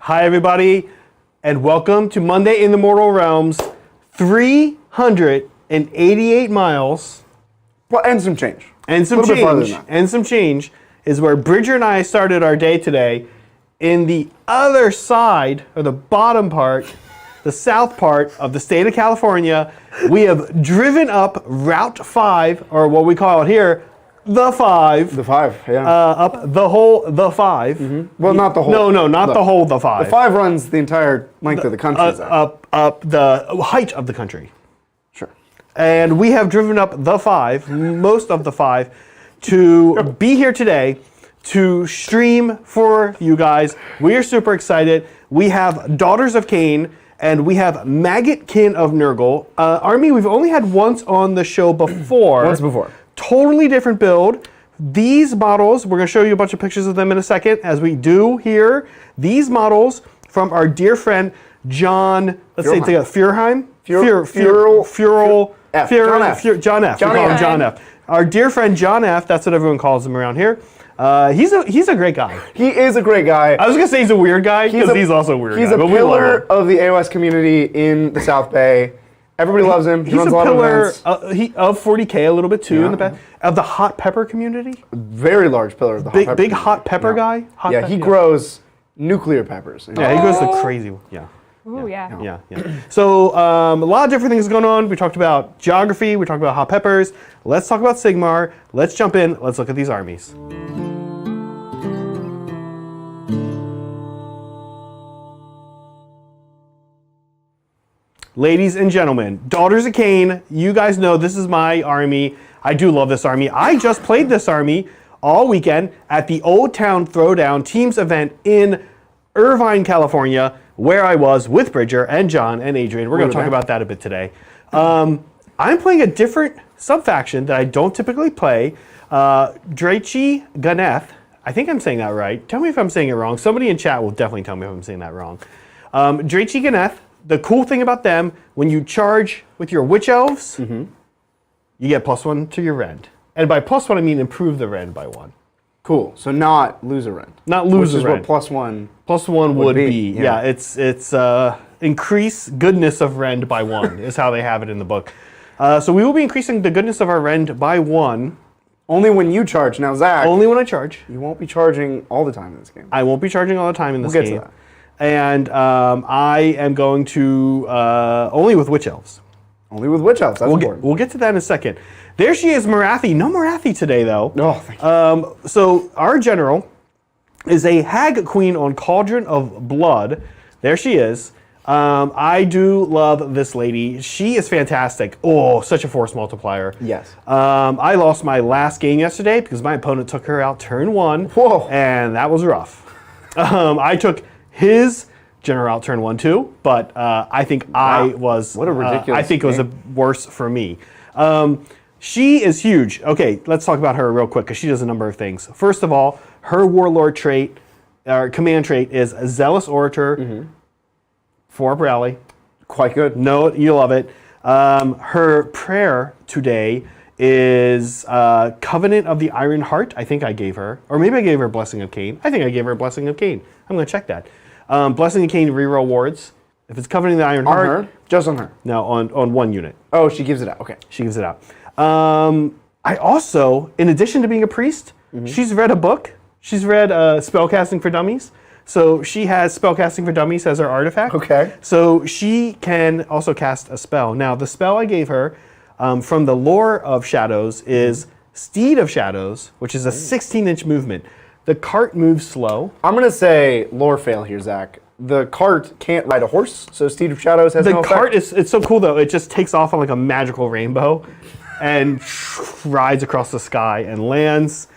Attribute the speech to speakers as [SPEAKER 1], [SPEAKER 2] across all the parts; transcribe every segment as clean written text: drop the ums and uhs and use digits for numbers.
[SPEAKER 1] Hi, everybody, and welcome to Monday in the Mortal Realms. 388 miles.
[SPEAKER 2] Well, and some change.
[SPEAKER 1] And some change. And some change is where Bridger and I started our day today. In the other side, or the bottom part, the south part of the state of California, we have driven up Route 5, or what we call it here, the 5.
[SPEAKER 2] The 5, yeah.
[SPEAKER 1] Up the whole, the 5.
[SPEAKER 2] Mm-hmm. Well, not the whole.
[SPEAKER 1] No, not the whole, the 5.
[SPEAKER 2] The 5 runs the entire length of the country.
[SPEAKER 1] Up the height of the country.
[SPEAKER 2] Sure.
[SPEAKER 1] And we have driven up the 5, most of the 5, to be here today to stream for you guys. We are super excited. We have Daughters of Khaine, and we have Maggotkin of Nurgle. Army we've only had once on the show before.
[SPEAKER 2] Once before.
[SPEAKER 1] Totally different build. These models, we're going to show you a bunch of pictures of them in a second, as we do here. These models from our dear friend John, let's say it together, Furheim? John F. John F. Our dear friend John F., that's what everyone calls him around here. He's a great guy.
[SPEAKER 2] He is a great guy.
[SPEAKER 1] I was going to say he's a weird guy, because he's also a weird guy.
[SPEAKER 2] He's a pillar of the AOS community in the South Bay. Everybody loves him.
[SPEAKER 1] He's a pillar of 40K a little bit too in the back. Of the hot pepper community.
[SPEAKER 2] Very large pillar of the hot pepper.
[SPEAKER 1] Big hot pepper guy.
[SPEAKER 2] He grows nuclear peppers.
[SPEAKER 1] Yeah, he grows the crazy one. Yeah.
[SPEAKER 3] Ooh, yeah.
[SPEAKER 1] So a lot of different things going on. We talked about geography. We talked about hot peppers. Let's talk about Sigmar. Let's jump in. Let's look at these armies. Ladies and gentlemen, Daughters of Khaine, you guys know this is my army. I do love this army. I just played this army all weekend at the Old Town Throwdown Teams event in Irvine, California, where I was with Bridger and John and Adrian. We're going to talk about that a bit today. I'm playing a different sub-faction that I don't typically play. Draichi Ganeth. I think I'm saying that right. Tell me if I'm saying it wrong. Somebody in chat will definitely tell me if I'm saying that wrong. Draichi Ganeth. The cool thing about them, when you charge with your Witch Elves, you get +1 to your rend. And by +1, I mean improve the rend by 1.
[SPEAKER 2] Cool. So not lose a rend.
[SPEAKER 1] Not lose a rend.
[SPEAKER 2] Which is what +1
[SPEAKER 1] +1 would be. Yeah, it's increase goodness of rend by 1 is how they have it in the book. So we will be increasing the goodness of our rend by 1.
[SPEAKER 2] Only when you charge. Now, Zach.
[SPEAKER 1] Only when I charge.
[SPEAKER 2] You won't be charging all the time in this game.
[SPEAKER 1] I won't be charging all the time in this game.
[SPEAKER 2] We'll get to that.
[SPEAKER 1] And I am going to only with Witch Elves.
[SPEAKER 2] Only with Witch Elves. That's important.
[SPEAKER 1] We'll get to that in a second. There she is, Morathi. No Morathi today, though.
[SPEAKER 2] Oh, thank you.
[SPEAKER 1] So our general is a Hag Queen on Cauldron of Blood. There she is. I do love this lady. She is fantastic. Oh, such a force multiplier.
[SPEAKER 2] Yes.
[SPEAKER 1] I lost my last game yesterday because my opponent took her out turn 1.
[SPEAKER 2] Whoa.
[SPEAKER 1] And that was rough. I took his general out turn 1 too, but I think I was.
[SPEAKER 2] What a ridiculous
[SPEAKER 1] I think it was worse for me. She is huge. Okay, let's talk about her real quick because she does a number of things. First of all, her warlord trait, or command trait, is a zealous orator. 4-up rally.
[SPEAKER 2] Quite good.
[SPEAKER 1] No, you love it. Her prayer today is Covenant of the Iron Heart. I think I gave her, or maybe I gave her Blessing of Khaine. I think I gave her Blessing of Khaine. I'm going to check that. Blessing of Khaine reroll wards. If it's Covenant of the Iron Heart.
[SPEAKER 2] On her? Just on her?
[SPEAKER 1] No, on 1 unit.
[SPEAKER 2] Oh, she gives it out. Okay.
[SPEAKER 1] She gives it out. I also, in addition to being a priest, she's read a book. She's read Spellcasting for Dummies. So she has Spellcasting for Dummies as her artifact.
[SPEAKER 2] Okay.
[SPEAKER 1] So she can also cast a spell. Now, the spell I gave her from the Lore of Shadows is Steed of Shadows, which is a 16-inch movement. The cart moves slow.
[SPEAKER 2] I'm going to say lore fail here, Zach. The cart can't ride a horse, so Steed of Shadows has no effect.
[SPEAKER 1] The cart it's so cool, though. It just takes off on like a magical rainbow and rides across the sky and lands.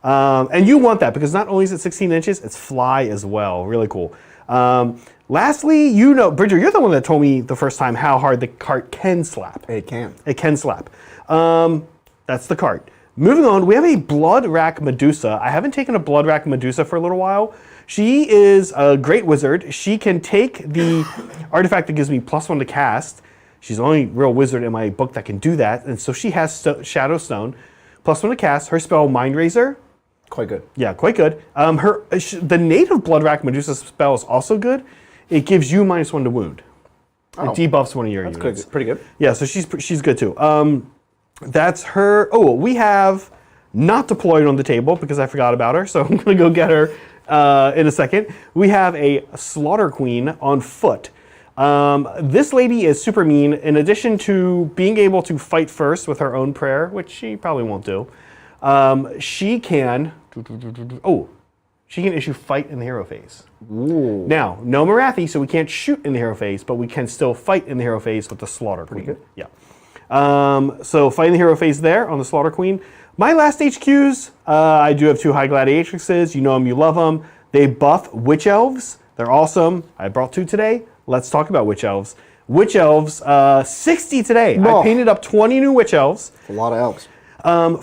[SPEAKER 1] And you want that because not only is it 16 inches, it's fly as well. Really cool. Lastly, you know, Bridger, you're the one that told me the first time how hard the cart can slap.
[SPEAKER 2] It can.
[SPEAKER 1] It can slap. That's the cart. Moving on, we have a Blood Rack Medusa. I haven't taken a Blood Rack Medusa for a little while. She is a great wizard. She can take the artifact that gives me +1 to cast. She's the only real wizard in my book that can do that. And so she has Shadow Stone, +1 to cast. Her spell, Mind Razor,
[SPEAKER 2] Quite good.
[SPEAKER 1] Yeah, quite good. The native Bloodwrack Medusa spell is also good. It gives you -1 to wound. It debuffs one of your units.
[SPEAKER 2] That's pretty good.
[SPEAKER 1] Yeah, so she's good too. That's her. Oh, we have not deployed on the table because I forgot about her, so I'm going to go get her in a second. We have a Slaughter Queen on foot. This lady is super mean. In addition to being able to fight first with her own prayer, which she probably won't do, she can issue fight in the hero phase.
[SPEAKER 2] Ooh.
[SPEAKER 1] Now, no Morathi, so we can't shoot in the hero phase, but we can still fight in the hero phase with the Slaughter Queen.
[SPEAKER 2] Good.
[SPEAKER 1] Yeah. So fight in the hero phase there on the Slaughter Queen. My last HQs, I do have 2 High Gladiatrixes. You know them, you love them. They buff Witch Elves. They're awesome. I brought 2 today. Let's talk about Witch Elves. Witch Elves, 60 today.
[SPEAKER 2] Whoa.
[SPEAKER 1] I painted up 20 new Witch Elves.
[SPEAKER 2] A lot of elves.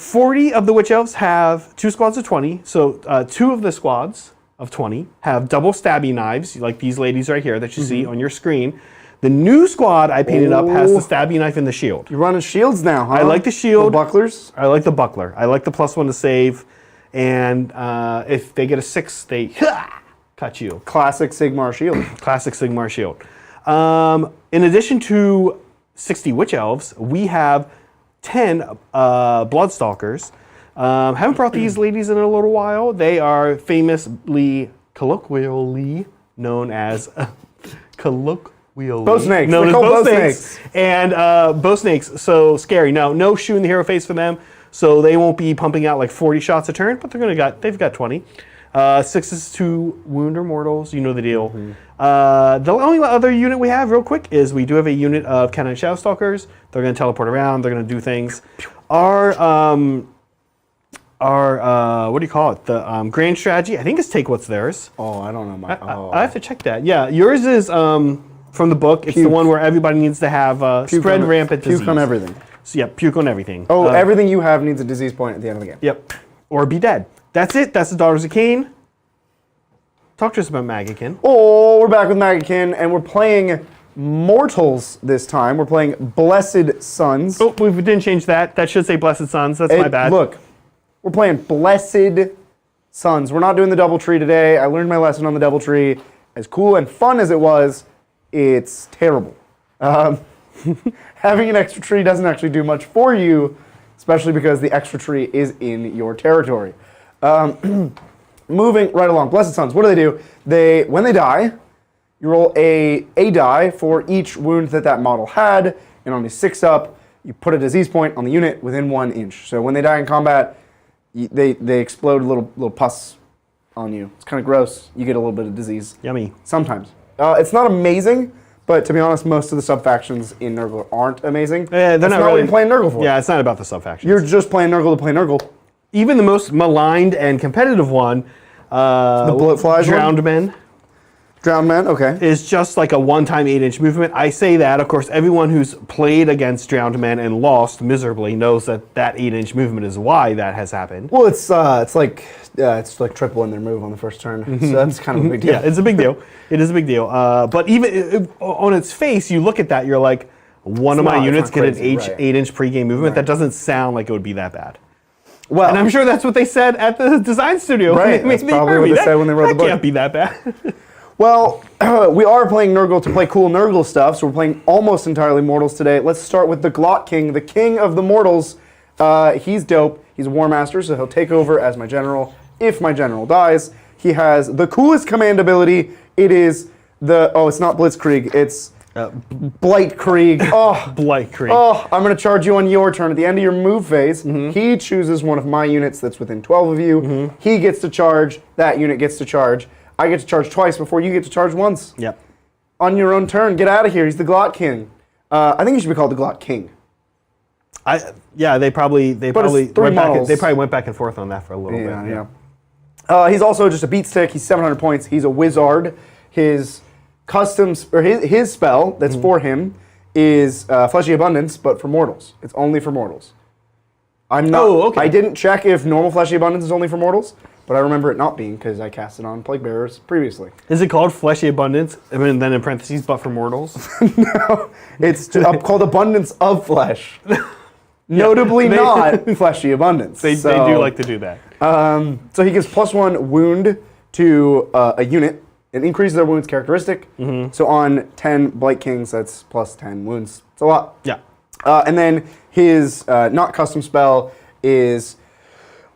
[SPEAKER 1] 40 of the Witch Elves have 2 squads of 20. So 2 of the squads of 20 have double stabby knives, like these ladies right here that you see on your screen. The new squad I painted up has the stabby knife and the shield.
[SPEAKER 2] You're running shields now, huh?
[SPEAKER 1] I like the shield.
[SPEAKER 2] The bucklers?
[SPEAKER 1] I like the buckler. I like the +1 to save. And if they get a 6, they cut you.
[SPEAKER 2] Classic Sigmar shield.
[SPEAKER 1] Classic Sigmar shield. In addition to 60 Witch Elves, we have 10 Bloodstalkers. Haven't brought these ladies in a little while. They are famously, colloquially known as
[SPEAKER 2] Bow snakes.
[SPEAKER 1] known
[SPEAKER 2] They're
[SPEAKER 1] as
[SPEAKER 2] called
[SPEAKER 1] bow
[SPEAKER 2] bow
[SPEAKER 1] snakes. And bow snakes, so scary. Now, no shoe in the hero phase for them, so they won't be pumping out like 40 shots a turn, but they've got 20. 6s to wound or mortals, you know the deal. The only other unit we have, real quick, is we do have a unit of Cannon Shadow Stalkers. They're going to teleport around. They're going to do things. Our what do you call it? The grand strategy, I think, is take what's theirs.
[SPEAKER 2] Oh, I don't know.
[SPEAKER 1] I have to check that. Yeah, yours is from the book. It's the one where everybody needs to have spread rampant disease.
[SPEAKER 2] Puke on everything.
[SPEAKER 1] So, yeah, puke on everything.
[SPEAKER 2] Oh, everything you have needs a disease point at the end of the game.
[SPEAKER 1] Yep. Or be dead. That's it. That's the Daughters of Khaine. Talk to us about Maggotkin.
[SPEAKER 2] Oh, we're back with Maggotkin, and we're playing Mortals this time. We're playing Blessed Sons.
[SPEAKER 1] Oh, we didn't change that. That should say Blessed Sons. That's my bad.
[SPEAKER 2] Look, we're playing Blessed Sons. We're not doing the double tree today. I learned my lesson on the double tree. As cool and fun as it was, it's terrible. Having an extra tree doesn't actually do much for you, especially because the extra tree is in your territory. Moving right along, Blessed Sons, what do? When they die, you roll a die for each wound that model had, and on a 6-up, you put a disease point on the unit within 1 inch. So when they die in combat, they explode a little pus on you. It's kind of gross. You get a little bit of disease.
[SPEAKER 1] Yummy.
[SPEAKER 2] Sometimes. It's not amazing, but to be honest, most of the sub-factions in Nurgle aren't amazing.
[SPEAKER 1] Yeah, they're not really
[SPEAKER 2] what you're playing Nurgle for.
[SPEAKER 1] Yeah, it's not about the sub-factions.
[SPEAKER 2] You're just playing Nurgle to play Nurgle.
[SPEAKER 1] Even the most maligned and competitive one,
[SPEAKER 2] the Bullet Flies
[SPEAKER 1] Drowned Men,
[SPEAKER 2] Drowned Men, okay.
[SPEAKER 1] is just like a one-time 8-inch movement. I say that, of course, everyone who's played against Drowned Men and lost miserably knows that 8-inch movement is why that has happened.
[SPEAKER 2] Well, it's like triple in their move on the first turn, so that's kind of a big deal.
[SPEAKER 1] Yeah, it's a big deal. It is a big deal. But even on its face, you look at that, you're like, one of my units get an 8-inch pregame movement. Right. That doesn't sound like it would be that bad.
[SPEAKER 2] Well,
[SPEAKER 1] and I'm sure that's what they said at the design studio.
[SPEAKER 2] Right, that's probably what they said when they wrote the book.
[SPEAKER 1] That can't be that bad.
[SPEAKER 2] Well, we are playing Nurgle to play cool Nurgle stuff, so we're playing almost entirely Mortals today. Let's start with the Glottking, the king of the Mortals. He's dope. He's a War Master, so he'll take over as my general if my general dies. He has the coolest command ability. It is it's not Blitzkrieg, it's Blightkrieg.
[SPEAKER 1] Blightkrieg.
[SPEAKER 2] Oh, I'm going to charge you on your turn. At the end of your move phase, he chooses one of my units that's within 12 of you. He gets to charge. That unit gets to charge. I get to charge twice before you get to charge once.
[SPEAKER 1] Yep.
[SPEAKER 2] On your own turn. Get out of here. He's the Glot King. I think he should be called the Glot King.
[SPEAKER 1] They probably went back and forth on that for a little bit.
[SPEAKER 2] Yeah. He's also just a beat stick. He's 700 points. He's a wizard. His his spell that's for him is Fleshy Abundance, but for mortals. It's only for mortals. I'm not.
[SPEAKER 1] Oh, okay.
[SPEAKER 2] I didn't check if normal Fleshy Abundance is only for mortals, but I remember it not being because I cast it on Plague Bearers previously.
[SPEAKER 1] Is it called Fleshy Abundance, and then in parentheses, but for mortals?
[SPEAKER 2] No, it's called Abundance of Flesh. Notably not Fleshy Abundance.
[SPEAKER 1] They do like to do that.
[SPEAKER 2] So he gives +1 wound to a unit. It increases their wounds characteristic. So on 10 Blight Kings, that's +10 wounds. It's a lot.
[SPEAKER 1] Yeah.
[SPEAKER 2] And then his not custom spell is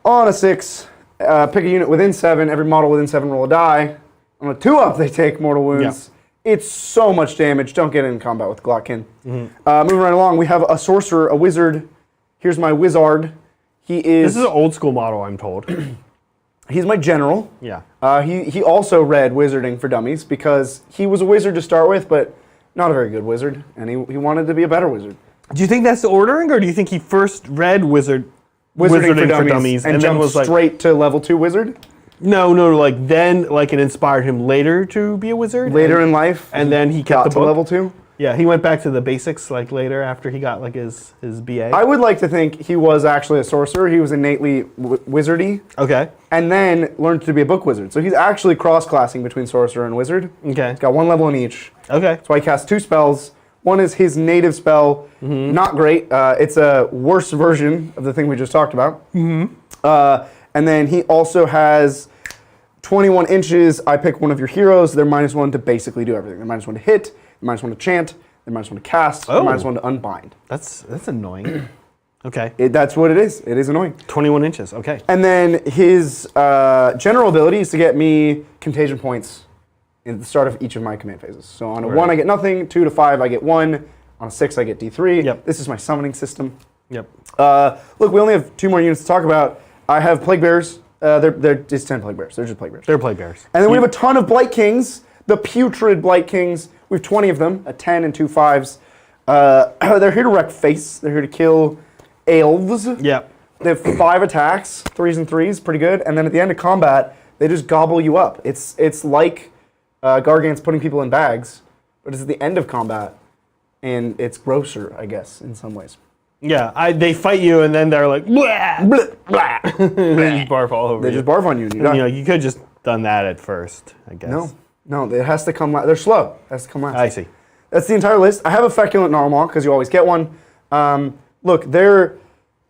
[SPEAKER 2] on a 6, pick a unit within 7. Every model within 7 roll a die. On a 2-up, they take mortal wounds. Yeah. It's so much damage. Don't get in combat with Glockkin. Moving right along, we have a sorcerer, a wizard. Here's my wizard. This
[SPEAKER 1] is an old school model, I'm told.
[SPEAKER 2] He's my general.
[SPEAKER 1] Yeah.
[SPEAKER 2] He also read Wizarding for Dummies because he was a wizard to start with, but not a very good wizard, and he wanted to be a better wizard.
[SPEAKER 1] Do you think that's the ordering, or do you think he first read Wizarding for Dummies
[SPEAKER 2] and
[SPEAKER 1] then was
[SPEAKER 2] straight to level 2 wizard?
[SPEAKER 1] No, like then like it inspired him later to be a wizard?
[SPEAKER 2] Later in life?
[SPEAKER 1] And then he kept the book?
[SPEAKER 2] To level 2?
[SPEAKER 1] Yeah, he went back to the basics like later after he got like his BA.
[SPEAKER 2] I would like to think he was actually a sorcerer. He was innately wizardy.
[SPEAKER 1] Okay.
[SPEAKER 2] And then learned to be a book wizard. So he's actually cross-classing between sorcerer and wizard.
[SPEAKER 1] Okay.
[SPEAKER 2] He's got 1 level in each.
[SPEAKER 1] Okay.
[SPEAKER 2] That's why he casts 2 spells. One is his native spell, not great. It's a worse version of the thing we just talked about. And then he also has 21 inches. I pick one of your heroes. They're -1 to basically do everything. They're -1 to hit. They're -1 to chant. They're -1 to cast. They're -1 to unbind.
[SPEAKER 1] That's annoying. Okay.
[SPEAKER 2] That's what it is. It is annoying.
[SPEAKER 1] 21 inches. Okay.
[SPEAKER 2] And then his general ability is to get me contagion points at the start of each of my command phases. So on a 1, I get nothing. 2 to 5, I get 1. On a 6, I get D3.
[SPEAKER 1] Yep.
[SPEAKER 2] This is my summoning system.
[SPEAKER 1] Yep.
[SPEAKER 2] Look, we only have 2 more units to talk about. I have Plague Bears. They're just 10 Plague Bears. They're just Plague Bears.
[SPEAKER 1] They're Plague Bears.
[SPEAKER 2] And then we have a ton of Blight Kings, the putrid Blight Kings. We have 20 of them, a 10 and 2 5s. They're here to wreck face. They're here to kill elves.
[SPEAKER 1] Yeah.
[SPEAKER 2] They have 5 attacks, 3s and 3s, pretty good. And then at the end of combat, they just gobble you up. It's like Gargant's putting people in bags, but it's at the end of combat, and it's grosser, I guess, in some ways.
[SPEAKER 1] Yeah, they fight you, and then they're like, blah, blah, blah. They just barf all over you.
[SPEAKER 2] They just barf on you, and you
[SPEAKER 1] And,
[SPEAKER 2] die.
[SPEAKER 1] you could just done that at first, I guess.
[SPEAKER 2] No, it has to come last. They're slow. It has to come last.
[SPEAKER 1] I see.
[SPEAKER 2] That's the entire list. I have a Feculent Narwhal, because you always get one. Look, there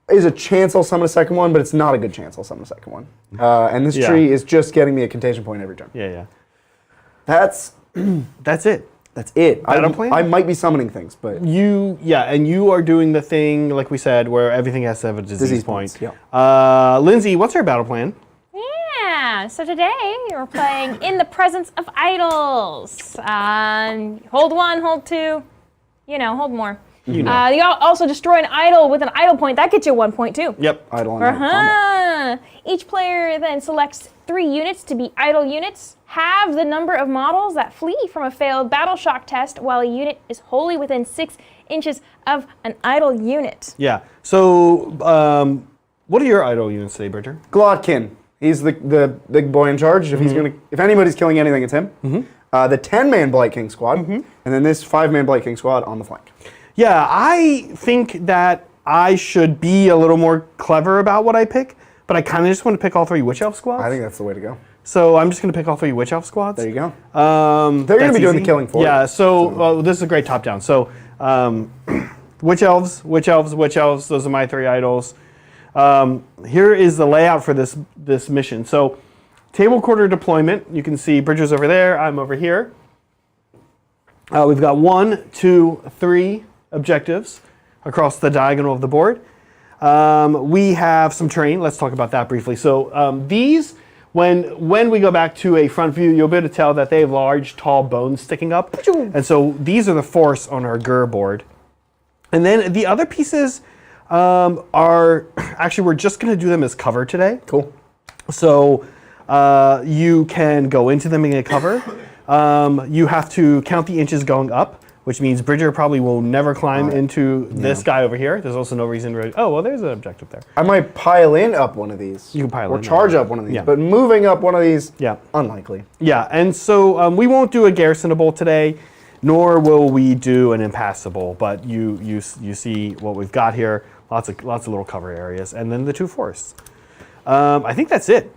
[SPEAKER 2] is a chance I'll summon a second one, but it's not a good chance I'll summon a second one. And this tree is just getting me a contagion point every turn.
[SPEAKER 1] Yeah.
[SPEAKER 2] That's
[SPEAKER 1] it.
[SPEAKER 2] That's it.
[SPEAKER 1] Battle plan?
[SPEAKER 2] I might be summoning things, but
[SPEAKER 1] and you are doing the thing, like we said, where everything has to have a disease point.
[SPEAKER 2] Points, yeah.
[SPEAKER 1] Lindsay, what's our battle plan?
[SPEAKER 3] Yeah, so today we're playing In the Presence of Idols. Hold 1, hold 2, hold more. You also destroy an idol with an idol point. That gets you 1 point too.
[SPEAKER 1] Yep.
[SPEAKER 2] idle on combat.
[SPEAKER 3] Each player then selects 3 units to be idol units. Have the number of models that flee from a failed battle shock test while a unit is wholly within 6 inches of an idol unit.
[SPEAKER 1] Yeah. So, what are your idol units today, Bridger?
[SPEAKER 2] Glockkin. He's the big boy in charge. If anybody's killing anything, it's him. The 10-man Blight King squad, and then this 5-man Blight King squad on the flank.
[SPEAKER 1] Yeah, I think that I should be a little more clever about what I pick, but I kind of just want to pick all 3 Witch Elf squads.
[SPEAKER 2] I think that's the way to go.
[SPEAKER 1] So I'm just going to pick all 3 Witch Elf squads.
[SPEAKER 2] There you go. They're going to be doing the killing for you.
[SPEAKER 1] Yeah, so this is a great top-down. So Witch Elves, those are my 3 idols. Here is the layout for this mission. So table quarter deployment, you can see Bridger's over there, I'm over here. We've got 1, 2, 3 objectives across the diagonal of the board. We have some terrain. Let's talk about that briefly. So these, when we go back to a front view, you'll be able to tell that they have large, tall bones sticking up. And so these are the force on our Gur board. And then the other pieces are, actually we're just going to do them as cover today.
[SPEAKER 2] Cool.
[SPEAKER 1] So you can go into them and get cover. You have to count the inches going up, which means Bridger probably will never climb into this guy over here. There's also no reason to... Oh, well, there's an objective there.
[SPEAKER 2] I might pile in up one of these.
[SPEAKER 1] You can pile
[SPEAKER 2] or
[SPEAKER 1] in.
[SPEAKER 2] Or charge up one of these.
[SPEAKER 1] Yeah.
[SPEAKER 2] But moving up one of these,
[SPEAKER 1] yeah,
[SPEAKER 2] unlikely.
[SPEAKER 1] Yeah, and so we won't do a garrisonable today, nor will we do an impassable, but you see what we've got here. Lots of little cover areas, and then the 2 forests. I think that's it.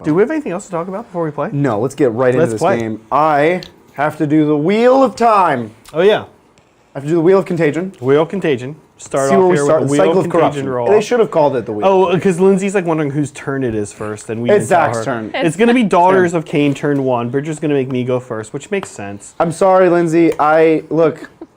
[SPEAKER 1] Do we have anything else to talk about before we play?
[SPEAKER 2] No, let's get right into this
[SPEAKER 1] play.
[SPEAKER 2] game. I have to do the Wheel of Time.
[SPEAKER 1] Oh, yeah.
[SPEAKER 2] I have to do the Wheel of Contagion.
[SPEAKER 1] Wheel of Contagion. start
[SPEAKER 2] See
[SPEAKER 1] off
[SPEAKER 2] where we
[SPEAKER 1] here
[SPEAKER 2] start.
[SPEAKER 1] with
[SPEAKER 2] The
[SPEAKER 1] the Wheel
[SPEAKER 2] cycle
[SPEAKER 1] of
[SPEAKER 2] of
[SPEAKER 1] Contagion
[SPEAKER 2] corruption.
[SPEAKER 1] roll.
[SPEAKER 2] They should have called it the wheel.
[SPEAKER 1] Oh, because Lindsay's like wondering whose turn it is first, and we
[SPEAKER 2] It's
[SPEAKER 1] didn't tell
[SPEAKER 2] Zach's
[SPEAKER 1] her.
[SPEAKER 2] turn.
[SPEAKER 1] It's going to be Daughters of Khaine turn 1. Bridger's going to make me go first, which makes sense.
[SPEAKER 2] I'm sorry, Lindsay. I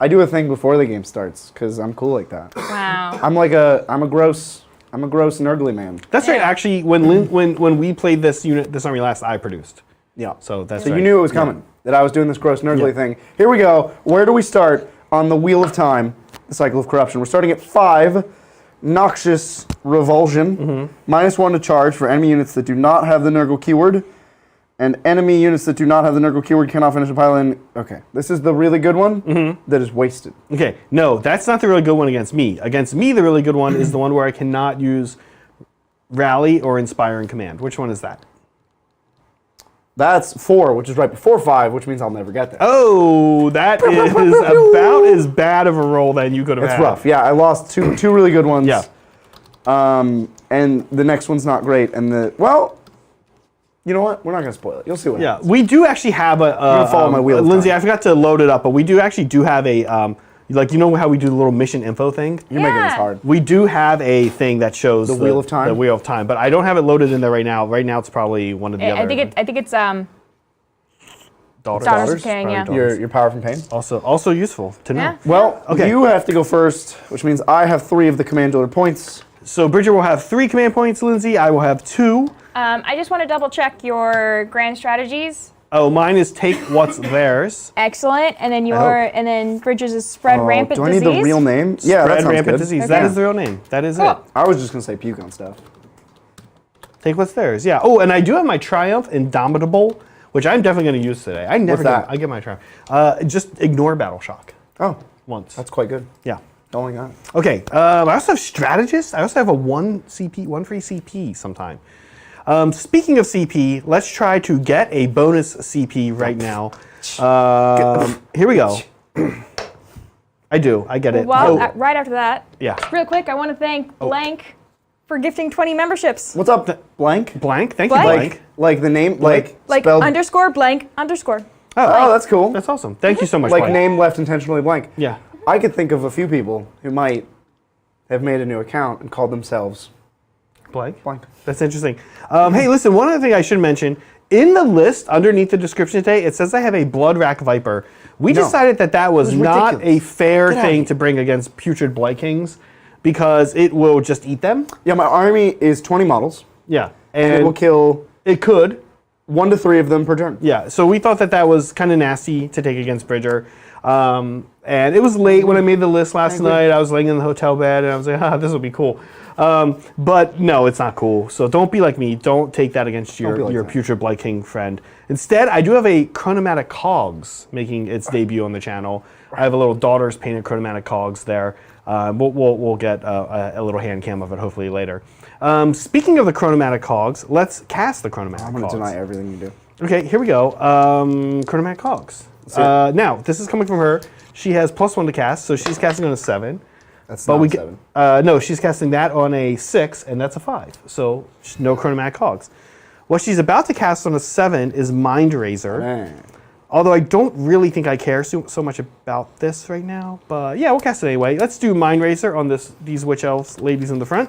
[SPEAKER 2] do a thing before the game starts because I'm cool like that.
[SPEAKER 3] Wow.
[SPEAKER 2] I'm a gross nurgly man.
[SPEAKER 1] That's right. Actually, when we played this army last, I produced.
[SPEAKER 2] Yeah.
[SPEAKER 1] So that's
[SPEAKER 2] So
[SPEAKER 1] right.
[SPEAKER 2] you knew it was coming, that I was doing this gross nurgly
[SPEAKER 1] Yeah.
[SPEAKER 2] thing. Here we go. Where do we start on the Wheel of Time, the Cycle of Corruption? We're starting at 5, Noxious Revulsion. -1 to charge for enemy units that do not have the Nurgle keyword. And enemy units that do not have the Nurgle keyword cannot finish a pile in. Okay, this is the really good one that is wasted.
[SPEAKER 1] Okay, no, that's not the really good one against me. Against me, the really good one is the one where I cannot use Rally or Inspiring Command. Which one is that?
[SPEAKER 2] That's 4, which is right before 5, which means I'll never get there.
[SPEAKER 1] Oh, that is about as bad of a roll than you could have had.
[SPEAKER 2] It's rough. Yeah, I lost two really good ones.
[SPEAKER 1] Yeah.
[SPEAKER 2] And the next one's not great. And you know what? We're not going to spoil it. You'll see what
[SPEAKER 1] Yeah,
[SPEAKER 2] happens.
[SPEAKER 1] we do actually have
[SPEAKER 2] follow my Wheel of
[SPEAKER 1] Lindsay,
[SPEAKER 2] Time.
[SPEAKER 1] I forgot to load it up, but we do have a, like, you know how we do the little mission info thing?
[SPEAKER 2] You're making this
[SPEAKER 3] Yeah.
[SPEAKER 2] hard.
[SPEAKER 1] We do have a thing that shows
[SPEAKER 2] The Wheel of Time?
[SPEAKER 1] The Wheel of Time, but I don't have it loaded in there right now. Right now, it's probably one of the other.
[SPEAKER 3] I think it's
[SPEAKER 1] Daughters.
[SPEAKER 3] Daughters of Khaine, yeah.
[SPEAKER 2] Your power from pain.
[SPEAKER 1] Also useful to know.
[SPEAKER 3] Yeah.
[SPEAKER 2] Well,
[SPEAKER 1] Okay.
[SPEAKER 2] you have to go first, which means I have 3 of the command order points.
[SPEAKER 1] So Bridger will have 3 command points. Lindsay, I will have 2.
[SPEAKER 3] I just want to double check your grand strategies.
[SPEAKER 1] Oh, mine is take what's theirs.
[SPEAKER 3] Excellent. And then
[SPEAKER 1] hope.
[SPEAKER 3] and then Bridges is spread rampant
[SPEAKER 2] do I
[SPEAKER 3] disease.
[SPEAKER 2] need the real name? Yeah, that
[SPEAKER 1] Spread
[SPEAKER 2] sounds
[SPEAKER 1] rampant
[SPEAKER 2] good.
[SPEAKER 1] disease.
[SPEAKER 3] Okay.
[SPEAKER 1] That is the real name. That is
[SPEAKER 3] Cool.
[SPEAKER 1] it.
[SPEAKER 2] I was just going to say puke on stuff.
[SPEAKER 1] Take what's theirs. Yeah. Oh, and I do have my Triumph Indomitable, which I'm definitely going to use today. I never
[SPEAKER 2] What's that?
[SPEAKER 1] I get my Triumph. Just ignore Battle Shock
[SPEAKER 2] Oh,
[SPEAKER 1] once.
[SPEAKER 2] that's quite good.
[SPEAKER 1] Yeah.
[SPEAKER 2] Only got it.
[SPEAKER 1] Okay. I also have Strategist. I also have a 1 free CP sometime. Speaking of CP, let's try to get a bonus CP right now. Here we go. I get it.
[SPEAKER 3] Well,
[SPEAKER 1] Oh,
[SPEAKER 3] right after that,
[SPEAKER 1] yeah.
[SPEAKER 3] real quick, I want to thank Blank for gifting 20 memberships.
[SPEAKER 2] What's up, Blank?
[SPEAKER 1] Blank. Thank you,
[SPEAKER 3] Blank?
[SPEAKER 1] Blank.
[SPEAKER 2] Like the name,
[SPEAKER 3] Like
[SPEAKER 2] spelled.
[SPEAKER 3] underscore blank underscore.
[SPEAKER 2] Oh, that's cool.
[SPEAKER 1] That's awesome. Thank you so much,
[SPEAKER 2] Like
[SPEAKER 1] Blank.
[SPEAKER 2] name left intentionally blank.
[SPEAKER 1] Yeah.
[SPEAKER 2] I could think of a few people who might have made a new account and called themselves
[SPEAKER 1] Blank.
[SPEAKER 2] blank.
[SPEAKER 1] That's interesting. Hey, listen, one other thing I should mention. In the list underneath the description today, it says I have a Blood Rack Viper. We
[SPEAKER 2] No.
[SPEAKER 1] decided that was not
[SPEAKER 2] ridiculous.
[SPEAKER 1] a fair
[SPEAKER 2] Get out of
[SPEAKER 1] thing
[SPEAKER 2] here.
[SPEAKER 1] to bring against Putrid Blight Kings because it will just eat them.
[SPEAKER 2] Yeah, my army is 20 models,
[SPEAKER 1] Yeah.
[SPEAKER 2] and it
[SPEAKER 1] And
[SPEAKER 2] will kill
[SPEAKER 1] it could.
[SPEAKER 2] 1 to 3 of them per turn.
[SPEAKER 1] Yeah. So we thought that was kind of nasty to take against Bridger. And it was late when I made the list last night. I was laying in the hotel bed and I was like, this will be cool. But no, it's not cool. So don't be like me. Don't take that against
[SPEAKER 2] be like
[SPEAKER 1] your
[SPEAKER 2] that.
[SPEAKER 1] Putrid Blight King friend. Instead, I do have a Chronomatic Cogs making its debut on the channel. I have a little Daughters painted Chronomatic Cogs there. We'll get a little hand cam of it hopefully later. Speaking of the Chronomatic Cogs, let's cast the Chronomatic
[SPEAKER 2] I'm going to
[SPEAKER 1] Cogs.
[SPEAKER 2] deny everything you do.
[SPEAKER 1] Okay, here we go. Chronomatic Cogs.
[SPEAKER 2] see it.
[SPEAKER 1] Now, this is coming from her. She has +1 to cast, so she's casting on a 7.
[SPEAKER 2] That's
[SPEAKER 1] But
[SPEAKER 2] not
[SPEAKER 1] we
[SPEAKER 2] 7.
[SPEAKER 1] no, she's casting that on a 6, and that's a 5. So no Chronomatic Cogs. What she's about to cast on a 7 is Mind Razor.
[SPEAKER 2] Man.
[SPEAKER 1] Although I don't really think I care so much about this right now. But yeah, we'll cast it anyway. Let's do Mind Razor on these Witch Elves ladies in the front.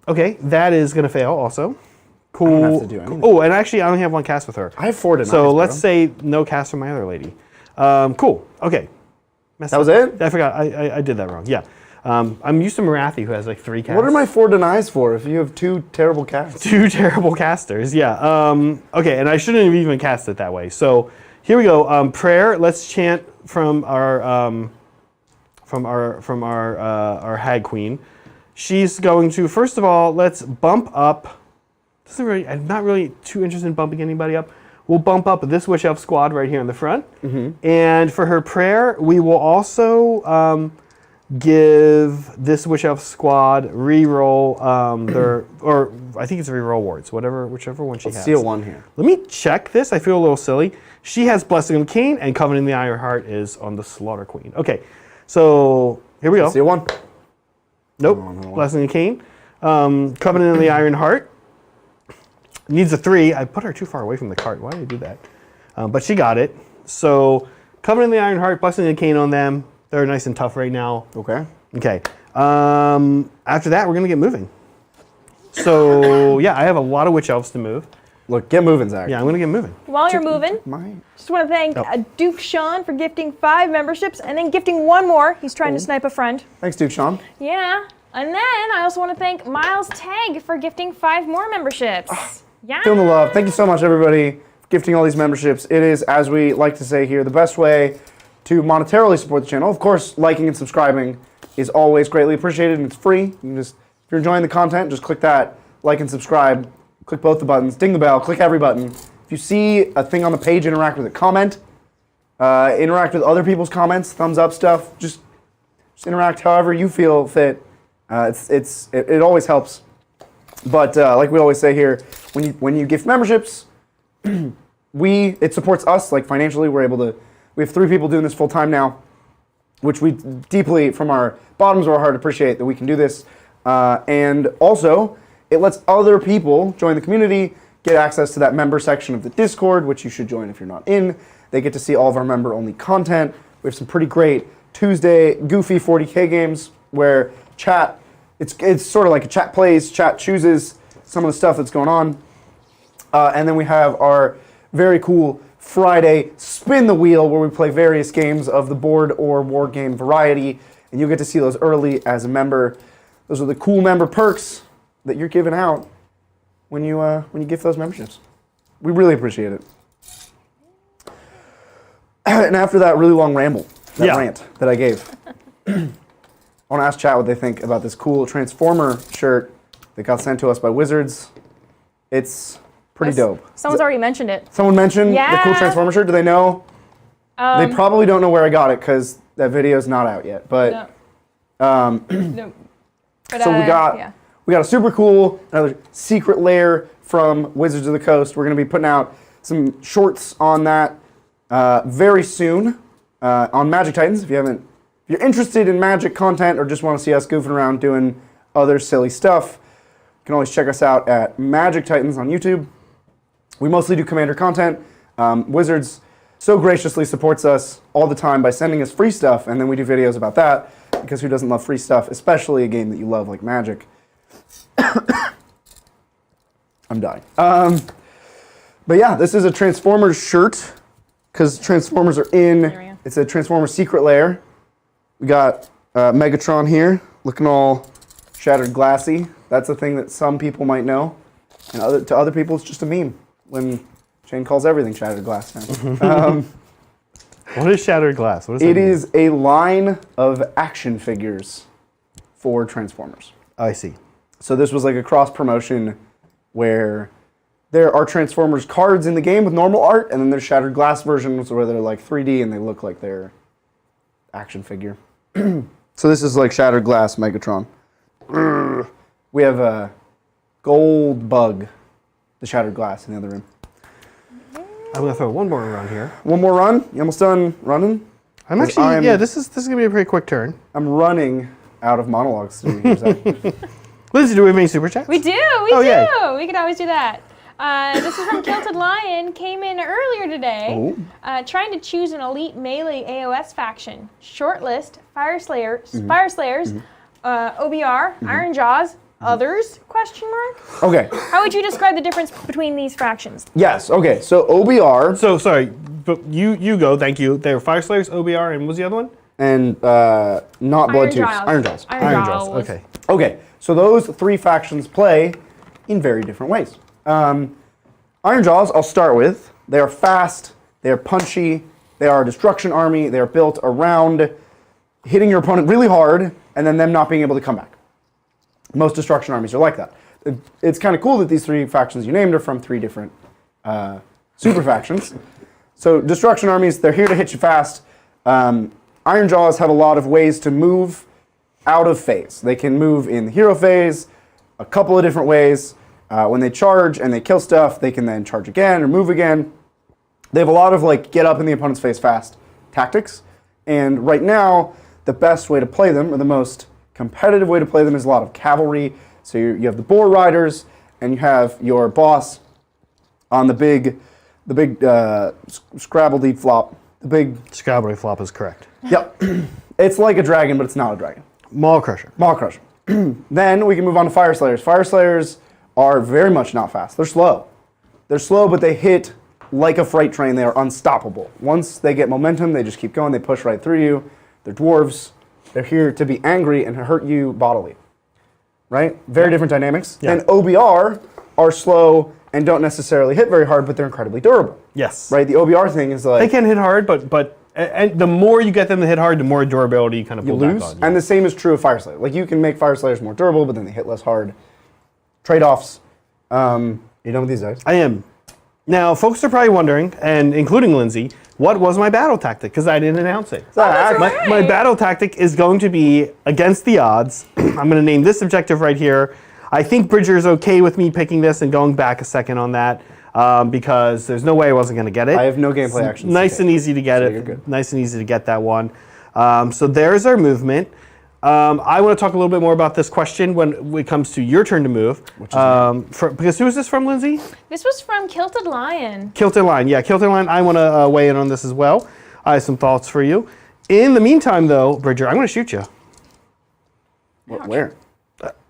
[SPEAKER 1] Okay, that is going to fail also. Cool.
[SPEAKER 2] I don't have to do anything.
[SPEAKER 1] Oh, and actually I only have 1 cast with her.
[SPEAKER 2] I have 4 denies,
[SPEAKER 1] So
[SPEAKER 2] bro.
[SPEAKER 1] let's say no cast from my other lady. Cool. Okay.
[SPEAKER 2] That was it?
[SPEAKER 1] I forgot. I did that wrong. Yeah. I'm used to Morathi, who has like 3 casts.
[SPEAKER 2] What are my 4 denies for if you have 2 terrible casts?
[SPEAKER 1] 2 terrible casters? Yeah. Okay, and I shouldn't have even cast it that way. So here we go. Prayer. Let's chant from our Hag Queen. She's going to first of all let's bump up. I'm not really too interested in bumping anybody up. We'll bump up this Witch Elf squad right here in the front. And for her prayer, we will also give this Witch Elf squad reroll or I think it's reroll wards, whichever one she has.
[SPEAKER 2] Steal 1 here.
[SPEAKER 1] Let me check this. I feel a little silly. She has Blessing of Khaine and Covenant in the Iron Heart is on the Slaughter Queen. Okay, so here we go.
[SPEAKER 2] Steal 1.
[SPEAKER 1] Nope.
[SPEAKER 2] no.
[SPEAKER 1] Blessing of Khaine. Covenant in the Iron Heart. Needs a 3. I put her too far away from the cart. Why did I do that? But she got it. So Covenant in the Iron Heart, Blessing of Khaine on them. They're nice and tough right now.
[SPEAKER 2] Okay.
[SPEAKER 1] Okay. After that, we're going to get moving. So, yeah, I have a lot of witch elves to move.
[SPEAKER 2] Look, get moving, Zach.
[SPEAKER 1] Yeah, I'm going to get moving.
[SPEAKER 3] While you're moving, just want to thank Duke Sean for gifting 5 memberships and then gifting 1 more. He's trying to snipe a friend.
[SPEAKER 2] Thanks, Duke Sean.
[SPEAKER 3] Yeah. And then I also want to thank Miles Tag for gifting 5 more memberships. Yeah.
[SPEAKER 2] Feeling the love. Thank you so much, everybody, for gifting all these memberships. It is, as we like to say here, the best way to monetarily support the channel. Of course, liking and subscribing is always greatly appreciated, and it's free. You can just, if you're enjoying the content, just click that like and subscribe. Click both the buttons, ding the bell, click every button. If you see a thing on the page, interact with it. Comment, interact with other people's comments, thumbs up stuff. Just interact however you feel fit. It always helps. But like we always say here, when you gift memberships, it supports us like financially. We have 3 people doing this full time now, which we deeply, from our bottoms of our heart, appreciate that we can do this. And also, it lets other people join the community, get access to that member section of the Discord, which you should join if you're not in. They get to see all of our member-only content. We have some pretty great Tuesday goofy 40K games where chat, it's sort of like a chat plays, chat chooses some of the stuff that's going on. And then we have our very cool Friday Spin the Wheel, where we play various games of the board or war game variety, and you'll get to see those early as a member. Those are the cool member perks that you're giving out when you gift those memberships. We really appreciate it. And after that really long ramble, rant that I gave, I want to ask chat what they think about this cool Transformer shirt that got sent to us by Wizards. It's pretty dope.
[SPEAKER 3] Someone's already mentioned it.
[SPEAKER 2] Someone mentioned the cool Transformer shirt. Do they know? They probably don't know where I got it because that video's not out yet. But
[SPEAKER 3] no. But
[SPEAKER 2] so we got a super cool another secret lair from Wizards of the Coast. We're going to be putting out some shorts on that very soon on Magic Titans. If you're interested in Magic content or just want to see us goofing around doing other silly stuff, you can always check us out at Magic Titans on YouTube. We mostly do Commander content. Wizards so graciously supports us all the time by sending us free stuff, and then we do videos about that, because who doesn't love free stuff, especially a game that you love like Magic. I'm dying. But yeah, this is a Transformers shirt, because Transformers are in. It's a Transformers secret lair. We got Megatron here, looking all shattered glassy. That's a thing that some people might know, and to other people it's just a meme when Shane calls everything shattered glass now.
[SPEAKER 1] What is shattered glass? What is
[SPEAKER 2] it is a line of action figures for Transformers.
[SPEAKER 1] I see.
[SPEAKER 2] So this was like a cross promotion where there are Transformers cards in the game with normal art, and then there's shattered glass versions where they're like 3D and they look like they're action figure. So this is like shattered glass Megatron. We have a gold bug, the shattered glass in the other room.
[SPEAKER 1] I'm gonna throw one more around here.
[SPEAKER 2] One more run? You almost done running?
[SPEAKER 1] I'm actually, this is gonna be a pretty quick turn.
[SPEAKER 2] I'm running out of monologues to do here, Zach.
[SPEAKER 1] Lindsay, do we have any super chats?
[SPEAKER 3] We do.
[SPEAKER 1] Yay.
[SPEAKER 3] We can always do that. This is from Kilted Lion. Came in earlier today. Trying to choose an elite melee AOS faction. Shortlist: Fire Slayers, OBR, Iron Jaws, others? Question mark.
[SPEAKER 2] Okay.
[SPEAKER 3] How would you describe the difference between these factions?
[SPEAKER 2] Yes. Okay. So OBR.
[SPEAKER 1] So sorry, but you go. Thank you. They were Fire Slayers, OBR, and what was the other one?
[SPEAKER 2] And not Blood Tubes. Iron Jaws.
[SPEAKER 3] Iron Jaws.
[SPEAKER 1] Okay.
[SPEAKER 2] Okay. So those 3 factions play in very different ways. Iron Jaws, I'll start with. They are fast. They are punchy. They are a destruction army. They are built around hitting your opponent really hard and then them not being able to come back. Most destruction armies are like that. It's kind of cool that these 3 factions you named are from 3 different super factions. So destruction armies, they're here to hit you fast. Iron Jaws have a lot of ways to move out of phase. They can move in the hero phase a couple of different ways. When they charge and they kill stuff, they can then charge again or move again. They have a lot of like get up in the opponent's face fast tactics. And right now, the best way to play them, or the most competitive way to play them, is a lot of cavalry. So you have the boar riders, and you have your boss on the big Scrabble deep flop. The big
[SPEAKER 1] Scrabble flop is correct.
[SPEAKER 2] Yep. It's like a dragon, but it's not a dragon.
[SPEAKER 1] Maul Crusher.
[SPEAKER 2] Maw Crusher. Then we can move on to Fire Slayers. Fire Slayers are very much not fast. They're slow. They're slow, but they hit like a freight train. They are unstoppable. Once they get momentum, they just keep going. They push right through you. They're dwarves. They're here to be angry and hurt you bodily. Right? Very different dynamics.
[SPEAKER 1] Yeah.
[SPEAKER 2] And OBR are slow and don't necessarily hit very hard, but they're incredibly durable.
[SPEAKER 1] Yes.
[SPEAKER 2] Right? The OBR thing is like...
[SPEAKER 1] They can hit hard, but and the more you get them to hit hard, the more durability you kind of pull back on.
[SPEAKER 2] And the same is true of Fire Slayer. Like, you can make Fire Slayers more durable, but then they hit less hard. Trade-offs. You done with these guys?
[SPEAKER 1] I am. Now, folks are probably wondering, and including Lindsay, what was my battle tactic? Because I didn't announce it.
[SPEAKER 3] that's
[SPEAKER 1] My
[SPEAKER 3] right.
[SPEAKER 1] battle tactic is going to be against the odds. I'm going to name this objective right here. I think Bridger's okay with me picking this and going back a second on that because there's no way I wasn't going to get it.
[SPEAKER 2] I have no gameplay actions.
[SPEAKER 1] Nice and easy to get
[SPEAKER 2] So
[SPEAKER 1] it.
[SPEAKER 2] you're good.
[SPEAKER 1] Nice and easy to get that one. So there's our movement. I want to talk a little bit more about this question when it comes to your turn to move. Because who is this from, Lindsay?
[SPEAKER 3] This was from Kilted Lion.
[SPEAKER 1] Kilted Line. Yeah, Kilted Line. I want to weigh in on this as well. I have some thoughts for you. In the meantime, though, Bridger, I'm going to shoot you.
[SPEAKER 2] Where?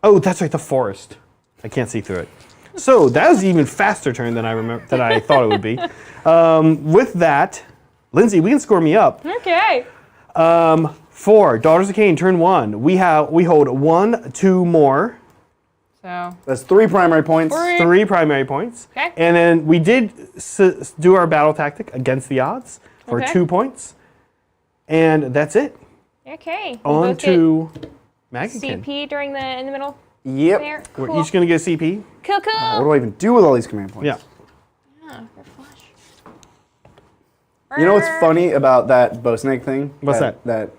[SPEAKER 1] Oh, that's right, the forest. I can't see through it. So that was an even faster turn than I thought it would be. With that, Lindsay, we can score me up.
[SPEAKER 3] Okay.
[SPEAKER 1] For Daughters of Khaine, turn 1, we hold 1, 2 more,
[SPEAKER 3] So,
[SPEAKER 2] That's 3 primary points.
[SPEAKER 1] 3 primary points.
[SPEAKER 3] Okay.
[SPEAKER 1] And then we did do our battle tactic against the odds for
[SPEAKER 3] Okay.
[SPEAKER 1] 2 points. And that's it.
[SPEAKER 3] okay.
[SPEAKER 1] On
[SPEAKER 3] Both
[SPEAKER 1] to
[SPEAKER 3] get
[SPEAKER 1] Maggotkin.
[SPEAKER 3] CP in the middle
[SPEAKER 2] Yep.
[SPEAKER 3] there.
[SPEAKER 1] We're
[SPEAKER 3] Cool.
[SPEAKER 1] each going to get a CP.
[SPEAKER 3] Cool,
[SPEAKER 2] What
[SPEAKER 3] cool.
[SPEAKER 2] do I even do with all these command points?
[SPEAKER 1] Yeah.
[SPEAKER 3] Yeah, you're flush.
[SPEAKER 2] You know what's funny about that bow snake thing?
[SPEAKER 1] What's that?
[SPEAKER 2] That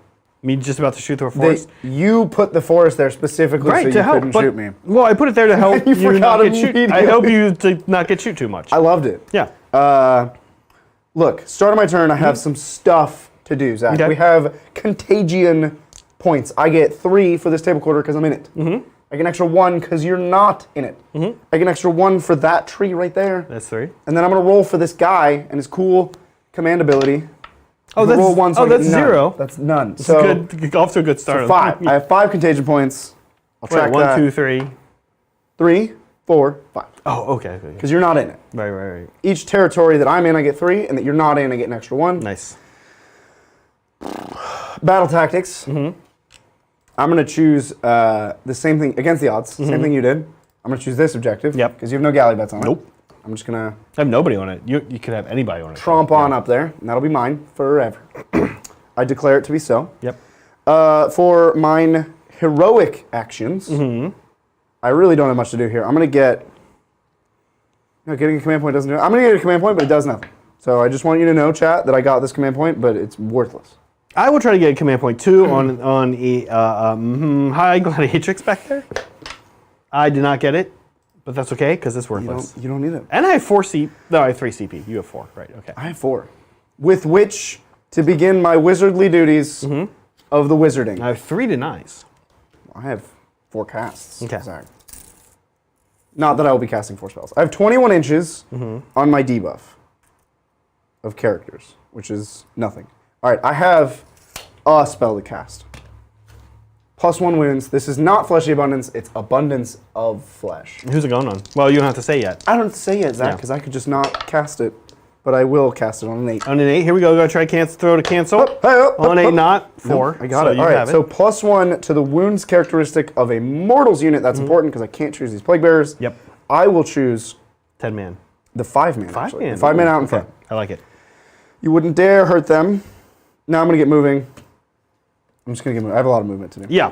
[SPEAKER 1] Me just about to shoot through a forest.
[SPEAKER 2] you put the forest there specifically so you couldn't shoot me.
[SPEAKER 1] Well, I put it there to help
[SPEAKER 2] You
[SPEAKER 1] you
[SPEAKER 2] forgot
[SPEAKER 1] not get shoot. I
[SPEAKER 2] immediately.
[SPEAKER 1] help you to not get shoot too much.
[SPEAKER 2] I loved it.
[SPEAKER 1] Yeah.
[SPEAKER 2] Look, start of my turn, I have some stuff to do, Zach.
[SPEAKER 1] Okay.
[SPEAKER 2] We have contagion points. I get 3 for this table quarter because I'm in it. I get an extra 1 because you're not in it. I get an extra 1 for that tree right there.
[SPEAKER 1] That's 3.
[SPEAKER 2] And then I'm going to roll for this guy and his cool command ability.
[SPEAKER 1] Oh,
[SPEAKER 2] If I
[SPEAKER 1] that's,
[SPEAKER 2] roll 1, so
[SPEAKER 1] oh,
[SPEAKER 2] I get
[SPEAKER 1] that's
[SPEAKER 2] none.
[SPEAKER 1] 0.
[SPEAKER 2] That's none.
[SPEAKER 1] It's
[SPEAKER 2] So
[SPEAKER 1] good. Off to a good start.
[SPEAKER 2] 5. I have 5 contagion points. I'll track
[SPEAKER 1] Right, 1,
[SPEAKER 2] that.
[SPEAKER 1] 2, 3.
[SPEAKER 2] 3, 4, 5.
[SPEAKER 1] Oh, okay.
[SPEAKER 2] Because you're not in it.
[SPEAKER 1] Right.
[SPEAKER 2] Each territory that I'm in, I get 3, and that you're not in, I get an extra 1.
[SPEAKER 1] Nice.
[SPEAKER 2] Battle tactics. I'm going to choose the same thing against the odds. Same thing you did. I'm going to choose this objective.
[SPEAKER 1] Yep.
[SPEAKER 2] Because you have no galley bets on it.
[SPEAKER 1] Nope.
[SPEAKER 2] I'm just going to
[SPEAKER 1] I have nobody on it. You could have anybody on it.
[SPEAKER 2] tromp on up there, and that'll be mine forever. I declare it to be so.
[SPEAKER 1] Yep.
[SPEAKER 2] For mine heroic actions, I really don't have much to do here. I'm going to get... No, getting a command point doesn't do it. I'm going to get a command point, but it does nothing. So I just want you to know, chat, that I got this command point, but it's worthless.
[SPEAKER 1] I will try to get a command point 2 on a high gladiatrix back there. I did not get it, but that's okay because it's worthless.
[SPEAKER 2] You don't need it.
[SPEAKER 1] And I have 4 CP. No, I have 3 CP. You have 4, right? Okay.
[SPEAKER 2] I have 4. With which to begin my wizardly duties of the wizarding.
[SPEAKER 1] I have 3 denies.
[SPEAKER 2] I have 4 casts.
[SPEAKER 1] Okay.
[SPEAKER 2] Zach. Not that I will be casting 4 spells. I have 21 inches on my debuff of characters, which is nothing. All right, I have a spell to cast. +1 wounds. This is not fleshy abundance. It's abundance of flesh.
[SPEAKER 1] Who's it going on? Well, you don't have to say yet.
[SPEAKER 2] I don't have to say yet, Zach,
[SPEAKER 1] Yeah.
[SPEAKER 2] because I could just not cast it, but I will cast it on an 8.
[SPEAKER 1] On an 8, here we go. Gotta try throw to cancel. On a not 4.
[SPEAKER 2] I got
[SPEAKER 1] so
[SPEAKER 2] it.
[SPEAKER 1] You
[SPEAKER 2] All right,
[SPEAKER 1] have
[SPEAKER 2] so
[SPEAKER 1] it.
[SPEAKER 2] +1 to the wounds characteristic of a mortal's unit. That's important because I can't choose these plague bearers.
[SPEAKER 1] Yep.
[SPEAKER 2] I will choose
[SPEAKER 1] 10 man.
[SPEAKER 2] the 5-man.
[SPEAKER 1] 5-man.
[SPEAKER 2] The 5-man out in
[SPEAKER 1] Okay.
[SPEAKER 2] front.
[SPEAKER 1] I like it.
[SPEAKER 2] You wouldn't dare hurt them. Now I'm going to get moving. I'm just going to get moving. I have a lot of movement to do.
[SPEAKER 1] Yeah.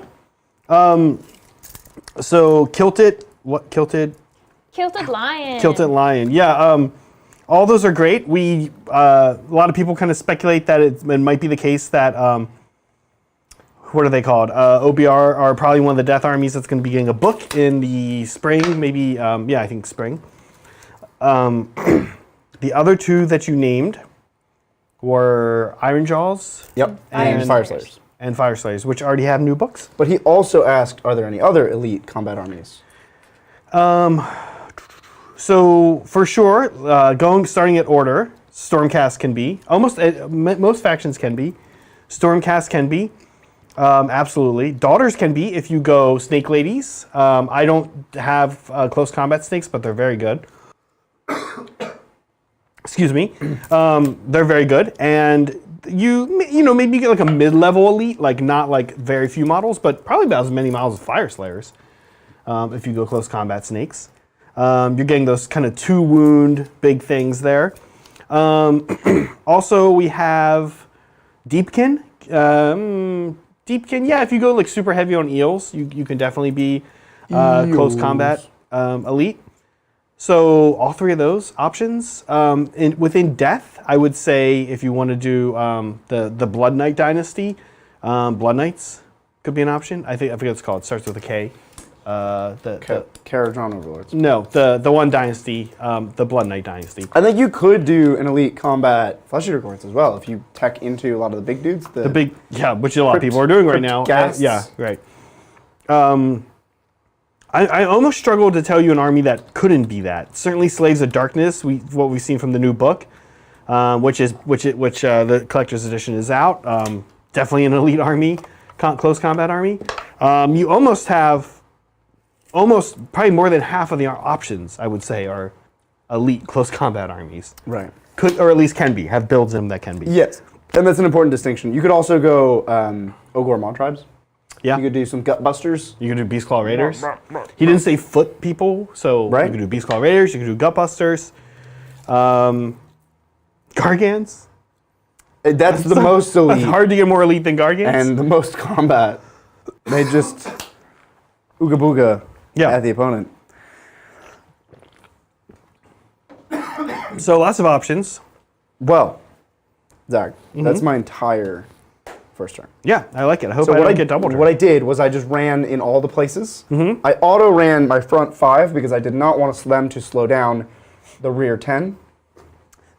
[SPEAKER 1] So Kilted. What? Kilted?
[SPEAKER 3] Kilted Lion.
[SPEAKER 1] Kilted Lion. Yeah. All those are great. A lot of people kind of speculate that it might be the case that what are they called? OBR are probably one of the death armies that's going to be getting a book in the spring. Maybe. Yeah, I think spring. The other 2 that you named were Iron Jaws.
[SPEAKER 2] Yep. And Fire Slayers.
[SPEAKER 1] And Fire Slayers, which already have new books.
[SPEAKER 2] But he also asked, are there any other elite combat armies?
[SPEAKER 1] So for sure, starting at order, Stormcast can be almost most factions can be, Stormcast can be. Absolutely. Daughters can be if you go snake ladies. I don't have close combat snakes, but they're very good. Excuse me. They're very good, and you know maybe you get like a mid-level elite, like not like very few models, but probably about as many models as Fire Slayers. If you go close combat snakes, you're getting those kind of 2 wound big things there. Also, we have Deepkin. Deepkin, yeah, if you go like super heavy on eels, you can definitely be close combat elite. So all 3 of those options. Within death, I would say if you want to do the Blood Knight dynasty, Blood Knights could be an option. I forget what it's called. It starts with a K.
[SPEAKER 2] Karajan Overlords.
[SPEAKER 1] No, the one dynasty, the Blood Knight dynasty.
[SPEAKER 2] I think you could do an elite combat Flesh Eater Courts as well if you tech into a lot of the big dudes.
[SPEAKER 1] The big, yeah, which a lot of people are doing right now. Yeah, right. I almost struggle to tell you an army that couldn't be that. Certainly, Slaves of Darkness. What we've seen from the new book, which the collector's edition is out. Definitely an elite army, close combat army. You almost have. Probably more than half of the options, I would say, are elite close combat armies.
[SPEAKER 2] Right.
[SPEAKER 1] Could, or at least can be, have builds in them that can be.
[SPEAKER 2] Yes, and that's an important distinction. You could also go Ogor Mod Tribes.
[SPEAKER 1] Yeah.
[SPEAKER 2] You could do some Gut Busters.
[SPEAKER 1] You could do Beastclaw Raiders. He didn't say foot people, so
[SPEAKER 2] right.
[SPEAKER 1] You could do Beastclaw Raiders, you could do Gut Busters. Gargants.
[SPEAKER 2] That's the most elite.
[SPEAKER 1] It's hard to get more elite than Gargants.
[SPEAKER 2] And the most combat. They just ooga booga.
[SPEAKER 1] Yeah.
[SPEAKER 2] At the opponent.
[SPEAKER 1] So lots of options.
[SPEAKER 2] Well, Zach, that's my entire first turn.
[SPEAKER 1] Yeah, I like it. I hope
[SPEAKER 2] So
[SPEAKER 1] I don't get double turn.
[SPEAKER 2] What I did was I just ran in all the places. I auto ran my front 5 because I did not want them to slow down the rear 10.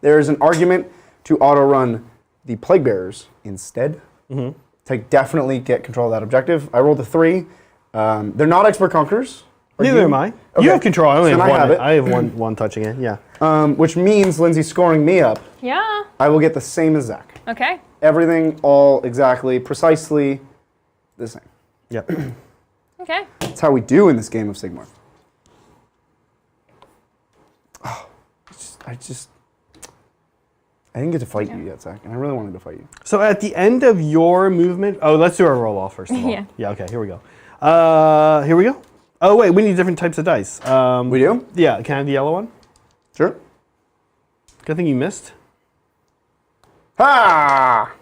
[SPEAKER 2] There is an argument to auto run the Plague Bearers instead to definitely get control of that objective. I rolled a 3. They're not Expert Conquerors.
[SPEAKER 1] Neither am I.
[SPEAKER 2] Okay.
[SPEAKER 1] You have control. I only
[SPEAKER 2] So
[SPEAKER 1] have
[SPEAKER 2] then
[SPEAKER 1] one.
[SPEAKER 2] I have it.
[SPEAKER 1] I have one touching it. Yeah.
[SPEAKER 2] Which means Lindsay scoring me up.
[SPEAKER 3] Yeah.
[SPEAKER 2] I will get the same as Zach.
[SPEAKER 3] Okay.
[SPEAKER 2] Everything, all exactly, precisely the same.
[SPEAKER 1] Yep.
[SPEAKER 3] Okay.
[SPEAKER 2] That's how we do in this game of Sigmar. Oh, I didn't get to fight you yet, Zach, and I really wanted to fight you.
[SPEAKER 1] So at the end of your movement, let's do our roll off first of all.
[SPEAKER 3] Yeah.
[SPEAKER 1] Yeah. Okay. Here we go. Here we go. Oh wait, we need different types of dice.
[SPEAKER 2] We do?
[SPEAKER 1] Yeah. Can I have the yellow one?
[SPEAKER 2] Sure.
[SPEAKER 1] Good thing you missed.
[SPEAKER 2] Ha!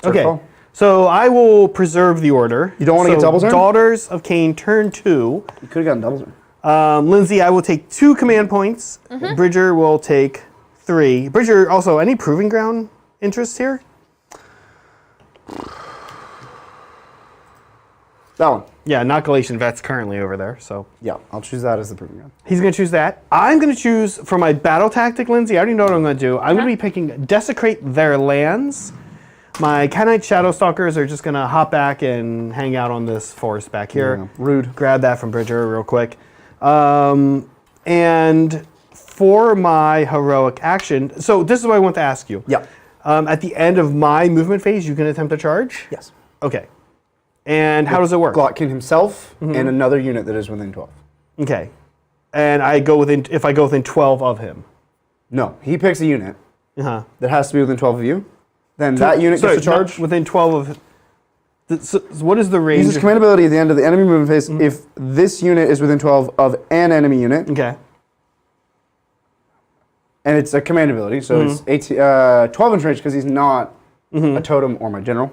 [SPEAKER 1] Okay.
[SPEAKER 2] Circle.
[SPEAKER 1] So I will preserve the order.
[SPEAKER 2] You don't want to get double turn?
[SPEAKER 1] Daughters of Khaine, turn 2.
[SPEAKER 2] You could have gotten double turn.
[SPEAKER 1] Lindsay, I will take 2 command points. Bridger will take 3. Bridger, also, any proving ground interests here?
[SPEAKER 2] That one.
[SPEAKER 1] Yeah, not Galatian Vet's currently over there, so.
[SPEAKER 2] Yeah, I'll choose that as the proving ground.
[SPEAKER 1] He's going to choose that. I'm going to choose, for my battle tactic, Lindsay, I already know what I'm going to do. I'm going to be picking Desecrate their lands. My Khainite Shadowstalkers are just going to hop back and hang out on this forest back here.
[SPEAKER 2] Yeah, rude.
[SPEAKER 1] Grab that from Bridger real quick. And for my heroic action, so this is what I want to ask you.
[SPEAKER 2] Yeah.
[SPEAKER 1] At the end of my movement phase, you can attempt a charge?
[SPEAKER 2] Yes.
[SPEAKER 1] Okay. And how does it work?
[SPEAKER 2] Glottkin himself and another unit that is within 12.
[SPEAKER 1] Okay. And I go within, if I go within 12 of him.
[SPEAKER 2] No, he picks a unit
[SPEAKER 1] Uh-huh.
[SPEAKER 2] that has to be within 12 of you. Then that unit gets a charge.
[SPEAKER 1] Within 12 of, so what is the range?
[SPEAKER 2] Uses command ability at the end of the enemy movement phase if this unit is within 12 of an enemy unit.
[SPEAKER 1] Okay.
[SPEAKER 2] And it's a command ability, so it's 12 inch range because he's not a totem or my general.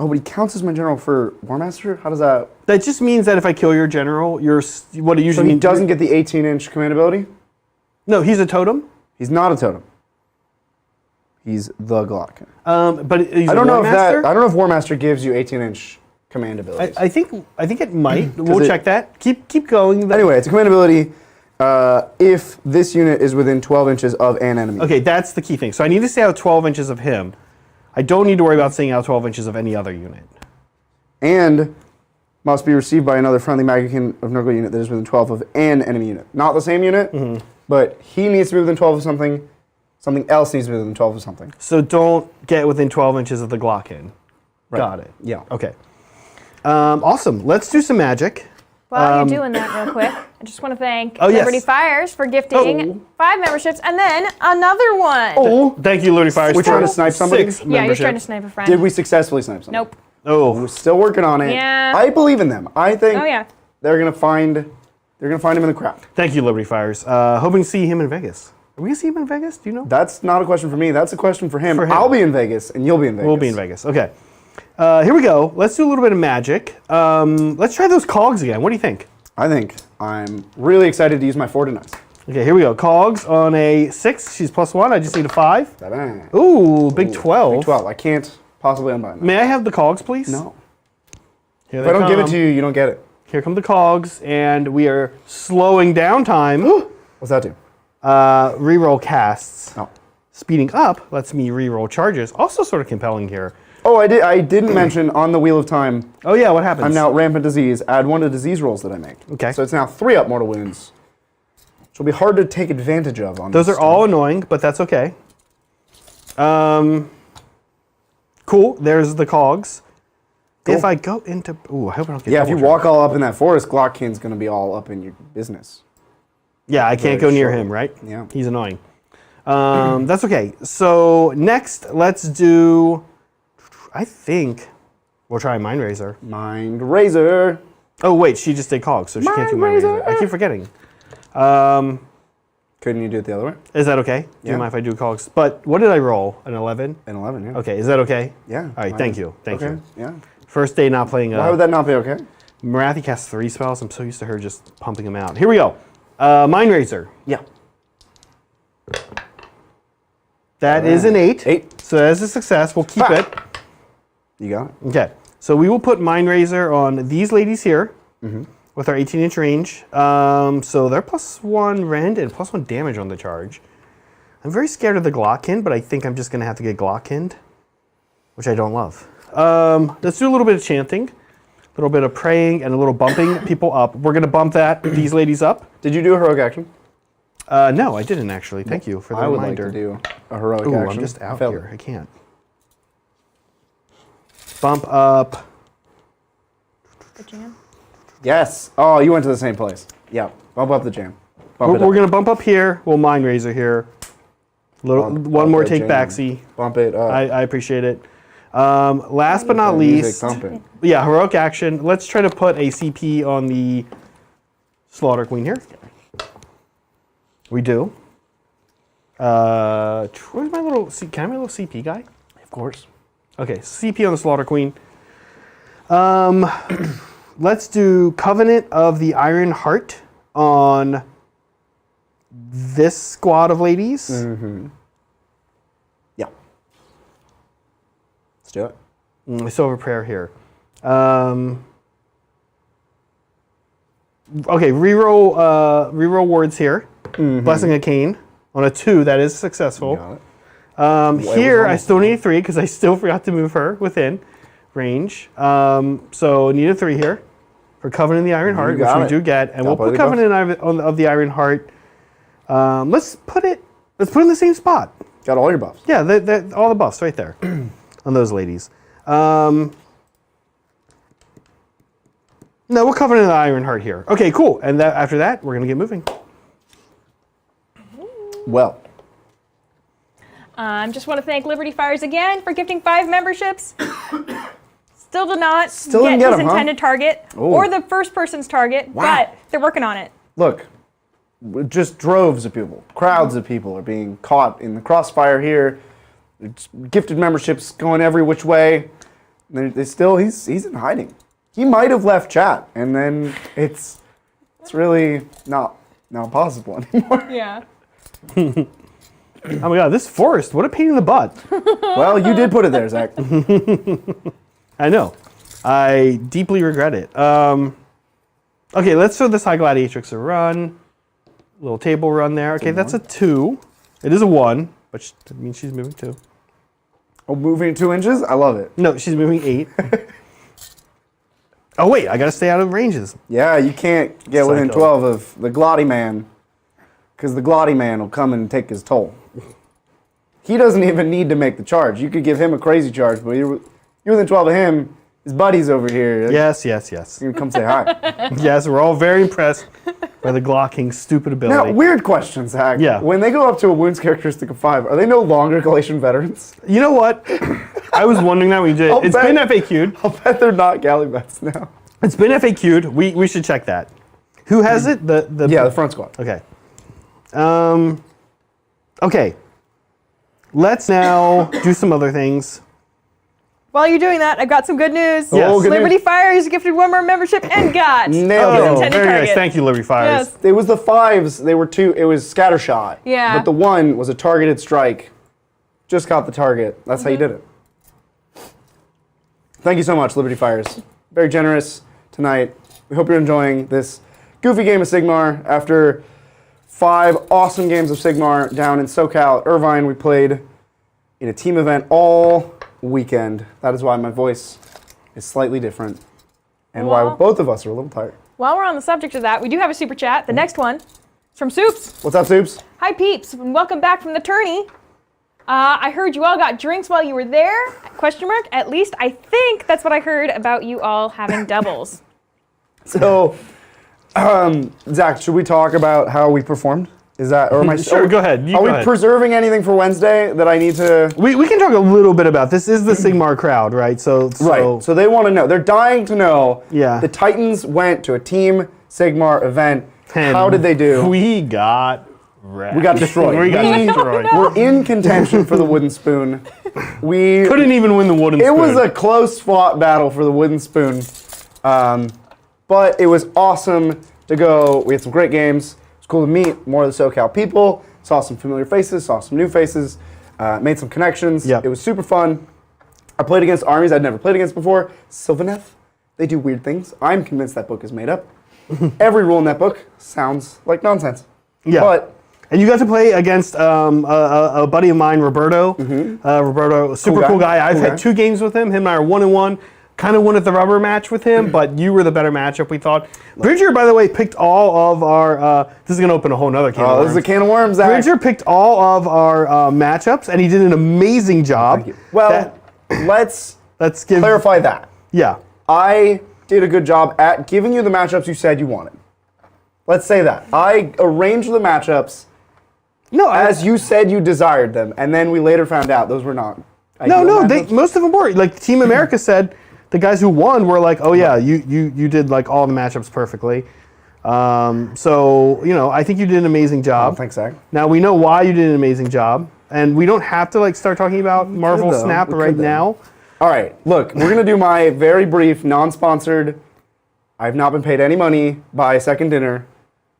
[SPEAKER 2] Oh, but he counts as my general for War Master? How does that...
[SPEAKER 1] That just means that if I kill your general, what it usually
[SPEAKER 2] So he
[SPEAKER 1] means...
[SPEAKER 2] doesn't get the 18-inch command ability?
[SPEAKER 1] No, he's a totem.
[SPEAKER 2] He's not a totem. He's the Glottkin.
[SPEAKER 1] But he's
[SPEAKER 2] I don't
[SPEAKER 1] a
[SPEAKER 2] know
[SPEAKER 1] War
[SPEAKER 2] if
[SPEAKER 1] Master?
[SPEAKER 2] I don't know if War Master gives you 18-inch command abilities.
[SPEAKER 1] I think it might. We'll check that. Keep going.
[SPEAKER 2] Anyway, it's a command ability if this unit is within 12 inches of an enemy.
[SPEAKER 1] Okay, that's the key thing. So I need to stay out 12 inches of him. I don't need to worry about staying out 12 inches of any other unit.
[SPEAKER 2] And must be received by another friendly Maggotkin of Nurgle unit that is within 12 of an enemy unit. Not the same unit, but he needs to be within 12 of something. Something else needs to be within 12 of something.
[SPEAKER 1] So don't get within 12 inches of the Glottkin. Got it.
[SPEAKER 2] Yeah.
[SPEAKER 1] Okay. Awesome. Let's do some magic.
[SPEAKER 3] While you're doing that real quick, I just want to thank
[SPEAKER 1] yes.
[SPEAKER 3] Liberty Fires for gifting 5 memberships and then another one.
[SPEAKER 2] Oh,
[SPEAKER 1] Thank you, Liberty Fires.
[SPEAKER 2] We're trying to snipe somebody?
[SPEAKER 1] 6
[SPEAKER 3] Yeah, you're trying to
[SPEAKER 1] memberships.
[SPEAKER 3] snipe a friend.
[SPEAKER 2] did we successfully snipe somebody?
[SPEAKER 3] Nope.
[SPEAKER 1] Oh,
[SPEAKER 2] We're still working on it.
[SPEAKER 3] Yeah.
[SPEAKER 2] I believe in them. I think
[SPEAKER 3] Oh, yeah.
[SPEAKER 2] they're gonna find him in the crowd.
[SPEAKER 1] thank you, Liberty Fires. Hoping to see him in Vegas. Are we gonna see him in Vegas? Do you know?
[SPEAKER 2] That's not a question for me. That's a question for him.
[SPEAKER 1] For him.
[SPEAKER 2] I'll be in Vegas and you'll be in Vegas.
[SPEAKER 1] We'll be in Vegas. Okay. Here we go. Let's do a little bit of magic. Let's try those cogs again. What do you think?
[SPEAKER 2] I think I'm really excited to use my 4 denies.
[SPEAKER 1] Okay, here we go. Cogs on a 6. She's +1. I just need a 5.
[SPEAKER 2] Ta-da.
[SPEAKER 1] Ooh, big 12.
[SPEAKER 2] Big 12. I can't possibly unbind that.
[SPEAKER 1] May I have the cogs, please?
[SPEAKER 2] No.
[SPEAKER 1] Here
[SPEAKER 2] If
[SPEAKER 1] they
[SPEAKER 2] I don't give it
[SPEAKER 1] come.
[SPEAKER 2] to you, you don't get it.
[SPEAKER 1] Here come the cogs, and we are slowing down time.
[SPEAKER 2] What's that do?
[SPEAKER 1] Reroll casts.
[SPEAKER 2] Oh.
[SPEAKER 1] Speeding up lets me reroll charges. Also sort of compelling here.
[SPEAKER 2] Oh, I didn't mention on the Wheel of Time,
[SPEAKER 1] Oh yeah, what happens?
[SPEAKER 2] I'm now at Rampant Disease. Add 1 to disease rolls that I make.
[SPEAKER 1] Okay.
[SPEAKER 2] So it's now 3 up mortal wounds. Which will be hard to take advantage of on
[SPEAKER 1] Those
[SPEAKER 2] this
[SPEAKER 1] are all annoying, but that's okay. Cool. There's the cogs.
[SPEAKER 2] Cool.
[SPEAKER 1] If I go into, ooh, I hope I don't get.
[SPEAKER 2] Yeah, if you
[SPEAKER 1] double
[SPEAKER 2] walk all up in that forest, Glockkin's going to be all up in your business.
[SPEAKER 1] Yeah, I can't
[SPEAKER 2] Very
[SPEAKER 1] go near
[SPEAKER 2] short.
[SPEAKER 1] him, right?
[SPEAKER 2] Yeah.
[SPEAKER 1] He's annoying. That's okay. So next, let's do. I think we'll try Mind Razor.
[SPEAKER 2] Mind Razor.
[SPEAKER 1] Oh wait, she just did cogs, so she can't do
[SPEAKER 2] Mind
[SPEAKER 1] Mind Razor.
[SPEAKER 2] Razor.
[SPEAKER 1] I keep forgetting.
[SPEAKER 2] Couldn't you do it the other way?
[SPEAKER 1] Is that okay? Do
[SPEAKER 2] Yeah.
[SPEAKER 1] you mind if I do cogs? But what did I roll? An 11?
[SPEAKER 2] An 11, yeah.
[SPEAKER 1] Okay, is that okay?
[SPEAKER 2] Yeah.
[SPEAKER 1] All right, thank you. Thank
[SPEAKER 2] okay.
[SPEAKER 1] you.
[SPEAKER 2] Yeah.
[SPEAKER 1] First day not playing.
[SPEAKER 2] Why would that not be okay?
[SPEAKER 1] Morathi casts 3 spells. I'm so used to her just pumping them out. Here we go. Mind Razor.
[SPEAKER 2] Yeah.
[SPEAKER 1] That is an 8.
[SPEAKER 2] 8.
[SPEAKER 1] So that's a success. We'll keep it.
[SPEAKER 2] You got it.
[SPEAKER 1] Okay. So we will put Mind Razor on these ladies here with our 18-inch range. So they're +1 rend and +1 damage on the charge. I'm very scared of the Glockkin, but I think I'm just going to have to get Glockkinned, which I don't love. Let's do a little bit of chanting, a little bit of praying, and a little bumping people up. We're going to bump these ladies up.
[SPEAKER 2] Did you do a heroic action?
[SPEAKER 1] No, I didn't actually. Thank you for the
[SPEAKER 2] I would
[SPEAKER 1] reminder.
[SPEAKER 2] like to do a heroic
[SPEAKER 1] Ooh,
[SPEAKER 2] action.
[SPEAKER 1] I'm just out
[SPEAKER 2] failed
[SPEAKER 1] here.
[SPEAKER 2] it.
[SPEAKER 1] I can't. Bump up.
[SPEAKER 3] The jam.
[SPEAKER 2] Yes. Oh, you went to the same place. Yeah. Bump up the jam. Bump it
[SPEAKER 1] We're
[SPEAKER 2] up.
[SPEAKER 1] going to bump up here. We'll Mind Razor here. One
[SPEAKER 2] Bump
[SPEAKER 1] more
[SPEAKER 2] that
[SPEAKER 1] take
[SPEAKER 2] jam.
[SPEAKER 1] backsy.
[SPEAKER 2] Bump it up.
[SPEAKER 1] I appreciate it. Last but not
[SPEAKER 2] Music
[SPEAKER 1] least,
[SPEAKER 2] thumping.
[SPEAKER 1] yeah, heroic action. Let's try to put a CP on the Slaughter Queen here. We do. Where's my little? Can I have my little CP guy?
[SPEAKER 2] Of course.
[SPEAKER 1] Okay, CP on the Slaughter Queen. Let's do Covenant of the Iron Heart on this squad of ladies.
[SPEAKER 2] Yeah. Let's do it.
[SPEAKER 1] I still have a prayer here. Okay, reroll words here. Blessing of Khaine on a 2, that is successful.
[SPEAKER 2] Got it.
[SPEAKER 1] Here, I still need a 3 because I still forgot to move her within range. So need a 3 here for Covenant of the Iron Heart, which
[SPEAKER 2] got
[SPEAKER 1] we
[SPEAKER 2] it.
[SPEAKER 1] do get, and we'll
[SPEAKER 2] Top of
[SPEAKER 1] put
[SPEAKER 2] the
[SPEAKER 1] Covenant of the Iron Heart. Let's put it in the same spot.
[SPEAKER 2] Got all your buffs.
[SPEAKER 1] Yeah, all the buffs right there on those ladies. No, we'll Covenant of the Iron Heart here. Okay, cool. And after that, we're gonna get moving.
[SPEAKER 2] Well.
[SPEAKER 3] Just want to thank Liberty Fires again for gifting 5 memberships. Still did not
[SPEAKER 2] didn't get
[SPEAKER 3] his
[SPEAKER 2] 'em, huh?
[SPEAKER 3] intended target
[SPEAKER 2] Ooh.
[SPEAKER 3] or the first person's target, but they're working on it.
[SPEAKER 2] Look, just droves of people, crowds of people are being caught in the crossfire here. It's gifted memberships going every which way. He's in hiding. He might have left chat, and then it's really not possible anymore.
[SPEAKER 3] Yeah.
[SPEAKER 1] Oh my god, this forest, what a pain in the butt.
[SPEAKER 2] Well, you did put it there, Zach.
[SPEAKER 1] I know. I deeply regret it. Okay, let's throw this High Gladiatrix a run. Little table run there. Okay, that's a 2. It is a 1, but that means she's moving 2.
[SPEAKER 2] Oh, moving 2 inches? I love it.
[SPEAKER 1] No, she's moving 8. Oh wait, I gotta stay out of ranges.
[SPEAKER 2] Yeah, you can't get within
[SPEAKER 1] Psycho.
[SPEAKER 2] 12 of the Glotty Man, because the Glotty Man will come and take his toll. He doesn't even need to make the charge. You could give him a crazy charge, but you're You're within 12 of him. His buddy's over here.
[SPEAKER 1] Yes.
[SPEAKER 2] You can come say hi.
[SPEAKER 1] Yes, we're all very impressed by the Glock King's stupid ability.
[SPEAKER 2] Now, weird question, Zach.
[SPEAKER 1] Yeah.
[SPEAKER 2] When they go up to a wounds characteristic of 5, are they no longer Galatian veterans?
[SPEAKER 1] You know what? I was wondering that when you did. It's been FAQ'd.
[SPEAKER 2] I'll bet they're not galley vets now.
[SPEAKER 1] It's been FAQ'd. We should check that. Who has it?
[SPEAKER 2] The front squad.
[SPEAKER 1] Okay. Okay. Let's now do some other things.
[SPEAKER 3] While you're doing that, I've got some good news.
[SPEAKER 1] Yes.
[SPEAKER 2] Oh, good
[SPEAKER 3] Liberty
[SPEAKER 2] news.
[SPEAKER 3] Fires gifted one more membership and got
[SPEAKER 2] Nailed it.
[SPEAKER 3] his
[SPEAKER 1] Oh,
[SPEAKER 3] intended
[SPEAKER 1] very
[SPEAKER 3] target.
[SPEAKER 1] nice. Thank you, Liberty Fires.
[SPEAKER 3] Yes.
[SPEAKER 2] It was the 5s. They were 2. It was scattershot.
[SPEAKER 3] Yeah.
[SPEAKER 2] But the 1 was a targeted strike. Just got the target. That's how you did it. Thank you so much, Liberty Fires. Very generous tonight. We hope you're enjoying this goofy game of Sigmar. After 5 awesome games of Sigmar down in SoCal, Irvine, we played in a team event all weekend. That is why my voice is slightly different and why
[SPEAKER 3] Well-
[SPEAKER 2] both of us are a little tired.
[SPEAKER 3] While we're on the subject of that, we do have a super chat. The next one is from Soups.
[SPEAKER 2] What's up, Soups?
[SPEAKER 3] Hi, peeps, and welcome back from the tourney. I heard you all got drinks while you were there? Question mark. At least I think that's what I heard about you all having doubles.
[SPEAKER 2] So, Zach, should we talk about how we performed? Is that, or am I?
[SPEAKER 1] Sure, go ahead. You
[SPEAKER 2] Are
[SPEAKER 1] go
[SPEAKER 2] we
[SPEAKER 1] ahead.
[SPEAKER 2] preserving anything for Wednesday that I need to?
[SPEAKER 1] We can talk a little bit about this. Is the Sigmar crowd, right? So
[SPEAKER 2] Right. So they want to know. They're dying to know.
[SPEAKER 1] Yeah.
[SPEAKER 2] The Titans went to a Team Sigmar event.
[SPEAKER 1] and
[SPEAKER 2] How did they do?
[SPEAKER 1] We got wrecked.
[SPEAKER 2] We got destroyed.
[SPEAKER 1] We got destroyed.
[SPEAKER 2] We're in contention for the wooden spoon. We
[SPEAKER 1] Couldn't even win the wooden
[SPEAKER 2] It
[SPEAKER 1] spoon.
[SPEAKER 2] was a close fought battle for the wooden spoon, but it was awesome to go. We had some great games. It was cool to meet more of the SoCal people. Saw some familiar faces. Saw some new faces. Made some connections.
[SPEAKER 1] Yep.
[SPEAKER 2] It was super fun. I played against armies I'd never played against before. Sylvaneth. They do weird things. I'm convinced that book is made up. Every rule in that book sounds like nonsense.
[SPEAKER 1] Yeah.
[SPEAKER 2] But
[SPEAKER 1] And you got to play against a buddy of mine, Roberto. Roberto, super cool guy. I've had 2 games with him. Him and I are 1-1. Kind of won at the rubber match with him, but you were the better matchup, we thought. Bridger, by the way, picked all of our. This is going to open a whole nother can of worms.
[SPEAKER 2] this is a can of worms, Zach.
[SPEAKER 1] Bridger picked all of our matchups, and he did an amazing job.
[SPEAKER 2] Thank you. Well, let's
[SPEAKER 1] give
[SPEAKER 2] clarify that.
[SPEAKER 1] Yeah.
[SPEAKER 2] I did a good job at giving you the matchups you said you wanted. Let's say that. I arranged the matchups
[SPEAKER 1] No,
[SPEAKER 2] as you said you desired them, and then we later found out those were not.
[SPEAKER 1] No,
[SPEAKER 2] ideal
[SPEAKER 1] they,
[SPEAKER 2] matchups.
[SPEAKER 1] most of them were. Like Team America said, the guys who won were like, oh yeah, you did like all the matchups perfectly. So, I think you did an amazing job.
[SPEAKER 2] Oh, thanks, Zach.
[SPEAKER 1] Now we know why you did an amazing job, and we don't have to like start talking about Marvel
[SPEAKER 2] though.
[SPEAKER 1] Snap
[SPEAKER 2] We
[SPEAKER 1] right
[SPEAKER 2] could, though.
[SPEAKER 1] now.
[SPEAKER 2] All right, look, we're going to do my very brief, non-sponsored, I've not been paid any money by Second Dinner.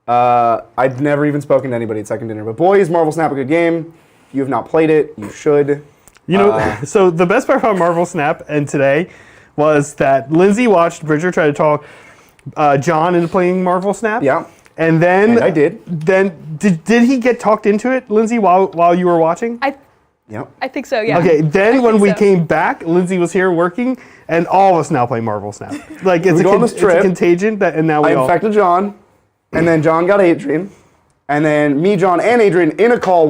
[SPEAKER 2] I've never even spoken to anybody at Second Dinner. But boy, is Marvel Snap a good game. If you have not played it, you should.
[SPEAKER 1] So the best part about Marvel Snap and today was that Lindsay watched Bridger try to talk John into playing Marvel Snap.
[SPEAKER 2] Yeah.
[SPEAKER 1] And then
[SPEAKER 2] And I did.
[SPEAKER 1] Then did he get talked into it, Lindsay, while you were watching?
[SPEAKER 2] Yep.
[SPEAKER 3] I think so, yeah.
[SPEAKER 1] Okay, then when
[SPEAKER 3] think
[SPEAKER 1] we
[SPEAKER 3] so.
[SPEAKER 1] came back, Lindsay was here working, and all of us now play Marvel Snap. Like it's,
[SPEAKER 2] We go on this
[SPEAKER 1] it's a
[SPEAKER 2] trip.
[SPEAKER 1] contagion, and now we
[SPEAKER 2] I
[SPEAKER 1] all.
[SPEAKER 2] infected John, and then John got Adrian, and then me, John, and Adrian in a car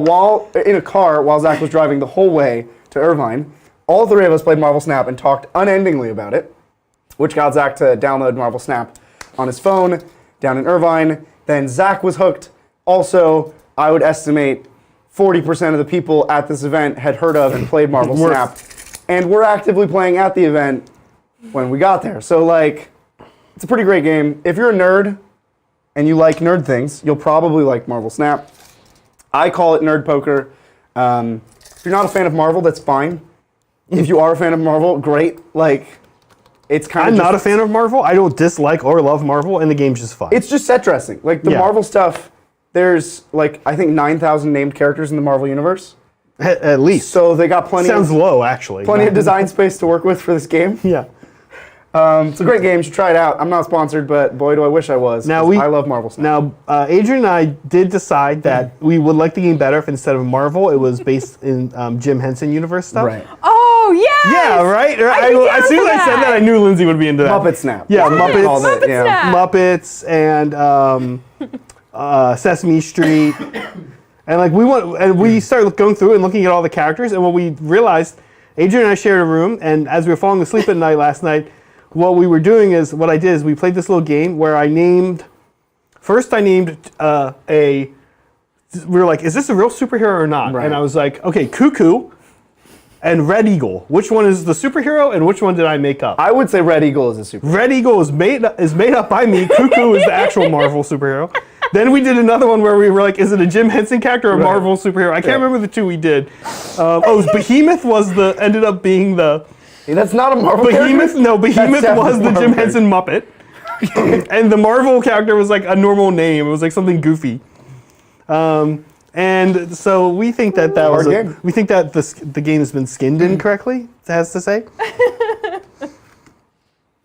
[SPEAKER 2] while Zach was driving the whole way to Irvine. All 3 of us played Marvel Snap and talked unendingly about it, which got Zach to download Marvel Snap on his phone down in Irvine. Then Zach was hooked. Also, I would estimate 40% of the people at this event had heard of and played Marvel Snap, and we're actively playing at the event when we got there. So, like, it's a pretty great game. If you're a nerd and you like nerd things, you'll probably like Marvel Snap. I call it nerd poker. If you're not a fan of Marvel, that's fine. If you are a fan of Marvel, great. Like, it's kind of
[SPEAKER 1] I'm not a fan of Marvel. I don't dislike or love Marvel, and the game's just fun.
[SPEAKER 2] It's just set dressing. Like, the
[SPEAKER 1] Yeah.
[SPEAKER 2] Marvel stuff, there's, like, I think 9,000 named characters in the Marvel universe.
[SPEAKER 1] At least.
[SPEAKER 2] So they got plenty
[SPEAKER 1] Sounds
[SPEAKER 2] of,
[SPEAKER 1] low, actually.
[SPEAKER 2] plenty of design space to work with for this game.
[SPEAKER 1] Yeah.
[SPEAKER 2] It's a great game. You should try it out. I'm not sponsored, but boy, do I wish I was.
[SPEAKER 1] Now
[SPEAKER 2] 'cause I love Marvel Snap.
[SPEAKER 1] Now, Adrian and I did decide that we would like the game better if instead of Marvel, it was based in Jim Henson universe stuff.
[SPEAKER 2] Right.
[SPEAKER 3] Oh, yes!
[SPEAKER 1] Yeah, right?
[SPEAKER 3] I'd be
[SPEAKER 1] As
[SPEAKER 3] down
[SPEAKER 1] soon
[SPEAKER 3] for
[SPEAKER 1] as I said
[SPEAKER 3] that.
[SPEAKER 1] that, I knew Lindsay would be into that.
[SPEAKER 2] Muppet Snap.
[SPEAKER 1] Yeah,
[SPEAKER 2] That's what we
[SPEAKER 1] Muppets.
[SPEAKER 2] called it,
[SPEAKER 3] Muppet
[SPEAKER 2] yeah.
[SPEAKER 3] Snap.
[SPEAKER 1] Muppets and Sesame Street. And like we started going through and looking at all the characters, and what we realized Adrian and I shared a room, and as we were falling asleep at night last night, what we were doing is, what I did is we played this little game where I named we were like, is this a real superhero or not?
[SPEAKER 2] Right.
[SPEAKER 1] And I was like, okay, Cuckoo and Red Eagle. Which one is the superhero and which one did I make up?
[SPEAKER 2] I would say Red Eagle is a super.
[SPEAKER 1] Red Eagle is made up by me. Cuckoo is the actual Marvel superhero. Then we did another one where we were like, is it a Jim Henson character or a Marvel superhero? I can't remember the two we did. Behemoth ended up being the...
[SPEAKER 2] Hey, that's not a Marvel
[SPEAKER 1] Behemoth,
[SPEAKER 2] character?
[SPEAKER 1] no, Behemoth
[SPEAKER 2] That's
[SPEAKER 1] was the
[SPEAKER 2] definitely
[SPEAKER 1] Jim
[SPEAKER 2] Marvel
[SPEAKER 1] Henson Muppet. And the Marvel character was like a normal name. It was like something goofy. And so we think that was
[SPEAKER 2] game.
[SPEAKER 1] we think that the game has been skinned incorrectly, it has to say.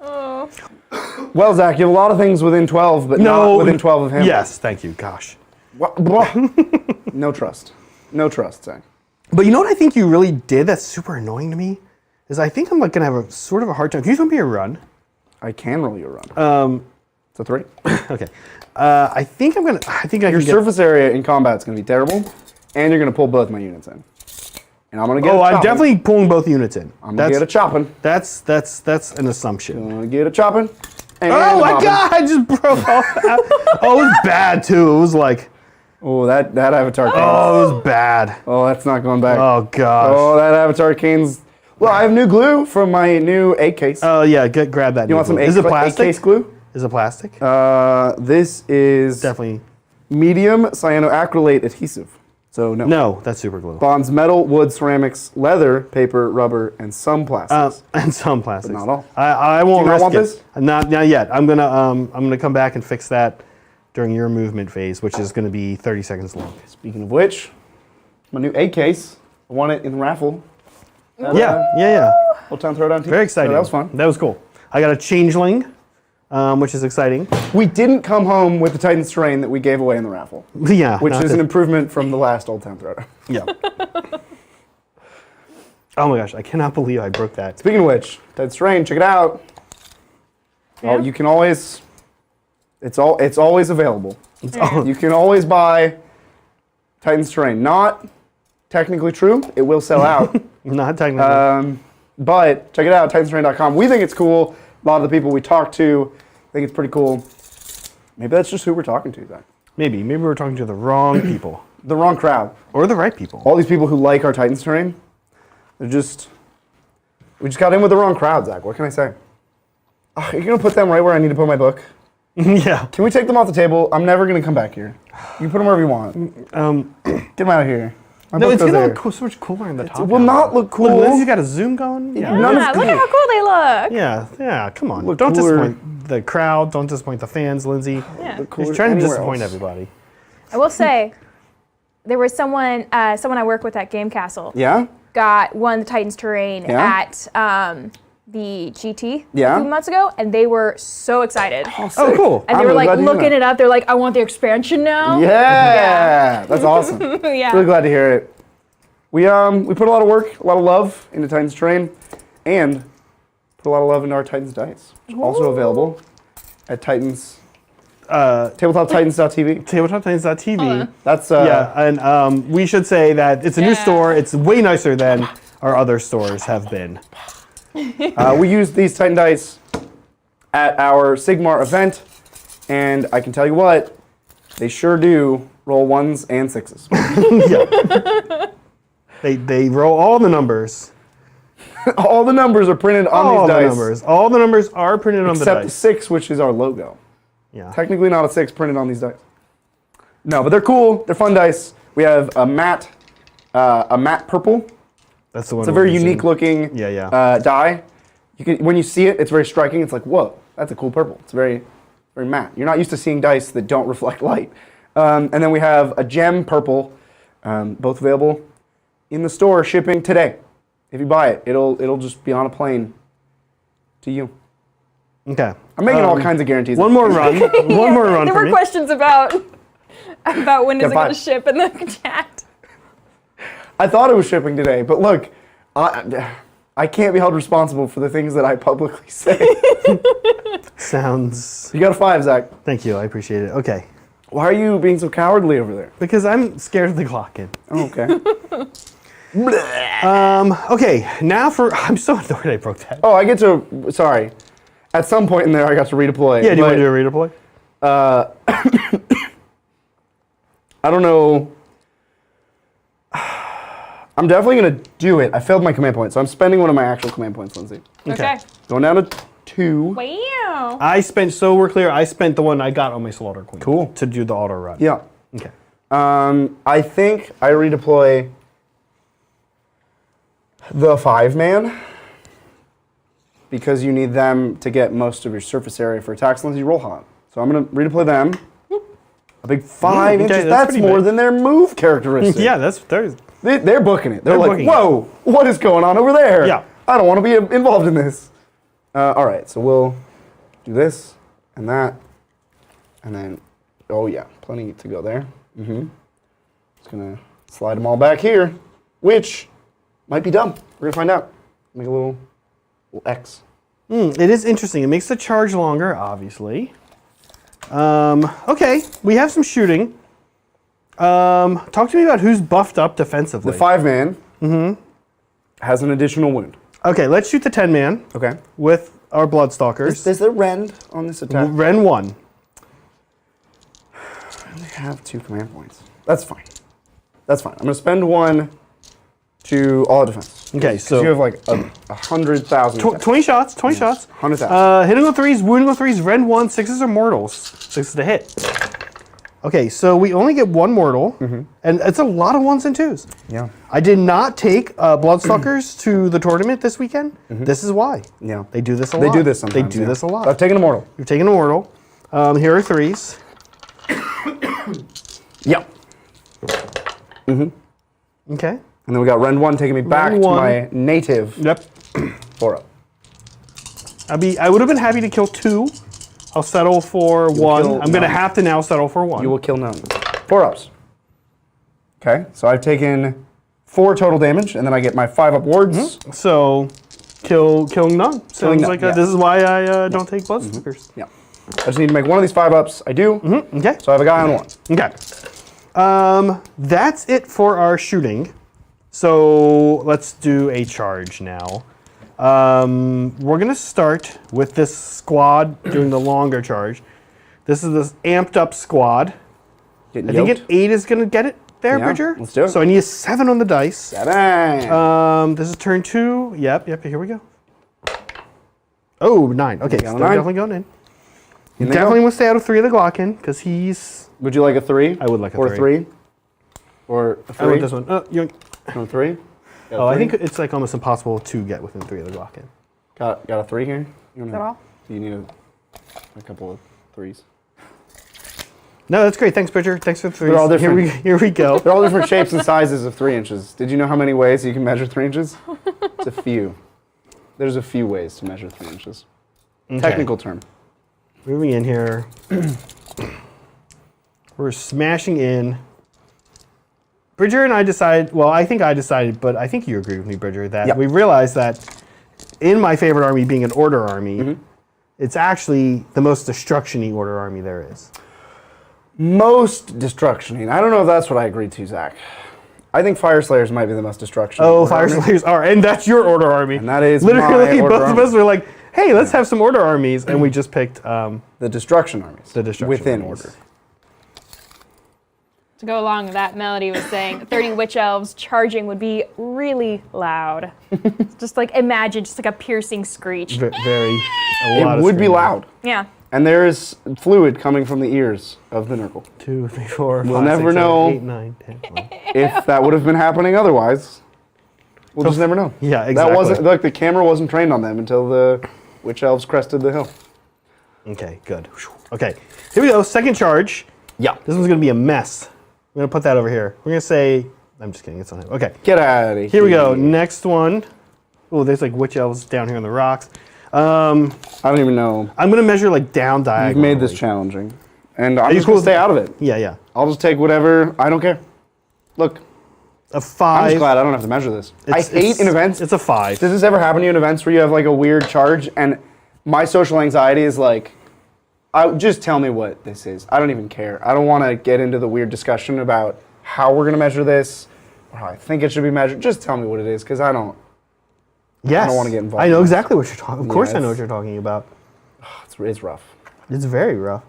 [SPEAKER 3] Oh.
[SPEAKER 2] Well, Zach, you have a lot of things within 12, but not within 12 of him.
[SPEAKER 1] Yes, thank you. Gosh.
[SPEAKER 2] No trust. No trust, Zach.
[SPEAKER 1] But you know what I think you really did that's super annoying to me? Is I think I'm like gonna have a sort of a hard time. Can you throw me a run?
[SPEAKER 2] I can roll you a run. It's a 3.
[SPEAKER 1] Okay. I think I
[SPEAKER 2] Your
[SPEAKER 1] can get...
[SPEAKER 2] surface area in combat is going to be terrible, and you're going to pull both my units in. And I'm going to get a chopping.
[SPEAKER 1] I'm definitely pulling both units in.
[SPEAKER 2] I'm going to get a chopping.
[SPEAKER 1] That's an assumption.
[SPEAKER 2] I'm going to get a chopping.
[SPEAKER 1] Oh my god, I just broke off. Oh, it was bad too. It was like...
[SPEAKER 2] Oh, that Avatar cane.
[SPEAKER 1] Oh, it was bad.
[SPEAKER 2] Oh, that's not going back.
[SPEAKER 1] Oh gosh.
[SPEAKER 2] Oh, that Avatar cane's... Well, I have new glue from my new egg case.
[SPEAKER 1] Oh yeah, grab that.
[SPEAKER 2] You want some egg
[SPEAKER 1] Is it plastic?
[SPEAKER 2] case glue?
[SPEAKER 1] Is it plastic?
[SPEAKER 2] This is
[SPEAKER 1] Definitely.
[SPEAKER 2] medium cyanoacrylate adhesive. So no.
[SPEAKER 1] No, that's super glue.
[SPEAKER 2] Bonds metal, wood, ceramics, leather, paper, rubber, and some plastics.
[SPEAKER 1] And some plastics.
[SPEAKER 2] But not all.
[SPEAKER 1] I won't
[SPEAKER 2] Do you not
[SPEAKER 1] risk
[SPEAKER 2] want
[SPEAKER 1] it.
[SPEAKER 2] this?
[SPEAKER 1] Not yet. I'm gonna come back and fix that during your movement phase, which is gonna be 30 seconds long.
[SPEAKER 2] Speaking of which, my new egg case. I won it in the raffle.
[SPEAKER 1] Yeah.
[SPEAKER 2] Old Town Throwdown team.
[SPEAKER 1] Very exciting.
[SPEAKER 2] So that was fun.
[SPEAKER 1] That was cool. I got a changeling, which is exciting.
[SPEAKER 2] We didn't come home with the Titans terrain that we gave away in the raffle.
[SPEAKER 1] Yeah.
[SPEAKER 2] Which is an improvement from the last Old Town Throwdown.
[SPEAKER 1] Yeah. Oh my gosh, I cannot believe I broke that.
[SPEAKER 2] Speaking of which, Titans terrain, check it out.
[SPEAKER 3] Yeah.
[SPEAKER 2] Oh, you can always. It's always available.
[SPEAKER 3] Yeah.
[SPEAKER 2] You can always buy Titans terrain. Not technically true. It will sell out.
[SPEAKER 1] Not technically.
[SPEAKER 2] But check it out, TitansTerrain.com. We think it's cool. A lot of the people we talk to think it's pretty cool. Maybe that's just who we're talking to, Zach.
[SPEAKER 1] Maybe we're talking to the wrong people.
[SPEAKER 2] The wrong crowd.
[SPEAKER 1] Or the right people.
[SPEAKER 2] All these people who like our Titans terrain, we just got in with the wrong crowd, Zach. What can I say? Oh, you're going to put them right where I need to put my book?
[SPEAKER 1] Yeah.
[SPEAKER 2] Can we take them off the table? I'm never going to come back here. You can put them wherever you want. Get them out of here. My
[SPEAKER 1] No,
[SPEAKER 2] book
[SPEAKER 1] it's
[SPEAKER 2] goes
[SPEAKER 1] gonna
[SPEAKER 2] there.
[SPEAKER 1] look so much cooler in the top.
[SPEAKER 2] It will not look cool.
[SPEAKER 1] Look, Lindsay's got a zoom going. Yeah.
[SPEAKER 2] None of-
[SPEAKER 3] Yeah, look at how cool they look.
[SPEAKER 1] Yeah. Come on.
[SPEAKER 2] Look
[SPEAKER 1] Don't
[SPEAKER 2] cooler.
[SPEAKER 1] disappoint the crowd. Don't disappoint the fans, Lindsay.
[SPEAKER 3] Yeah.
[SPEAKER 2] Look cooler
[SPEAKER 1] He's trying to
[SPEAKER 2] anywhere
[SPEAKER 1] disappoint
[SPEAKER 2] else.
[SPEAKER 1] everybody.
[SPEAKER 3] I will say, there was someone I work with at Game Castle
[SPEAKER 2] Yeah?
[SPEAKER 3] won the Titans terrain
[SPEAKER 2] Yeah?
[SPEAKER 3] at the GT
[SPEAKER 2] Yeah?
[SPEAKER 3] a few months ago, and they were so excited.
[SPEAKER 1] Oh, cool.
[SPEAKER 3] And they
[SPEAKER 2] I'm
[SPEAKER 3] were
[SPEAKER 2] really
[SPEAKER 3] like
[SPEAKER 2] glad to hear
[SPEAKER 3] looking
[SPEAKER 2] that.
[SPEAKER 3] it up. They're like, I want the expansion now.
[SPEAKER 2] Yeah! That's awesome.
[SPEAKER 3] Yeah.
[SPEAKER 2] Really glad to hear it. We put a lot of work, a lot of love into Titans terrain, and put a lot of love into our Titans dice, which are also available at Titans, tabletoptitans.tv.
[SPEAKER 1] TabletopTitans.tv.
[SPEAKER 2] That's
[SPEAKER 1] and we should say that it's a new
[SPEAKER 3] Yeah.
[SPEAKER 1] store. It's way nicer than our other stores have been.
[SPEAKER 2] we used these Titan dice at our Sigmar event, and I can tell you what, they sure do roll 1s and 6s.
[SPEAKER 1] Yeah. They roll all the numbers.
[SPEAKER 2] All the numbers are printed on
[SPEAKER 1] All
[SPEAKER 2] these
[SPEAKER 1] the
[SPEAKER 2] dice,
[SPEAKER 1] numbers. All the numbers are printed on the
[SPEAKER 2] except the
[SPEAKER 1] dice.
[SPEAKER 2] 6, which is our logo.
[SPEAKER 1] Yeah.
[SPEAKER 2] Technically not a 6 printed on these dice. No, but they're cool. They're fun dice. We have a matte purple.
[SPEAKER 1] That's the one.
[SPEAKER 2] It's a very unique looking
[SPEAKER 1] Yeah.
[SPEAKER 2] die. When you see it, it's very striking. It's like, whoa, that's a cool purple. It's very, very matte. You're not used to seeing dice that don't reflect light. And then we have a gem purple, both available in the store, shipping today. If you buy it, it'll just be on a plane to you.
[SPEAKER 1] Okay.
[SPEAKER 2] I'm making all kinds of guarantees.
[SPEAKER 1] One more run. One more run
[SPEAKER 3] There
[SPEAKER 1] for
[SPEAKER 3] were
[SPEAKER 1] me.
[SPEAKER 3] questions about when is it going
[SPEAKER 2] bye.
[SPEAKER 3] to ship in the chat.
[SPEAKER 2] I thought it was shipping today, but look, I can't be held responsible for the things that I publicly say.
[SPEAKER 1] Sounds.
[SPEAKER 2] You got a 5, Zach.
[SPEAKER 1] Thank you. I appreciate it. Okay.
[SPEAKER 2] Why are you being so cowardly over there?
[SPEAKER 1] Because I'm scared of the Glocken.
[SPEAKER 2] Oh, okay.
[SPEAKER 1] Okay, now I'm so annoyed I broke that.
[SPEAKER 2] Oh, I get to. Sorry. At some point in there, I got to redeploy.
[SPEAKER 1] Yeah, do you want to do a redeploy?
[SPEAKER 2] I don't know. I'm definitely going to do it. I failed my command point, so I'm spending one of my actual command points, Lindsay.
[SPEAKER 3] Okay.
[SPEAKER 2] Going down to 2.
[SPEAKER 3] Wow.
[SPEAKER 1] So we're clear, I spent the one I got on my Slaughter Queen.
[SPEAKER 2] Cool.
[SPEAKER 1] To do the auto run.
[SPEAKER 2] Yeah.
[SPEAKER 1] Okay.
[SPEAKER 2] I think I redeploy the 5-man because you need them to get most of your surface area for attacks unless you roll hot. So I'm going to redeploy them. A big 5 inches.
[SPEAKER 1] Okay,
[SPEAKER 2] that's more
[SPEAKER 1] big.
[SPEAKER 2] than their move characteristic.
[SPEAKER 1] Yeah,
[SPEAKER 2] They're booking it. They're like,
[SPEAKER 1] booking
[SPEAKER 2] whoa, what is going on over there?
[SPEAKER 1] Yeah.
[SPEAKER 2] I don't want to be involved in this. All right, so we'll do this and that. And then, oh yeah, plenty to go there. Just going to slide them all back here, which might be dumb. We're going to find out. Make a little X.
[SPEAKER 1] It is interesting. It makes the charge longer, obviously. Okay, we have some shooting. Talk to me about who's buffed up defensively.
[SPEAKER 2] The 5-man has an additional wound.
[SPEAKER 1] Okay, let's shoot the 10-man.
[SPEAKER 2] Okay.
[SPEAKER 1] With our Bloodstalkers.
[SPEAKER 2] Is there rend on this attack?
[SPEAKER 1] Ren 1.
[SPEAKER 2] I only have 2 command points. That's fine. That's fine. I'm going to spend 1 to all defense.
[SPEAKER 1] Okay, so
[SPEAKER 2] you have like 100,000.
[SPEAKER 1] 20 shots. 20 shots.
[SPEAKER 2] 100,000.
[SPEAKER 1] Hitting with 3s, wounding with 3s. Ren 1. 6s are mortals. 6 to hit. Okay, so we only get 1 mortal, and it's a lot of 1s and 2s.
[SPEAKER 2] Yeah.
[SPEAKER 1] I did not take Bloodstalkers to the tournament this weekend. This is why.
[SPEAKER 2] Yeah.
[SPEAKER 1] They do this a lot.
[SPEAKER 2] They do this sometimes.
[SPEAKER 1] They do this a lot.
[SPEAKER 2] I've taken a mortal.
[SPEAKER 1] You've taken a mortal. Here are 3s.
[SPEAKER 2] Yep.
[SPEAKER 1] Okay.
[SPEAKER 2] And then we got Rend 1 taking me back to my native.
[SPEAKER 1] Yep.
[SPEAKER 2] 4-up.
[SPEAKER 1] I would have been happy to kill 2. I'll settle for 1. I'm going to have to now settle for 1.
[SPEAKER 2] You will kill none. 4-ups. Okay, so I've taken 4 total damage, and then I get my 5-up wards.
[SPEAKER 1] So, killing none. Sounds
[SPEAKER 2] none,
[SPEAKER 1] like
[SPEAKER 2] yeah.
[SPEAKER 1] this is why I don't take Bloodstalkers.
[SPEAKER 2] Yeah. I just need to make one of these 5-ups. I do.
[SPEAKER 1] Okay.
[SPEAKER 2] So I have a guy on 1.
[SPEAKER 1] Okay. That's it for our shooting. So let's do a charge now. We're gonna start with this squad doing the longer charge. This is this amped up squad.
[SPEAKER 2] Getting
[SPEAKER 1] I think
[SPEAKER 2] yoked.
[SPEAKER 1] an 8 is gonna get it there,
[SPEAKER 2] Yeah,
[SPEAKER 1] Bridger.
[SPEAKER 2] let's do it.
[SPEAKER 1] So I need a 7 on the dice.
[SPEAKER 2] 7.
[SPEAKER 1] This is turn 2. Yep. Here we go. Oh, 9. Okay,
[SPEAKER 2] Got a
[SPEAKER 1] still
[SPEAKER 2] 9.
[SPEAKER 1] definitely going in.
[SPEAKER 2] In they
[SPEAKER 1] Definitely
[SPEAKER 2] go.
[SPEAKER 1] want to stay out of 3 of the Glockin because he's.
[SPEAKER 2] Would you like a 3?
[SPEAKER 1] I would like a
[SPEAKER 2] or
[SPEAKER 1] 3.
[SPEAKER 2] 3. Or a 3.
[SPEAKER 1] I want this one. You
[SPEAKER 2] Want 3?
[SPEAKER 1] Oh, I think it's like almost impossible to get within 3 of the Glockin.
[SPEAKER 2] Got a 3 here?
[SPEAKER 3] Is that all?
[SPEAKER 2] You need a couple of 3s.
[SPEAKER 1] No, that's great. Thanks, Bridger. Thanks for the 3s.
[SPEAKER 2] They're all different.
[SPEAKER 1] Here we go.
[SPEAKER 2] They're all different shapes and sizes of 3 inches. Did you know how many ways you can measure 3 inches? It's a few. There's a few ways to measure 3 inches.
[SPEAKER 1] Okay.
[SPEAKER 2] Technical term.
[SPEAKER 1] Moving in here. We're smashing in. Bridger and I decided, well, I think I decided, but I think you agree with me, Bridger, that we realized that in my favorite army being an order army, it's actually the most destruction-y order army there is.
[SPEAKER 2] Most destruction. I don't know if that's what I agreed to, Zach. I think Fire Slayers might be the most destruction.
[SPEAKER 1] Oh, Fire Slayers are, and that's your order army.
[SPEAKER 2] And that is
[SPEAKER 1] literally
[SPEAKER 2] my order
[SPEAKER 1] both of us were like, hey, let's have some order armies, and we just picked
[SPEAKER 2] the destruction armies.
[SPEAKER 1] the destruction
[SPEAKER 2] within
[SPEAKER 1] armies.
[SPEAKER 2] order.
[SPEAKER 3] To go along with that, Melody was saying 30 witch elves charging would be really loud. Just like imagine, just like a piercing screech.
[SPEAKER 1] Very,
[SPEAKER 2] It would be loud.
[SPEAKER 3] Yeah.
[SPEAKER 2] And there is fluid coming from the ears of the Nurgle.
[SPEAKER 1] 2, 3, 4,
[SPEAKER 2] We'll
[SPEAKER 1] 5,
[SPEAKER 2] never
[SPEAKER 1] 6, 7,
[SPEAKER 2] know.
[SPEAKER 1] 8, 9, 10, 11.
[SPEAKER 2] If that would have been happening otherwise, we'll just never know.
[SPEAKER 1] Yeah, exactly.
[SPEAKER 2] That wasn't, like, the camera wasn't trained on them until the witch elves crested the hill.
[SPEAKER 1] Okay, good. Okay, here we go. Second charge.
[SPEAKER 2] Yeah.
[SPEAKER 1] This one's gonna be a mess. I'm gonna put that over here. We're gonna say, I'm just kidding, it's on here. Okay,
[SPEAKER 2] Get out of here.
[SPEAKER 1] here we go. Next one. Oh, there's like witch elves down here on the rocks.
[SPEAKER 2] I don't even know.
[SPEAKER 1] I'm gonna measure like down diagonally.
[SPEAKER 2] You've made this challenging. And I'm
[SPEAKER 1] you
[SPEAKER 2] just
[SPEAKER 1] cool
[SPEAKER 2] going to
[SPEAKER 1] with
[SPEAKER 2] stay out of it.
[SPEAKER 1] Yeah.
[SPEAKER 2] I'll just take whatever. I don't care. Look,
[SPEAKER 1] A 5.
[SPEAKER 2] I'm just glad I don't have to measure this. I hate in events.
[SPEAKER 1] It's a 5.
[SPEAKER 2] Does this ever happen to you in events where you have like a weird charge and my social anxiety is like, just tell me what this is. I don't even care. I don't want to get into the weird discussion about how we're going to measure this. I think it should be magic. Just tell me what it is, because I don't
[SPEAKER 1] Yes.
[SPEAKER 2] wanna get involved
[SPEAKER 1] I
[SPEAKER 2] in
[SPEAKER 1] know
[SPEAKER 2] that.
[SPEAKER 1] exactly what you're talking. Of course, I know what
[SPEAKER 2] it's-
[SPEAKER 1] you're talking about.
[SPEAKER 2] It's rough.
[SPEAKER 1] It's very rough.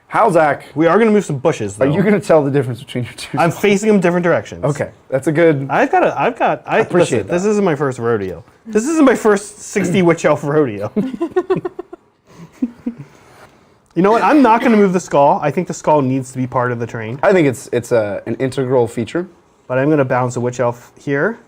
[SPEAKER 2] How, Zach?
[SPEAKER 1] We are going to move some bushes, though.
[SPEAKER 2] Are you going to tell the difference between your two?
[SPEAKER 1] I'm facing them different directions.
[SPEAKER 2] Okay, that's a good.
[SPEAKER 1] I
[SPEAKER 2] appreciate
[SPEAKER 1] listen, this isn't my first rodeo. This isn't my first 60 witch elf rodeo. You know what? I'm not going to move the skull. I think the skull needs to be part of the train.
[SPEAKER 2] I think it's an integral feature.
[SPEAKER 1] But I'm going to bounce a witch elf here.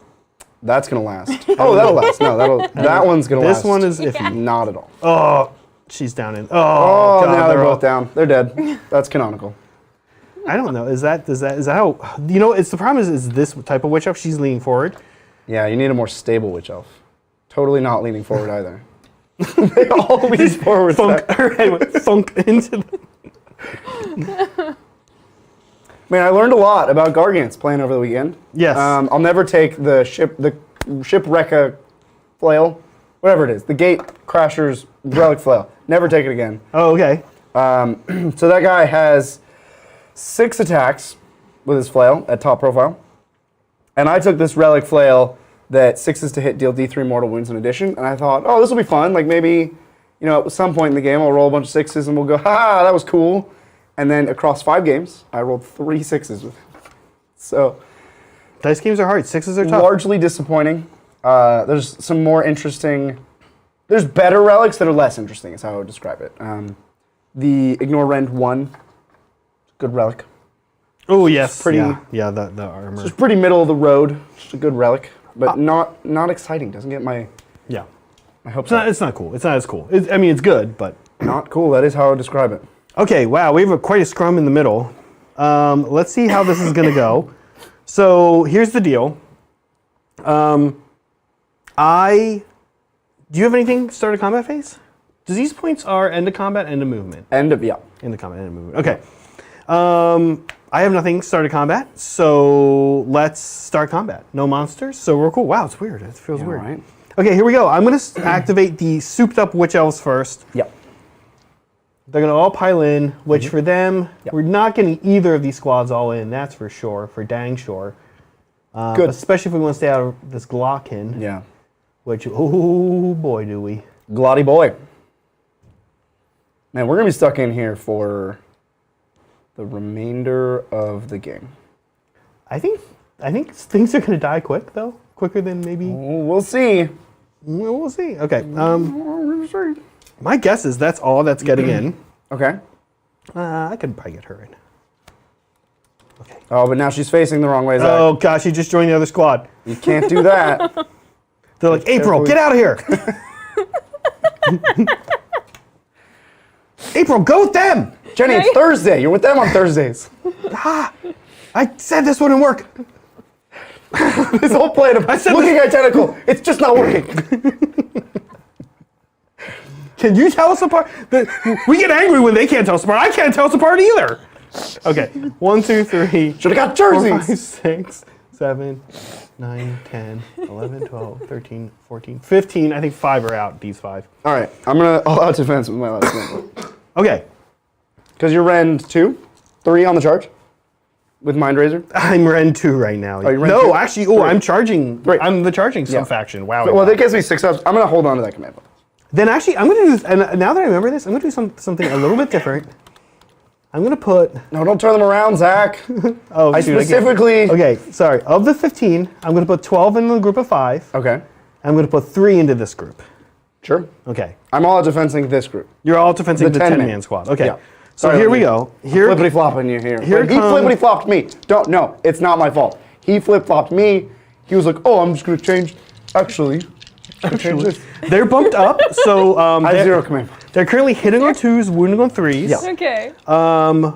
[SPEAKER 2] That's gonna last. Oh, that'll last. No, that one's gonna last.
[SPEAKER 1] This one is iffy.
[SPEAKER 2] Not at all.
[SPEAKER 1] Oh, she's down in.
[SPEAKER 2] Oh,
[SPEAKER 1] God,
[SPEAKER 2] now they're
[SPEAKER 1] all-
[SPEAKER 2] both down. They're dead. That's canonical.
[SPEAKER 1] I don't know. Is that how? You know, it's the problem is this type of witch elf. She's leaning forward.
[SPEAKER 2] Yeah, you need a more stable witch elf. Totally not leaning forward either. They all lean forward.
[SPEAKER 1] Thunk, her head went thunk into the.
[SPEAKER 2] Man, I learned a lot about Gargants playing over the weekend.
[SPEAKER 1] Yes.
[SPEAKER 2] I'll never take the shipwrecker flail, whatever it is, the gate crasher's relic flail. Never take it again.
[SPEAKER 1] Oh, okay.
[SPEAKER 2] So that guy has 6 attacks with his flail at top profile. And I took this relic flail that 6s to hit, deal D3 mortal wounds in addition. And I thought, oh, this will be fun. Like maybe, at some point in the game, I'll roll a bunch of 6s and we'll go, ha, that was cool. And then across 5 games, I rolled 3 6s with him. So
[SPEAKER 1] Dice games are hard. 6s are tough.
[SPEAKER 2] largely disappointing. There's some more interesting. There's better relics that are less interesting, is how I would describe it. The Ignore Rend 1, good relic.
[SPEAKER 1] Oh yes.
[SPEAKER 2] pretty-
[SPEAKER 1] Yeah. The armor.
[SPEAKER 2] It's pretty middle of the road, just a good relic, but not exciting. Doesn't get my
[SPEAKER 1] Yeah.
[SPEAKER 2] hopes
[SPEAKER 1] It's not.
[SPEAKER 2] up.
[SPEAKER 1] It's not cool. It's not as cool. It's good, but.
[SPEAKER 2] Not cool. That is how I would describe it.
[SPEAKER 1] Okay, wow, we have quite a scrum in the middle. Let's see how this is going to go. So here's the deal. Do you have anything start a combat phase? Disease points are end of combat, end of movement.
[SPEAKER 2] End of, yeah.
[SPEAKER 1] End of combat, end of movement. Okay. I have nothing start a combat, so let's start combat. No monsters, so we're cool. Wow, it's weird. It feels weird.
[SPEAKER 2] right.
[SPEAKER 1] Okay, here we go. I'm going to activate the souped up witch elves first.
[SPEAKER 2] Yep.
[SPEAKER 1] They're going to all pile in, which for them,
[SPEAKER 2] Yep.
[SPEAKER 1] we're not getting either of these squads all in, that's for sure, for dang sure.
[SPEAKER 2] Good.
[SPEAKER 1] Especially if we want to stay out of this Glockin,
[SPEAKER 2] Yeah.
[SPEAKER 1] which, oh boy, do we.
[SPEAKER 2] Glotty boy. Man, we're going to be stuck in here for the remainder of the game.
[SPEAKER 1] I think things are going to die quick, though. Quicker than maybe,
[SPEAKER 2] We'll see.
[SPEAKER 1] we'll see. Okay, my guess is that's all that's getting in.
[SPEAKER 2] Okay.
[SPEAKER 1] I could probably get her in. Okay.
[SPEAKER 2] Oh, but now she's facing the wrong way, Zach.
[SPEAKER 1] Oh gosh, she just joined the other squad.
[SPEAKER 2] You can't do that.
[SPEAKER 1] They're like, April, get out of here. April, go with them.
[SPEAKER 2] Jenny, it's Thursday. You're with them on Thursdays.
[SPEAKER 1] I said this wouldn't work.
[SPEAKER 2] This whole plan of looking identical, it's just not working.
[SPEAKER 1] Can you tell us apart? We get angry when they can't tell us apart. I can't tell us apart either. Okay, 1, 2, 3.
[SPEAKER 2] Should have got
[SPEAKER 1] 4,
[SPEAKER 2] jerseys.
[SPEAKER 1] 5, 6, 7, 9, 10, 11, 12, 13, 14, 15. I think 5 are out, these 5.
[SPEAKER 2] All right, I'm going to all-out defense with my last one.
[SPEAKER 1] Okay,
[SPEAKER 2] Because you're Rend 2, 3 on the charge with Mind Razor.
[SPEAKER 1] I'm Ren 2 right now.
[SPEAKER 2] you're Ren
[SPEAKER 1] no,
[SPEAKER 2] 2?
[SPEAKER 1] actually,
[SPEAKER 2] 3.
[SPEAKER 1] I'm charging.
[SPEAKER 2] 3.
[SPEAKER 1] I'm the charging
[SPEAKER 2] Yeah.
[SPEAKER 1] faction. Wow.
[SPEAKER 2] Well, that gives me 6 ups. I'm going to hold on to that command book.
[SPEAKER 1] Then actually, I'm going to do, and now that I remember this, I'm going to do something a little bit different. I'm going to put,
[SPEAKER 2] No, don't turn them around, Zach.
[SPEAKER 1] oh,
[SPEAKER 2] I
[SPEAKER 1] shoot, can't.
[SPEAKER 2] specifically.
[SPEAKER 1] Okay, sorry. Of the 15, I'm going to put 12 in the group of 5.
[SPEAKER 2] Okay,
[SPEAKER 1] I'm going to put 3 into this group.
[SPEAKER 2] sure.
[SPEAKER 1] Okay.
[SPEAKER 2] I'm all out defensing this group.
[SPEAKER 1] You're all defending the
[SPEAKER 2] 10-man
[SPEAKER 1] 10-man squad. Okay.
[SPEAKER 2] Yeah.
[SPEAKER 1] So
[SPEAKER 2] Sorry,
[SPEAKER 1] here
[SPEAKER 2] let
[SPEAKER 1] we
[SPEAKER 2] me-
[SPEAKER 1] go. Here,
[SPEAKER 2] Flippity flopping you here.
[SPEAKER 1] Here
[SPEAKER 2] But he
[SPEAKER 1] come-
[SPEAKER 2] flippity flopped me. No, it's not my fault. He flip flopped me. He was like, oh, I'm just going to change. Actually, change this.
[SPEAKER 1] they're bumped up. So
[SPEAKER 2] I have 0 command.
[SPEAKER 1] they're currently hitting on 2s, wounding on 3s.
[SPEAKER 2] Yeah.
[SPEAKER 3] Okay.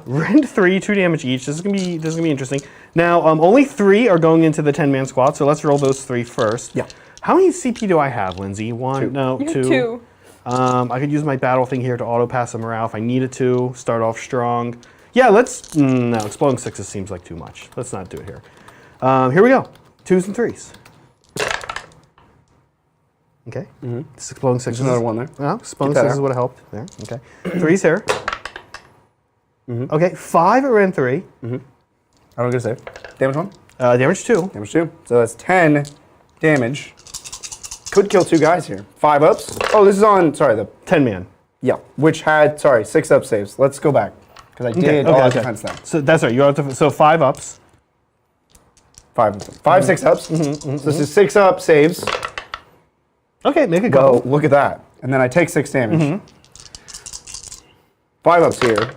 [SPEAKER 1] Rend 3, 2 damage each. This is gonna be interesting. Now, only 3 are going into the 10-man squad, so let's roll those 3 first.
[SPEAKER 2] Yeah.
[SPEAKER 1] How many CP do I have, Lindsay? 1,
[SPEAKER 2] 2.
[SPEAKER 1] no,
[SPEAKER 3] You have
[SPEAKER 1] 2.
[SPEAKER 3] 2.
[SPEAKER 1] I could use my battle thing here to auto pass a morale if I needed to. Start off strong. Yeah, let's. No, exploding 6s seems like too much. Let's not do it here. Here we go. 2s and 3s. Okay. This exploding 6s.
[SPEAKER 2] There's another one there.
[SPEAKER 1] Oh, exploding
[SPEAKER 2] Get that
[SPEAKER 1] 6s
[SPEAKER 2] out.
[SPEAKER 1] would have helped there. Okay. 3s here. Okay, 5 at Ren 3.
[SPEAKER 2] I don't get to save. Damage 1.
[SPEAKER 1] Damage 2.
[SPEAKER 2] Damage 2. So that's 10 damage. Could kill 2 guys here. 5 ups. Oh, this is on, sorry, the
[SPEAKER 1] 10-man.
[SPEAKER 2] Yeah, which had, 6 up saves. Let's go back. Because I did all the defense then.
[SPEAKER 1] So that's right. You have to, so 5 ups.
[SPEAKER 2] 5, 6 ups. So this is 6 up saves.
[SPEAKER 1] Okay, make it go.
[SPEAKER 2] Oh, look at that. And then I take 6 damage. 5 ups here.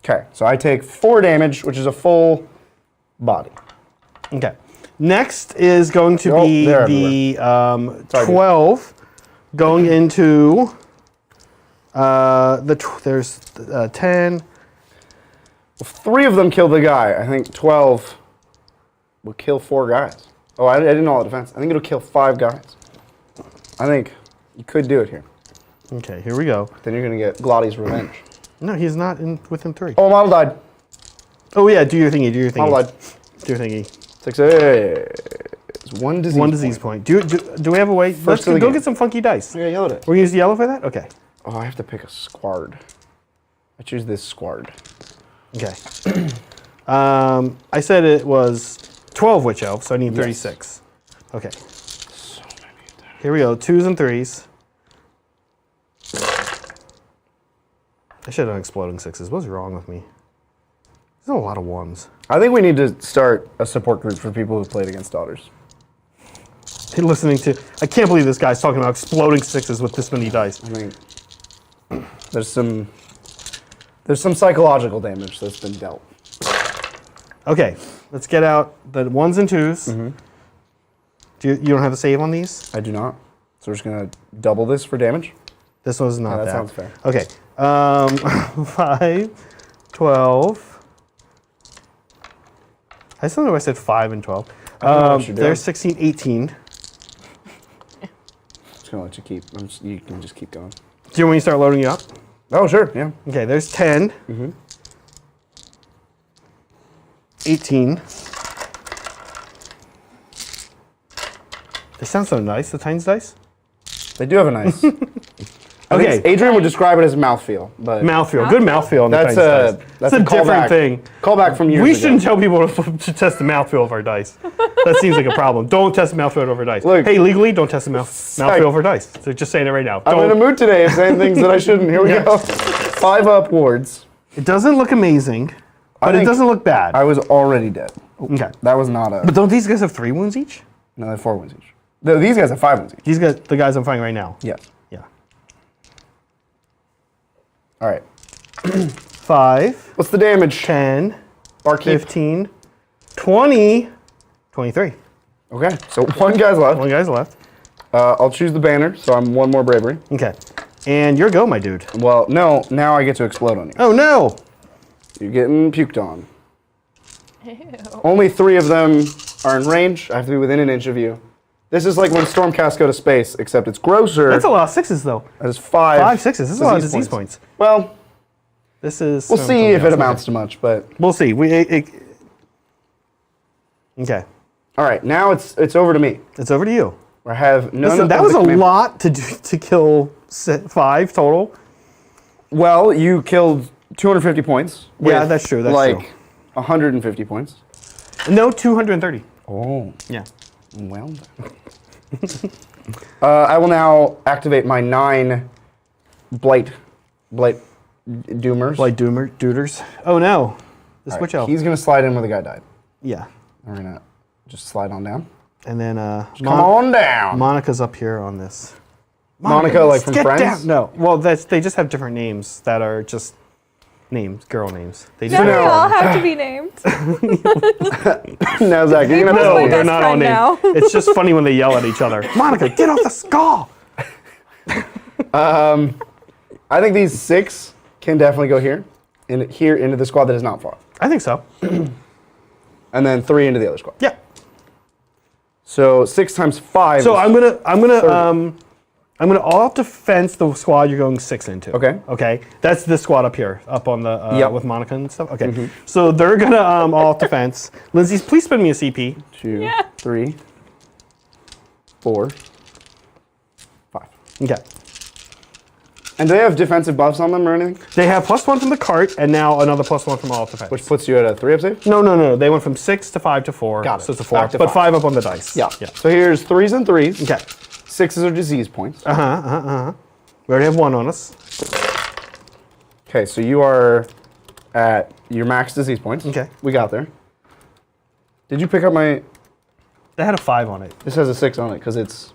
[SPEAKER 2] Okay, so I take 4 damage, which is a full body.
[SPEAKER 1] Okay. Next is going to be the 12 going into there's 10.
[SPEAKER 2] Well, 3 of them kill the guy. I think 12 will kill 4 guys. Oh, I didn't know all the defense. I think it'll kill 5 guys. I think you could do it here.
[SPEAKER 1] Okay, here we go.
[SPEAKER 2] Then you're going to get Glotty's revenge.
[SPEAKER 1] No, he's not within 3.
[SPEAKER 2] Oh, model died.
[SPEAKER 1] Oh yeah, do your thingy,
[SPEAKER 2] Model died.
[SPEAKER 1] Do your thingy.
[SPEAKER 2] 6 it's 1 disease.
[SPEAKER 1] 1 disease point. Do we have a way? Let's go get some funky dice.
[SPEAKER 2] Yeah, yellowed it.
[SPEAKER 1] We're gonna use yellow for that? Okay.
[SPEAKER 2] Oh, I have to pick a squad. I choose this squad.
[SPEAKER 1] Okay. I said it was 12 witch elves, so I need 36. Okay.
[SPEAKER 2] So many attacks.
[SPEAKER 1] Here we go. 2s and 3s. I should have done exploding 6s. What's wrong with me? There's a lot of 1s.
[SPEAKER 2] I think we need to start a support group for people who played against daughters.
[SPEAKER 1] Listening to, I can't believe this guy's talking about exploding 6s with this many dice.
[SPEAKER 2] I mean, there's some psychological damage that's been dealt.
[SPEAKER 1] Okay, let's get out the 1s and 2s. You don't have a save on these?
[SPEAKER 2] I do not. So we're just gonna double this for damage.
[SPEAKER 1] This one's not
[SPEAKER 2] Yeah,
[SPEAKER 1] that.
[SPEAKER 2] sounds fair.
[SPEAKER 1] Okay, 5, 12. I still know I said 5 and 12.
[SPEAKER 2] I don't know what you're doing.
[SPEAKER 1] There's 16, 18.
[SPEAKER 2] Just gonna let you keep. You can just keep going.
[SPEAKER 1] Do you want me to start loading you up?
[SPEAKER 2] Oh sure, yeah.
[SPEAKER 1] Okay, there's 10. 18. They sound so nice, the Titans dice.
[SPEAKER 2] They do have a nice.
[SPEAKER 1] Okay.
[SPEAKER 2] Adrian would describe it as mouthfeel, but
[SPEAKER 1] Mouthfeel, good mouthfeel on the
[SPEAKER 2] that's
[SPEAKER 1] Titans dice.
[SPEAKER 2] that's
[SPEAKER 1] It's a different
[SPEAKER 2] callback.
[SPEAKER 1] thing.
[SPEAKER 2] Callback from years
[SPEAKER 1] We
[SPEAKER 2] ago.
[SPEAKER 1] shouldn't tell people to test the mouthfeel of our dice. That seems like a problem. Don't test the mouthfeel of our dice.
[SPEAKER 2] Look.
[SPEAKER 1] Hey, legally, don't test the mouthfeel of our dice. So just saying it right now.
[SPEAKER 2] I'm in a mood today of saying things that I shouldn't. Here we go. 5 up wards.
[SPEAKER 1] It doesn't look amazing, but it
[SPEAKER 2] think
[SPEAKER 1] doesn't look bad.
[SPEAKER 2] I was already dead.
[SPEAKER 1] Okay.
[SPEAKER 2] That was not a.
[SPEAKER 1] But don't these guys have 3 wounds each?
[SPEAKER 2] No, they have 4 wounds each. No, these guys have 5 wounds each.
[SPEAKER 1] These guys, the guys I'm fighting right now.
[SPEAKER 2] Yes.
[SPEAKER 1] Yeah.
[SPEAKER 2] All right.
[SPEAKER 1] 5,
[SPEAKER 2] What's the damage?
[SPEAKER 1] 10,
[SPEAKER 2] Barkeep.
[SPEAKER 1] 15, 20, 23.
[SPEAKER 2] Okay, so 1 guy's left.
[SPEAKER 1] 1 guy's left.
[SPEAKER 2] I'll choose the banner, so I'm 1 more bravery.
[SPEAKER 1] Okay. And your go, my dude.
[SPEAKER 2] Well, no, now I get to explode on you.
[SPEAKER 1] Oh no!
[SPEAKER 2] You're getting puked on.
[SPEAKER 3] Ew.
[SPEAKER 2] Only 3 of them are in range. I have to be within an inch of you. This is like when Stormcasts go to space, except it's grosser.
[SPEAKER 1] That's a lot of 6s though.
[SPEAKER 2] That is 5.
[SPEAKER 1] 5 6s. This is a lot of disease points.
[SPEAKER 2] Well,
[SPEAKER 1] This is.
[SPEAKER 2] we'll see if it amounts to much, but
[SPEAKER 1] We'll see. Okay.
[SPEAKER 2] all right. Now it's over to me.
[SPEAKER 1] It's over to you.
[SPEAKER 2] I have none
[SPEAKER 1] Listen,
[SPEAKER 2] of
[SPEAKER 1] that
[SPEAKER 2] the
[SPEAKER 1] was a
[SPEAKER 2] command-
[SPEAKER 1] lot to kill 5 total.
[SPEAKER 2] Well, you killed 250 points.
[SPEAKER 1] Yeah,
[SPEAKER 2] with,
[SPEAKER 1] that's true, that's
[SPEAKER 2] like
[SPEAKER 1] true.
[SPEAKER 2] 150 points.
[SPEAKER 1] No, 230.
[SPEAKER 2] Oh,
[SPEAKER 1] Yeah.
[SPEAKER 2] well done. I will now activate my 9 blight doomers.
[SPEAKER 1] Like Dooders. Oh no. The
[SPEAKER 2] All
[SPEAKER 1] switch
[SPEAKER 2] right,
[SPEAKER 1] elf.
[SPEAKER 2] he's gonna slide in where the guy died.
[SPEAKER 1] Yeah.
[SPEAKER 2] We're gonna just slide on down.
[SPEAKER 1] And then
[SPEAKER 2] Come on down.
[SPEAKER 1] Monica's up here on this.
[SPEAKER 2] Monica, like from
[SPEAKER 1] get
[SPEAKER 2] Friends?
[SPEAKER 1] down. No. Well, they just have different names that are just names, girl names. They just
[SPEAKER 3] Now they
[SPEAKER 2] No.
[SPEAKER 3] all have to be named.
[SPEAKER 2] Now, Zach, you're gonna
[SPEAKER 3] That's
[SPEAKER 1] No,
[SPEAKER 3] my
[SPEAKER 1] they're
[SPEAKER 3] best
[SPEAKER 1] not all
[SPEAKER 3] friend
[SPEAKER 1] named.
[SPEAKER 3] now.
[SPEAKER 1] It's just funny when they yell at each other. Monica, get off the skull.
[SPEAKER 2] I think these 6 can definitely go here into the squad that is not fought,
[SPEAKER 1] I think so.
[SPEAKER 2] and then 3 into the other squad.
[SPEAKER 1] Yeah.
[SPEAKER 2] So 6 times 5.
[SPEAKER 1] So
[SPEAKER 2] is-
[SPEAKER 1] I'm gonna all defense the squad you're going 6 into.
[SPEAKER 2] Okay.
[SPEAKER 1] Okay. That's this squad up here, up on the
[SPEAKER 2] Yep.
[SPEAKER 1] with Monica and stuff. Okay. So they're gonna all defense. Lindsay, please spend me a CP.
[SPEAKER 2] 2, 3, 4, 5.
[SPEAKER 1] Okay.
[SPEAKER 2] And do they have defensive buffs on them or anything?
[SPEAKER 1] They have +1 from the cart, and now another +1 from all defense.
[SPEAKER 2] Which puts you at a 3-up save?
[SPEAKER 1] No. They went from 6 to 5 to 4.
[SPEAKER 2] Got it.
[SPEAKER 1] So it's a 4.
[SPEAKER 2] Back to
[SPEAKER 1] But
[SPEAKER 2] 5.
[SPEAKER 1] 5 up on the dice.
[SPEAKER 2] Yeah. So here's 3s and 3s.
[SPEAKER 1] Okay.
[SPEAKER 2] 6s are disease points.
[SPEAKER 1] We already have 1 on us.
[SPEAKER 2] Okay, so you are at your max disease points.
[SPEAKER 1] Okay.
[SPEAKER 2] We got there. Did you pick up my...
[SPEAKER 1] They had a 5 on it.
[SPEAKER 2] This has a 6 on it because it's...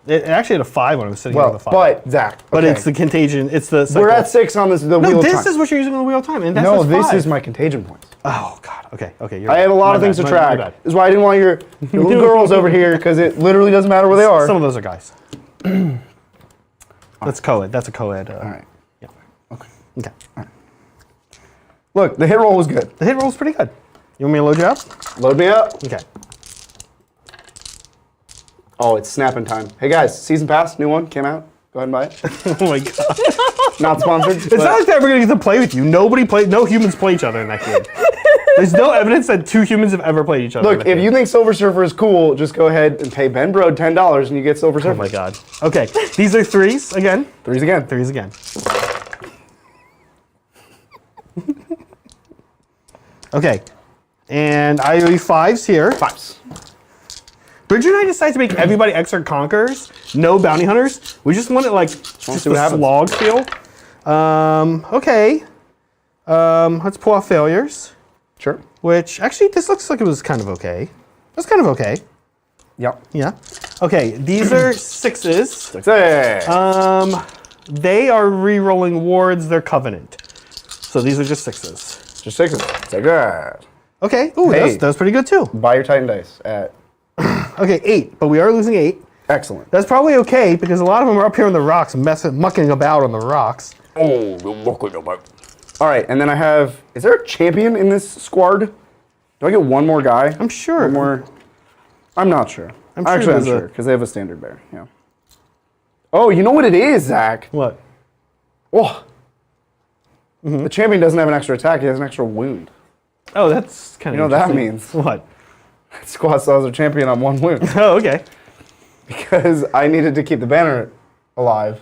[SPEAKER 1] It actually had a 5 on it. It was sitting here
[SPEAKER 2] Well,
[SPEAKER 1] with a 5.
[SPEAKER 2] but, Zach,
[SPEAKER 1] But
[SPEAKER 2] okay.
[SPEAKER 1] it's the contagion. It's the cycle.
[SPEAKER 2] We're at 6 on the
[SPEAKER 1] No,
[SPEAKER 2] wheel of time.
[SPEAKER 1] this is what you're using on the wheel of time. And that's
[SPEAKER 2] No,
[SPEAKER 1] what's
[SPEAKER 2] this
[SPEAKER 1] 5.
[SPEAKER 2] is my contagion points.
[SPEAKER 1] Oh, God. Okay. You're
[SPEAKER 2] I have a lot of things to track. This is why I didn't want your little girls over here because it literally doesn't matter where they are.
[SPEAKER 1] Some of those are guys. That's co-ed. That's a co-ed.
[SPEAKER 2] All right.
[SPEAKER 1] Yeah.
[SPEAKER 2] Okay.
[SPEAKER 1] Okay.
[SPEAKER 2] Look, the hit roll was good.
[SPEAKER 1] The hit roll is pretty good. You want me to load you up?
[SPEAKER 2] Load me up.
[SPEAKER 1] Okay.
[SPEAKER 2] Oh, it's snapping time. Hey guys, season pass, new one, came out. Go ahead and buy it.
[SPEAKER 1] Oh my God.
[SPEAKER 2] Not sponsored.
[SPEAKER 1] It's not like they're ever going to get to play with you. No humans play each other in that game. There's no evidence that 2 humans have ever played each other.
[SPEAKER 2] Look, if you think Silver Surfer is cool, just go ahead and pay Ben Brode $10 and you get Silver Surfer.
[SPEAKER 1] Oh my God. Okay, these are 3s again.
[SPEAKER 2] 3s again.
[SPEAKER 1] 3s again. Okay, and I leave 5s here.
[SPEAKER 2] 5s.
[SPEAKER 1] Bridger and I decided to make everybody extra conquerors, no bounty hunters. We just wanted like just
[SPEAKER 2] see what
[SPEAKER 1] the
[SPEAKER 2] happens.
[SPEAKER 1] slog feel. Okay. Let's pull off failures.
[SPEAKER 2] Sure.
[SPEAKER 1] Which actually, this looks like it was kind of okay. That's kind of okay.
[SPEAKER 2] Yep.
[SPEAKER 1] Yeah. Okay, these are 6s.
[SPEAKER 2] Hey.
[SPEAKER 1] They are re-rolling wards. They're covenant. So these are just 6s.
[SPEAKER 2] Just 6s. Take that.
[SPEAKER 1] Okay. Ooh,
[SPEAKER 2] Hey.
[SPEAKER 1] that was pretty good too.
[SPEAKER 2] Buy your Titan dice at...
[SPEAKER 1] Okay, 8, but we are losing 8.
[SPEAKER 2] Excellent.
[SPEAKER 1] That's probably okay because a lot of them are up here on the rocks, mucking about on the rocks.
[SPEAKER 2] Oh, you're looking about. All right, and then I have... Is there a champion in this squad? Do I get one more guy?
[SPEAKER 1] I'm sure.
[SPEAKER 2] One more... I'm not sure.
[SPEAKER 1] I'm sure
[SPEAKER 2] Actually, I'm
[SPEAKER 1] there's
[SPEAKER 2] sure, because they have a standard bear. Yeah. Oh, you know what it is, Zach?
[SPEAKER 1] What?
[SPEAKER 2] Oh. The champion doesn't have an extra attack, he has an extra wound.
[SPEAKER 1] Oh, that's kind of
[SPEAKER 2] You know what that means?
[SPEAKER 1] What?
[SPEAKER 2] Squad still has a champion on 1 wound.
[SPEAKER 1] Oh, okay.
[SPEAKER 2] Because I needed to keep the banner alive.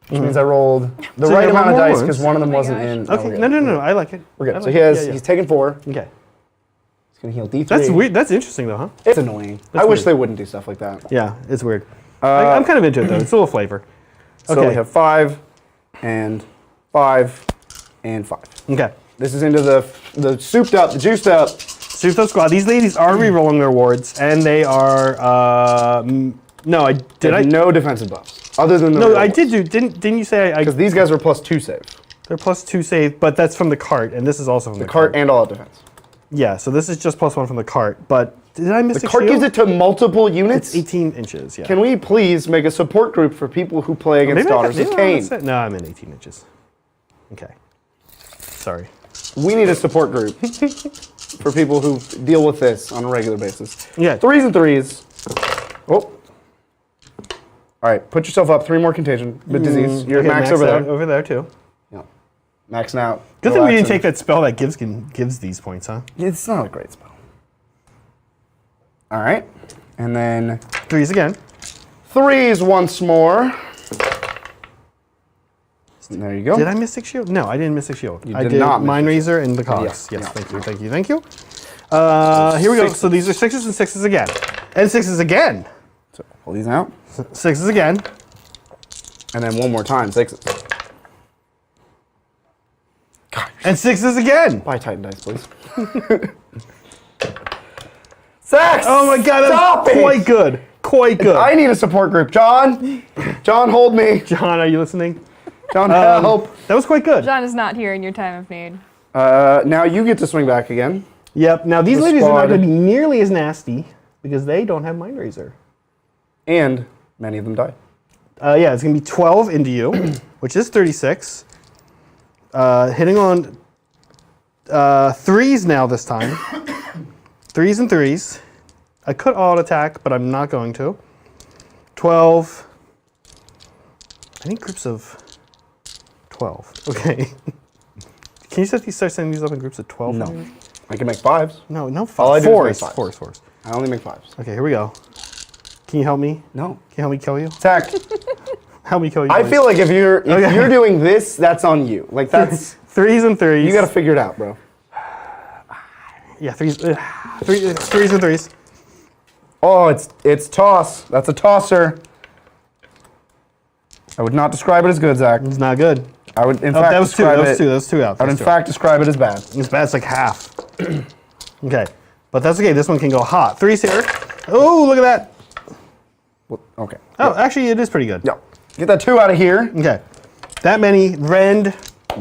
[SPEAKER 2] Which means I rolled the
[SPEAKER 1] So
[SPEAKER 2] right
[SPEAKER 1] you have
[SPEAKER 2] amount of
[SPEAKER 1] more
[SPEAKER 2] dice
[SPEAKER 1] wounds?
[SPEAKER 2] because one of them wasn't
[SPEAKER 3] gosh.
[SPEAKER 2] in.
[SPEAKER 1] Okay,
[SPEAKER 2] we're
[SPEAKER 1] no,
[SPEAKER 2] good.
[SPEAKER 1] I like it.
[SPEAKER 2] We're good.
[SPEAKER 1] I
[SPEAKER 2] So
[SPEAKER 1] like
[SPEAKER 2] he
[SPEAKER 1] it.
[SPEAKER 2] has,
[SPEAKER 1] Yeah.
[SPEAKER 2] he's taken 4.
[SPEAKER 1] Okay.
[SPEAKER 2] He's gonna heal D3.
[SPEAKER 1] That's weird. That's interesting though, huh?
[SPEAKER 2] It's annoying. I wish
[SPEAKER 1] weird.
[SPEAKER 2] they wouldn't do stuff like that.
[SPEAKER 1] Yeah, it's weird. I'm kind of into it though. It's a little flavor.
[SPEAKER 2] So
[SPEAKER 1] Okay.
[SPEAKER 2] we have 5 and 5 and 5.
[SPEAKER 1] Okay.
[SPEAKER 2] This is into the souped up, the juiced up.
[SPEAKER 1] Suto Squad. These ladies are re-rolling their wards, and they are. No, I did.
[SPEAKER 2] They
[SPEAKER 1] I
[SPEAKER 2] have no defensive buffs other than the.
[SPEAKER 1] no, I did do. Didn't you say I?
[SPEAKER 2] Because these guys are +2 save.
[SPEAKER 1] They're +2 save, but that's from the cart, and this is also from the
[SPEAKER 2] Cart and all out defense.
[SPEAKER 1] Yeah, so this is just +1 from the cart. But did I miss
[SPEAKER 2] The cart gives it to multiple units.
[SPEAKER 1] It's 18 inches. Yeah.
[SPEAKER 2] Can we please make a support group for people who play against
[SPEAKER 1] Maybe
[SPEAKER 2] Daughters of Khaine?
[SPEAKER 1] No, I'm in 18 inches. Okay. Sorry.
[SPEAKER 2] We need a support group for people who deal with this on a regular basis.
[SPEAKER 1] Yeah.
[SPEAKER 2] 3s and 3s. Oh. All right, put yourself up. 3 more contagion with disease. You're
[SPEAKER 1] Okay,
[SPEAKER 2] max over
[SPEAKER 1] out
[SPEAKER 2] there.
[SPEAKER 1] Over there too.
[SPEAKER 2] Yeah. Maxing out.
[SPEAKER 1] Good thing we didn't
[SPEAKER 2] relaxing.
[SPEAKER 1] take that spell that gives these points, huh?
[SPEAKER 2] It's not a great spell. All right, and then
[SPEAKER 1] 3s again.
[SPEAKER 2] 3s once more. There you go.
[SPEAKER 1] Did I miss 6 shield? No, I didn't miss 6 shield.
[SPEAKER 2] You
[SPEAKER 1] I
[SPEAKER 2] did
[SPEAKER 1] did
[SPEAKER 2] not miss
[SPEAKER 1] Mind
[SPEAKER 2] 6
[SPEAKER 1] Razor and the cogs.
[SPEAKER 2] Yeah,
[SPEAKER 1] Yes,
[SPEAKER 2] yeah.
[SPEAKER 1] thank you. Here we go. So these are 6s and 6s again. And 6s again.
[SPEAKER 2] So pull these out,
[SPEAKER 1] 6s again.
[SPEAKER 2] and then one more time, 6s.
[SPEAKER 1] And 6s again.
[SPEAKER 2] Buy Titan dice, please. Zach!
[SPEAKER 1] Oh my god,
[SPEAKER 2] Stop
[SPEAKER 1] that's
[SPEAKER 2] it!
[SPEAKER 1] quite good. Quite good.
[SPEAKER 2] I need a support group. John! John, hold me.
[SPEAKER 1] John, are you listening?
[SPEAKER 2] John, help.
[SPEAKER 1] That was quite good.
[SPEAKER 3] John is not here in your time of need.
[SPEAKER 2] Now you get to swing back again.
[SPEAKER 1] Yep. Now these
[SPEAKER 2] The
[SPEAKER 1] ladies are not
[SPEAKER 2] squad.
[SPEAKER 1] going to be nearly as nasty because they don't have Mind Razor.
[SPEAKER 2] And many of them die.
[SPEAKER 1] Yeah, it's going to be 12 into you, which is 36. Hitting on 3s now this time. 3s and 3s. I could auto attack, but I'm not going to. 12. I need groups of 12. Okay. Can you start setting these up in groups of 12?
[SPEAKER 2] No.
[SPEAKER 1] maybe?
[SPEAKER 2] I can make 5s.
[SPEAKER 1] No,
[SPEAKER 2] All I do is make
[SPEAKER 1] 4s.
[SPEAKER 2] fives.
[SPEAKER 1] 4s.
[SPEAKER 2] I only make 5s.
[SPEAKER 1] Okay, here we go. Can you help me?
[SPEAKER 2] No.
[SPEAKER 1] Can you help me kill you?
[SPEAKER 2] Zach,
[SPEAKER 1] Help me kill you.
[SPEAKER 2] I
[SPEAKER 1] please.
[SPEAKER 2] feel like if you're doing this, that's on you. Like that's
[SPEAKER 1] threes and threes.
[SPEAKER 2] you got to figure it out, bro.
[SPEAKER 1] Yeah, threes and threes.
[SPEAKER 2] Oh, it's toss. That's a tosser. I would not describe it as good, Zach.
[SPEAKER 1] It's not good.
[SPEAKER 2] I would in
[SPEAKER 1] Oh,
[SPEAKER 2] fact
[SPEAKER 1] that was two.
[SPEAKER 2] describe
[SPEAKER 1] That was
[SPEAKER 2] it.
[SPEAKER 1] two. That was two out.
[SPEAKER 2] I would in fact describe it as bad.
[SPEAKER 1] It's bad. It's like half. Okay, but that's okay. This one can go hot. Threes here. Oh, look at that.
[SPEAKER 2] Well, okay.
[SPEAKER 1] Oh, actually, it is pretty good.
[SPEAKER 2] Yeah. Get that 2 out of here.
[SPEAKER 1] Okay, that many. Rend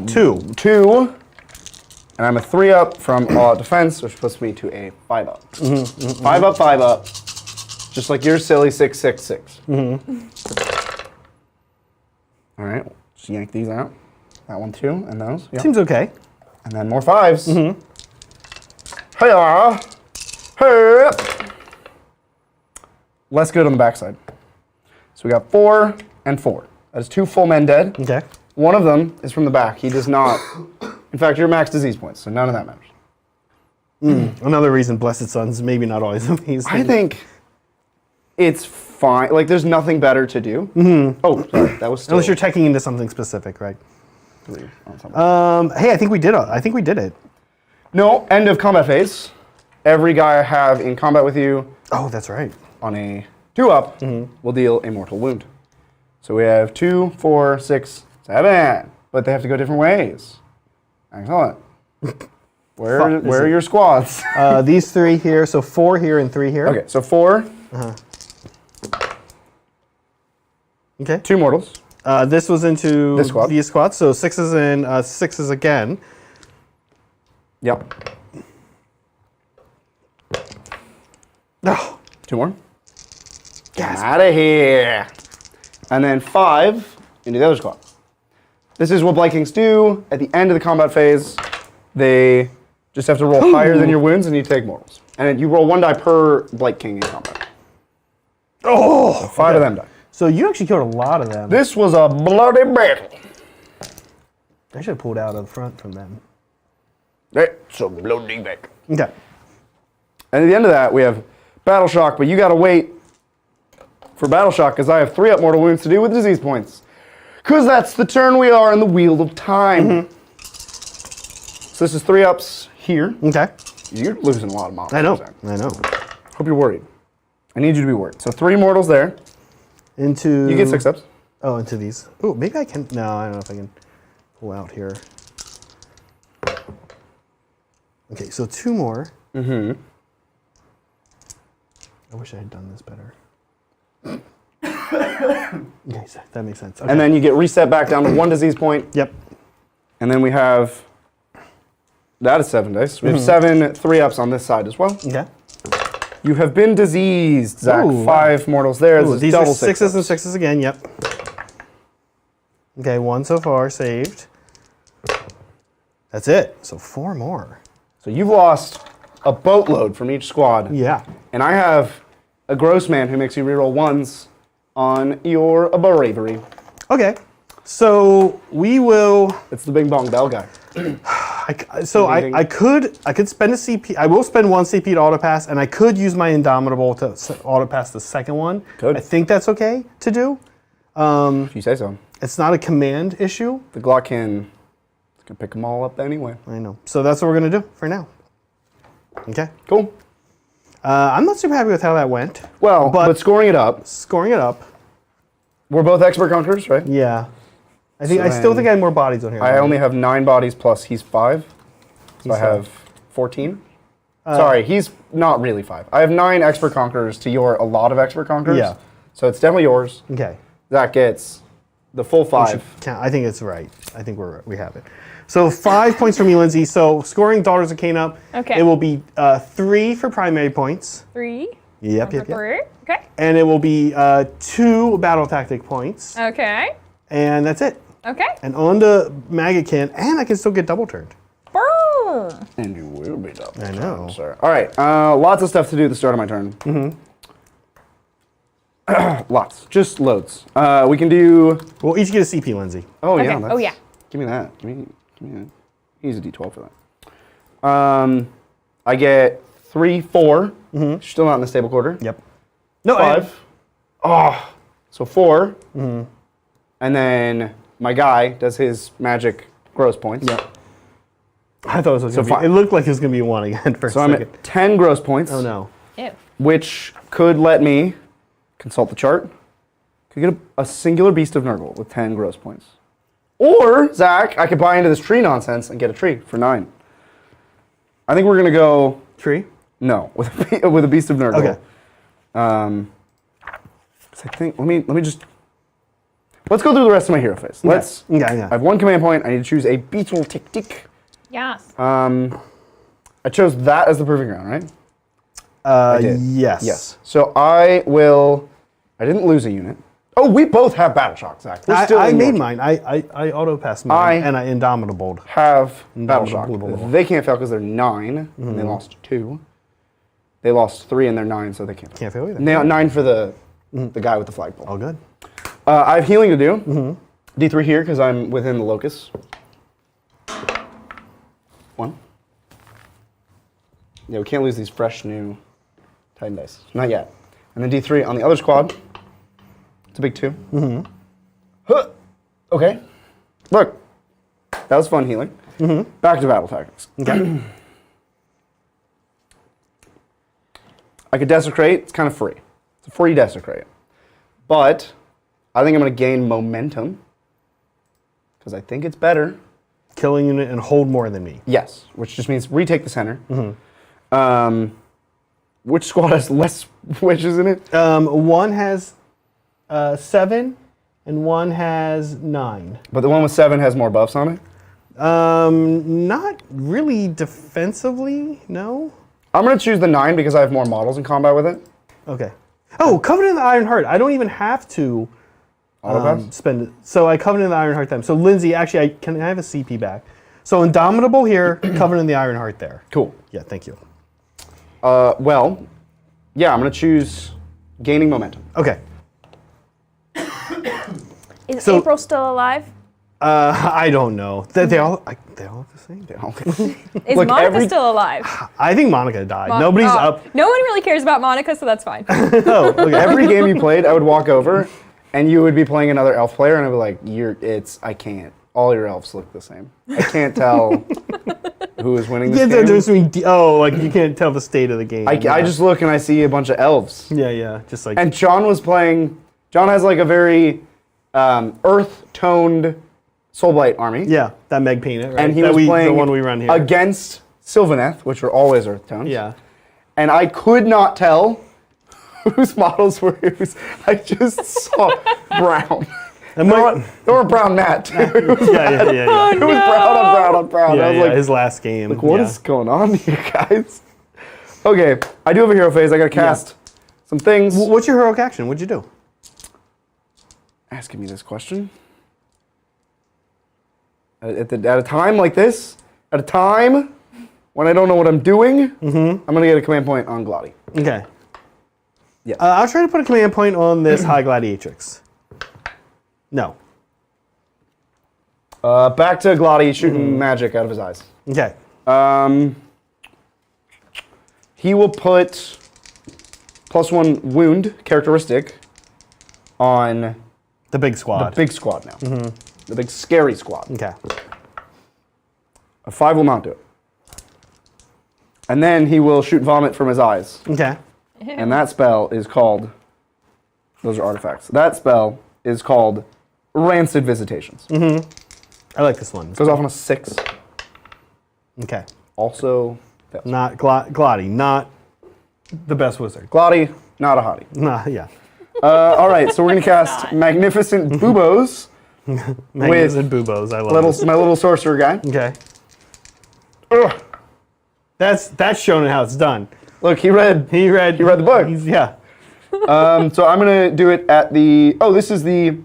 [SPEAKER 1] 2.
[SPEAKER 2] 2. And I'm a 3 up from all out defense, which puts me to a 5 up. 5 up, 5 up. Just like your silly 6, 6, 6. All right, just yank these out. That one too, and those. Yep.
[SPEAKER 1] Seems okay.
[SPEAKER 2] And then more 5s. Hey-ya! Hey! Less good on the backside. So we got 4 and 4. That is 2 full men dead.
[SPEAKER 1] Okay.
[SPEAKER 2] One of them is from the back. He does not. In fact, you're max disease points, so none of that matters.
[SPEAKER 1] Another reason Blessed Sons maybe not always amazing.
[SPEAKER 2] I think it's fine. Like, there's nothing better to do. Oh, sorry. That was still.
[SPEAKER 1] Unless you're teching into something specific, right?
[SPEAKER 2] Hey,
[SPEAKER 1] I think we did. I think we did it.
[SPEAKER 2] no, end of combat phase. Every guy I have in combat with you
[SPEAKER 1] Oh, that's right.
[SPEAKER 2] on a 2 up will deal a mortal wound. So we have 2, 4, 6, 7. But they have to go different ways. Excellent. Where are your squads?
[SPEAKER 1] These 3 here, so 4 here and 3 here.
[SPEAKER 2] Okay, so 4.
[SPEAKER 1] Okay.
[SPEAKER 2] 2 mortals.
[SPEAKER 1] This was into
[SPEAKER 2] This squad.
[SPEAKER 1] these squads, so 6s and 6s again.
[SPEAKER 2] Yep.
[SPEAKER 1] Oh,
[SPEAKER 2] 2 more.
[SPEAKER 1] yes.
[SPEAKER 2] Out of here. And then 5 into the other squad. This is what Blight Kings do. At the end of the combat phase, they just have to roll higher than your wounds and you take mortals. And you roll 1 die per Blight King in combat.
[SPEAKER 1] Oh,
[SPEAKER 2] So 5 of them die.
[SPEAKER 1] so you actually killed a lot of them.
[SPEAKER 2] This was a bloody battle.
[SPEAKER 1] I should have pulled out up front from them.
[SPEAKER 2] It's a bloody battle.
[SPEAKER 1] Okay.
[SPEAKER 2] And at the end of that, we have Battle Shock, but you gotta wait for Battle Shock because I have 3 up mortal wounds to do with disease points. Because that's the turn we are in the Wheel of Time. So this is 3 ups here.
[SPEAKER 1] Okay.
[SPEAKER 2] You're losing a lot of mobs.
[SPEAKER 1] I know.
[SPEAKER 2] Zach.
[SPEAKER 1] I know.
[SPEAKER 2] Hope you're worried. I need you to be worried. So 3 mortals there.
[SPEAKER 1] Into.
[SPEAKER 2] You get 6 ups.
[SPEAKER 1] Oh, into these. Oh, maybe I can. No, I don't know if I can pull out here. Okay, so 2 more. I wish I had done this better. Okay, so that makes sense. Okay.
[SPEAKER 2] And then you get reset back down to 1 disease point.
[SPEAKER 1] Yep.
[SPEAKER 2] And then we have. That is 7 dice. We have 7 3 ups on this side as well.
[SPEAKER 1] Okay.
[SPEAKER 2] You have been diseased, Zach.
[SPEAKER 1] Ooh,
[SPEAKER 2] 5 mortals there.
[SPEAKER 1] Ooh,
[SPEAKER 2] This is
[SPEAKER 1] these
[SPEAKER 2] double
[SPEAKER 1] are 6s
[SPEAKER 2] 6
[SPEAKER 1] and 6s again. Yep. Okay, 1 so far saved. That's it. So 4 more.
[SPEAKER 2] So you've lost a boatload from each squad.
[SPEAKER 1] Yeah.
[SPEAKER 2] And I have a gross man who makes you reroll 1s on your bravery.
[SPEAKER 1] Okay. So we will.
[SPEAKER 2] It's the bing bong bell guy.
[SPEAKER 1] I could spend a CP. I will spend 1 CP to auto pass, and I could use my Indomitable to auto pass the second one.
[SPEAKER 2] Could.
[SPEAKER 1] I think that's okay to do.
[SPEAKER 2] If you say so.
[SPEAKER 1] It's not a command issue.
[SPEAKER 2] The Glock can pick them all up anyway.
[SPEAKER 1] I know. So that's what we're gonna do for now. Okay.
[SPEAKER 2] Cool.
[SPEAKER 1] I'm not super happy with how that went.
[SPEAKER 2] Well, but scoring it up.
[SPEAKER 1] Scoring it up.
[SPEAKER 2] We're both expert conquerors, right?
[SPEAKER 1] Yeah. I
[SPEAKER 2] So
[SPEAKER 1] still think I have more bodies on here.
[SPEAKER 2] I only have 9 bodies plus he's 5. So I have 14. Sorry, he's not really 5. I have 9 expert conquerors to your a lot of expert conquerors.
[SPEAKER 1] Yeah.
[SPEAKER 2] So it's definitely yours.
[SPEAKER 1] Okay.
[SPEAKER 2] Zach gets the full 5.
[SPEAKER 1] I think it's right. I think we have it. So 5 points for me, Lindsay. So scoring Daughters of Khaine up.
[SPEAKER 3] Okay.
[SPEAKER 1] It will be 3 for primary points.
[SPEAKER 3] 3.
[SPEAKER 1] Yep.
[SPEAKER 3] Okay.
[SPEAKER 1] And it will be 2 battle tactic points.
[SPEAKER 3] Okay.
[SPEAKER 1] And that's it.
[SPEAKER 3] Okay.
[SPEAKER 1] And on to Maggotkin, and I can still get double turned.
[SPEAKER 3] Burn.
[SPEAKER 2] And you will be double.
[SPEAKER 1] I know.
[SPEAKER 2] Sir. All right, lots of stuff to do at the start of my turn. Lots, just loads. We can do.
[SPEAKER 1] We'll each get a CP, Lindsay.
[SPEAKER 2] Oh
[SPEAKER 3] Okay.
[SPEAKER 2] yeah.
[SPEAKER 3] Oh, yeah.
[SPEAKER 2] Give me that. Give me that. Use a D12 for that. I get 3, 4. Still not in the stable quarter.
[SPEAKER 1] Yep. No,
[SPEAKER 2] 5. So 4. And then my guy does his magic gross points.
[SPEAKER 1] Yep. I thought it was going to be.
[SPEAKER 2] fine.
[SPEAKER 1] It looked like it was going to be 1 again for a
[SPEAKER 2] So I'm
[SPEAKER 1] second.
[SPEAKER 2] at 10 gross points.
[SPEAKER 1] Oh no.
[SPEAKER 3] Ew.
[SPEAKER 2] Which could let me consult the chart. Could get a singular beast of Nurgle with 10 gross points. Or, Zach, I could buy into this tree nonsense and get a tree for 9. I think we're going to go...
[SPEAKER 1] Tree?
[SPEAKER 2] No, with a beast of Nurgle.
[SPEAKER 1] Okay.
[SPEAKER 2] So I think, let me just... Let's go through the rest of my hero phase. Let's...
[SPEAKER 1] Yeah.
[SPEAKER 2] I have 1 command point. I need to choose a beetle tick.
[SPEAKER 3] Yes.
[SPEAKER 2] I chose that as the proving ground, right? did.
[SPEAKER 1] Yes.
[SPEAKER 2] Yes. So I will... I didn't lose a unit. Oh, we both have Battle Shock, Zach. We're still
[SPEAKER 1] I
[SPEAKER 2] in
[SPEAKER 1] made
[SPEAKER 2] your-
[SPEAKER 1] mine. I auto-passed mine, and I Indomitabled.
[SPEAKER 2] Have Battle Shock.
[SPEAKER 1] Indomitable.
[SPEAKER 2] They can't fail because they're 9, and they lost 2. They lost 3 and they're 9, so they can't fail.
[SPEAKER 1] Can't fail either.
[SPEAKER 2] 9 for the guy with the flagpole.
[SPEAKER 1] All good.
[SPEAKER 2] I have healing to do. D3 here because I'm within the locus. 1. Yeah, we can't lose these fresh new Titan dice. Not yet. And then D3 on the other squad. It's a big 2. Huh. Okay. Look. That was fun healing. Back to battle tactics.
[SPEAKER 1] Okay.
[SPEAKER 2] I could desecrate. It's kind of free. It's a free desecrate. But I think I'm going to gain momentum because I think it's better.
[SPEAKER 1] Kill a unit and hold more than me.
[SPEAKER 2] Yes, which just means retake the center. Which squad has less witches in it?
[SPEAKER 1] 1 has 7, and 1 has 9.
[SPEAKER 2] But the one with 7 has more buffs on it?
[SPEAKER 1] Not really defensively, no.
[SPEAKER 2] I'm going to choose the 9 because I have more models in combat with it.
[SPEAKER 1] Okay. Oh, Covenant of the Iron Heart. I don't even have to spend it. So I Covenant of the Iron Heart them. So Lindsay, actually, can I have a CP back? So Indomitable here, Covenant of the Iron Heart there.
[SPEAKER 2] Cool.
[SPEAKER 1] Yeah, thank you.
[SPEAKER 2] Well, yeah, I'm going to choose gaining momentum.
[SPEAKER 1] Okay.
[SPEAKER 3] Is
[SPEAKER 1] So-
[SPEAKER 3] April still alive?
[SPEAKER 1] I don't know. They all have the same.
[SPEAKER 3] Is
[SPEAKER 2] Look,
[SPEAKER 3] Monica
[SPEAKER 2] every-
[SPEAKER 3] still alive?
[SPEAKER 1] I think Monica died. Nobody's
[SPEAKER 3] Oh,
[SPEAKER 1] up.
[SPEAKER 3] No one really cares about Monica, so that's fine.
[SPEAKER 1] Oh, okay.
[SPEAKER 2] Every game you played, I would walk over, and you would be playing another elf player, and I'd be like, I can't. All your elves look the same. I can't tell who is winning
[SPEAKER 1] You
[SPEAKER 2] this
[SPEAKER 1] can't tell the
[SPEAKER 2] game.
[SPEAKER 1] difference between like you can't tell the state of the game.
[SPEAKER 2] I just look and I see a bunch of elves.
[SPEAKER 1] yeah, just like
[SPEAKER 2] And John was playing. John has like a very earth-toned Soulblight army.
[SPEAKER 1] yeah, that Meg painted, right?
[SPEAKER 2] And he
[SPEAKER 1] that
[SPEAKER 2] was playing
[SPEAKER 1] the one we run here.
[SPEAKER 2] against Sylvaneth, which were always earth-toned.
[SPEAKER 1] Yeah.
[SPEAKER 2] And I could not tell whose models were whose. I just saw brown.
[SPEAKER 1] And my-
[SPEAKER 2] They were brown matte too. It was
[SPEAKER 1] yeah.
[SPEAKER 2] It was brown on brown on brown. I was like,
[SPEAKER 1] his last game.
[SPEAKER 2] what is going on here, guys? Okay, I do have a hero phase. I gotta cast some things.
[SPEAKER 1] What's your heroic action? What'd you do?
[SPEAKER 2] Asking me this question. At a time like this, at a time when I don't know what I'm doing, I'm gonna get a command point on Glotty.
[SPEAKER 1] Okay.
[SPEAKER 2] Yeah.
[SPEAKER 1] I'll try to put a command point on this High Gladiatrix. No.
[SPEAKER 2] Back to Glotty shooting magic out of his eyes.
[SPEAKER 1] Okay.
[SPEAKER 2] He will put +1 wound characteristic on
[SPEAKER 1] The big squad.
[SPEAKER 2] the big squad now. The big scary squad.
[SPEAKER 1] Okay.
[SPEAKER 2] A 5 will not do it. And then he will shoot vomit from his eyes.
[SPEAKER 1] Okay.
[SPEAKER 2] And that spell is called, those are artifacts. That spell is called Rancid Visitations.
[SPEAKER 1] I like this one.
[SPEAKER 2] Goes off on a 6.
[SPEAKER 1] Okay.
[SPEAKER 2] Also, fails.
[SPEAKER 1] Not Glotty, not the best wizard.
[SPEAKER 2] Glotty, not a hottie.
[SPEAKER 1] Nah, yeah.
[SPEAKER 2] All right, so we're going to cast Magnificent Buboes.
[SPEAKER 1] Magnificent Boobos. I love
[SPEAKER 2] My little sorcerer guy.
[SPEAKER 1] it. Okay.
[SPEAKER 2] Ugh.
[SPEAKER 1] That's shown how it's done.
[SPEAKER 2] Look, he read
[SPEAKER 1] He read
[SPEAKER 2] the book.
[SPEAKER 1] Yeah.
[SPEAKER 2] So I'm going to do it at the, this is the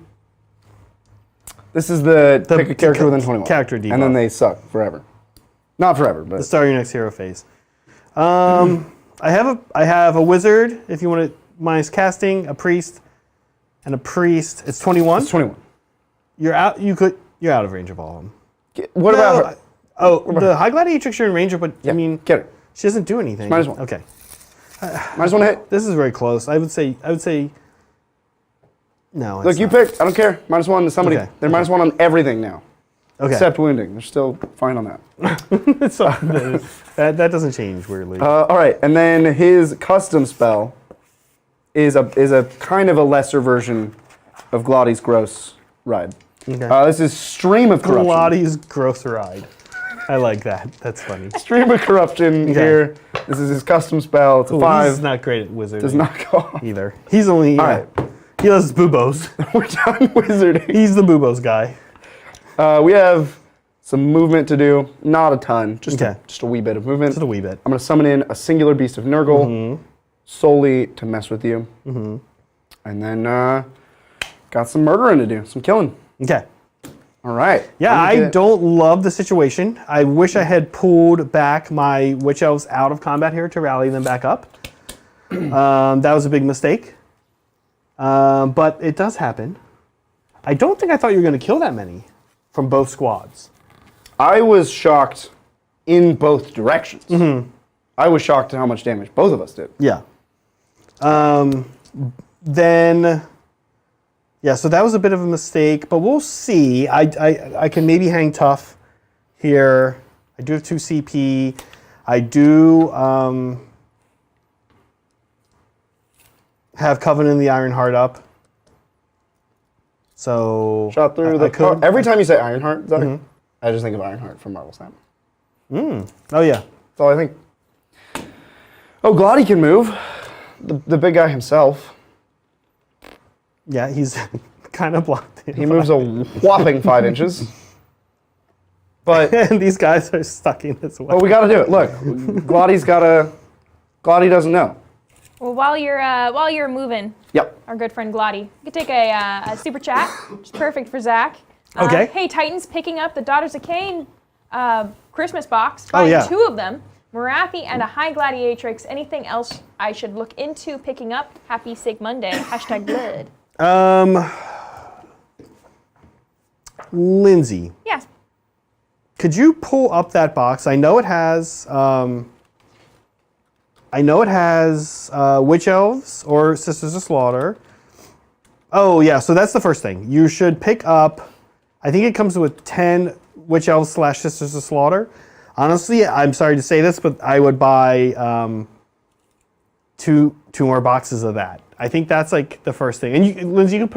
[SPEAKER 2] pick a character within 21.
[SPEAKER 1] character debuff.
[SPEAKER 2] And then they suck forever. Not forever, but
[SPEAKER 1] Start your next hero phase. I have a wizard. If you want to minus casting, a priest, and a priest. It's 21.
[SPEAKER 2] it's 21.
[SPEAKER 1] You're out. You're out of range of all of them.
[SPEAKER 2] What about her?
[SPEAKER 1] The High Gladiatrix you're in range of, but I mean,
[SPEAKER 2] Get her.
[SPEAKER 1] she doesn't do anything.
[SPEAKER 2] Minus 1.
[SPEAKER 1] Okay.
[SPEAKER 2] Minus 1 hit.
[SPEAKER 1] This is very close. I would say No.
[SPEAKER 2] Look, you picked. I don't care. -1 to somebody.
[SPEAKER 1] Okay,
[SPEAKER 2] They're -1 on everything now.
[SPEAKER 1] Okay.
[SPEAKER 2] Except wounding. They're still fine on that.
[SPEAKER 1] So, that doesn't change weirdly.
[SPEAKER 2] All right, and then his custom spell is a kind of a lesser version of Glotty's Gross Ride.
[SPEAKER 1] Okay.
[SPEAKER 2] This is Stream of Corruption.
[SPEAKER 1] Pilates gross ride. I like that. That's funny.
[SPEAKER 2] Stream of Corruption here. This is his custom spell. It's a 5.
[SPEAKER 1] He's not great at wizarding.
[SPEAKER 2] Does not go off.
[SPEAKER 1] either. He's only
[SPEAKER 2] right.
[SPEAKER 1] he does boobos.
[SPEAKER 2] We're done wizarding.
[SPEAKER 1] He's the boobos guy.
[SPEAKER 2] We have some movement to do. Not a ton. Just a wee bit of movement.
[SPEAKER 1] Just a wee bit.
[SPEAKER 2] I'm going to summon in a singular Beast of Nurgle solely to mess with you. And then got some murdering to do. Some killing.
[SPEAKER 1] Okay.
[SPEAKER 2] All right.
[SPEAKER 1] Yeah, I don't love the situation. I wish I had pulled back my Witch Elves out of combat here to rally them back up. That was a big mistake. But it does happen. I don't think I thought you were going to kill that many from both squads.
[SPEAKER 2] I was shocked in both directions. I was shocked at how much damage both of us did.
[SPEAKER 1] Yeah. Then... Yeah, so that was a bit of a mistake, but we'll see. I can maybe hang tough here. I do have 2 CP. I do have Covenant of the Ironheart up. So
[SPEAKER 2] shot through every time you say Ironheart, Zach, I just think of Ironheart from Marvel Snap.
[SPEAKER 1] Oh yeah.
[SPEAKER 2] That's all I think. Oh, Glotty can move. The big guy himself.
[SPEAKER 1] Yeah, he's kind of blocked.
[SPEAKER 2] He moves a whopping 5 inches. But
[SPEAKER 1] and these guys are stuck in this way.
[SPEAKER 2] Well, we got to do it. Look, Glotty doesn't know.
[SPEAKER 3] Well, while you're moving,
[SPEAKER 2] Yep.
[SPEAKER 3] our good friend Glotty, you could take a super chat, which is perfect for Zach.
[SPEAKER 1] Okay.
[SPEAKER 3] Hey, Titans, picking up the Daughters of Khaine Christmas box, buying 2 of them, Morathi and a High Gladiatrix. Anything else I should look into picking up? Happy Sig Monday. #blood.
[SPEAKER 1] Lindsay.
[SPEAKER 3] Yes.
[SPEAKER 1] Could you pull up that box? I know it has Witch Elves or Sisters of Slaughter. Oh yeah, so that's the first thing. You should pick up, I think it comes with 10 Witch Elves / Sisters of Slaughter. Honestly, I'm sorry to say this, but I would buy two more boxes of that. I think that's like the first thing. And Lindsay, can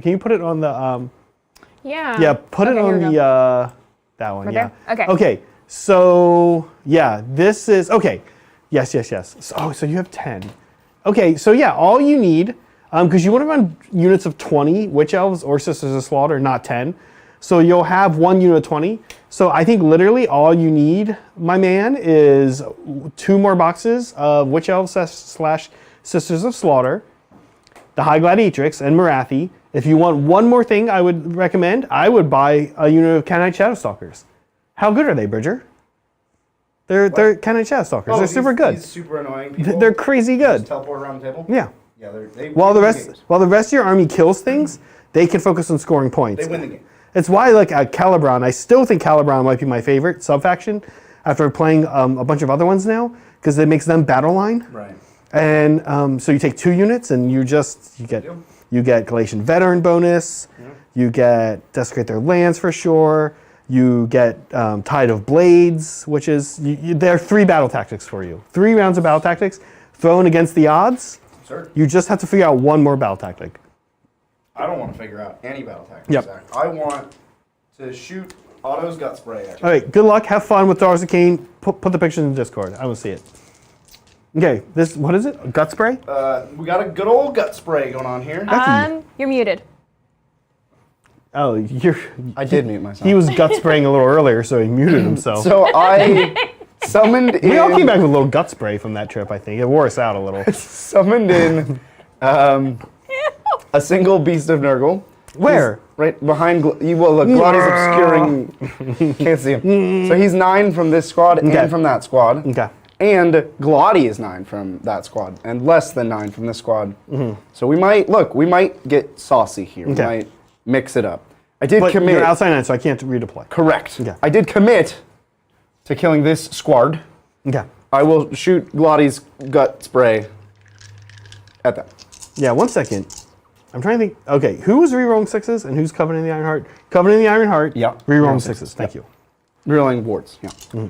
[SPEAKER 1] you put it on the Yeah, put it on the that one.
[SPEAKER 3] Right
[SPEAKER 1] yeah.
[SPEAKER 3] there? Okay.
[SPEAKER 1] Okay. So yeah, this is okay. Yes. So you have 10. Okay. So yeah, all you need, because you want to run units of 20 Witch Elves or Sisters of Slaughter, not 10. So you'll have 1 unit of 20. So I think literally all you need, my man, is 2 more boxes of Witch Elves / Sisters of Slaughter, the High Gladiatrix, and Morathi. If you want one more thing I would recommend, I would buy a unit of Khainite Shadowstalkers. How good are they, Bridger? They're Khainite Shadowstalkers. They're super good.
[SPEAKER 2] These super annoying people.
[SPEAKER 1] They're crazy good.
[SPEAKER 2] Just teleport around the table?
[SPEAKER 1] Yeah.
[SPEAKER 2] Yeah, they
[SPEAKER 1] While the
[SPEAKER 2] win
[SPEAKER 1] rest
[SPEAKER 2] games.
[SPEAKER 1] while the rest of your army kills things, they can focus on scoring points.
[SPEAKER 2] They win the game.
[SPEAKER 1] It's why, like, Calibron, I still think Calibron might be my favorite sub-faction after playing a bunch of other ones now, because it makes them battle line.
[SPEAKER 2] Right.
[SPEAKER 1] And so you take 2 units and you get Galatian Veteran bonus, you get Desecrate Their Lands for sure, you get Tide of Blades, which is, there are 3 battle tactics for you. 3 rounds of battle tactics thrown against the odds.
[SPEAKER 2] Sir.
[SPEAKER 1] You just have to figure out 1 more battle tactic.
[SPEAKER 2] I don't want to figure out any battle tactics.
[SPEAKER 1] Yep.
[SPEAKER 2] Zach. I want to shoot Otto's gut spray at you.
[SPEAKER 1] All right, good luck. Have fun with Daughters of Khaine. Put the pictures in the Discord. I want to see it. Okay, what is it? Gut spray?
[SPEAKER 2] We got a good old gut spray going on here.
[SPEAKER 3] You're muted.
[SPEAKER 1] Oh,
[SPEAKER 2] I did mute myself.
[SPEAKER 1] He was gut spraying a little earlier, so he muted himself.
[SPEAKER 2] So I summoned in...
[SPEAKER 1] We all came back with a little gut spray from that trip, I think. It wore us out a little.
[SPEAKER 2] Summoned in a single Beast of Nurgle.
[SPEAKER 1] Where?
[SPEAKER 2] Right behind... Look, Glotty's obscuring... Can't see him. So he's 9 from this squad and from that squad.
[SPEAKER 1] Okay.
[SPEAKER 2] And Glotty is 9 from that squad, and less than 9 from this squad. So we might get saucy here. We might mix it up. I did
[SPEAKER 1] But
[SPEAKER 2] commit.
[SPEAKER 1] you're outside 9, so I can't redeploy.
[SPEAKER 2] Correct.
[SPEAKER 1] Okay.
[SPEAKER 2] I did commit to killing this squad.
[SPEAKER 1] Okay.
[SPEAKER 2] I will shoot Glotty's gut spray at them.
[SPEAKER 1] Yeah, 1 second. I'm trying to think. Okay, who was rerolling 6s and who's Covenant of the Iron Heart? Covenant of the Iron Heart.
[SPEAKER 2] Yeah.
[SPEAKER 1] Rerolling 6s. Thank you.
[SPEAKER 2] Rerolling wards. Yeah.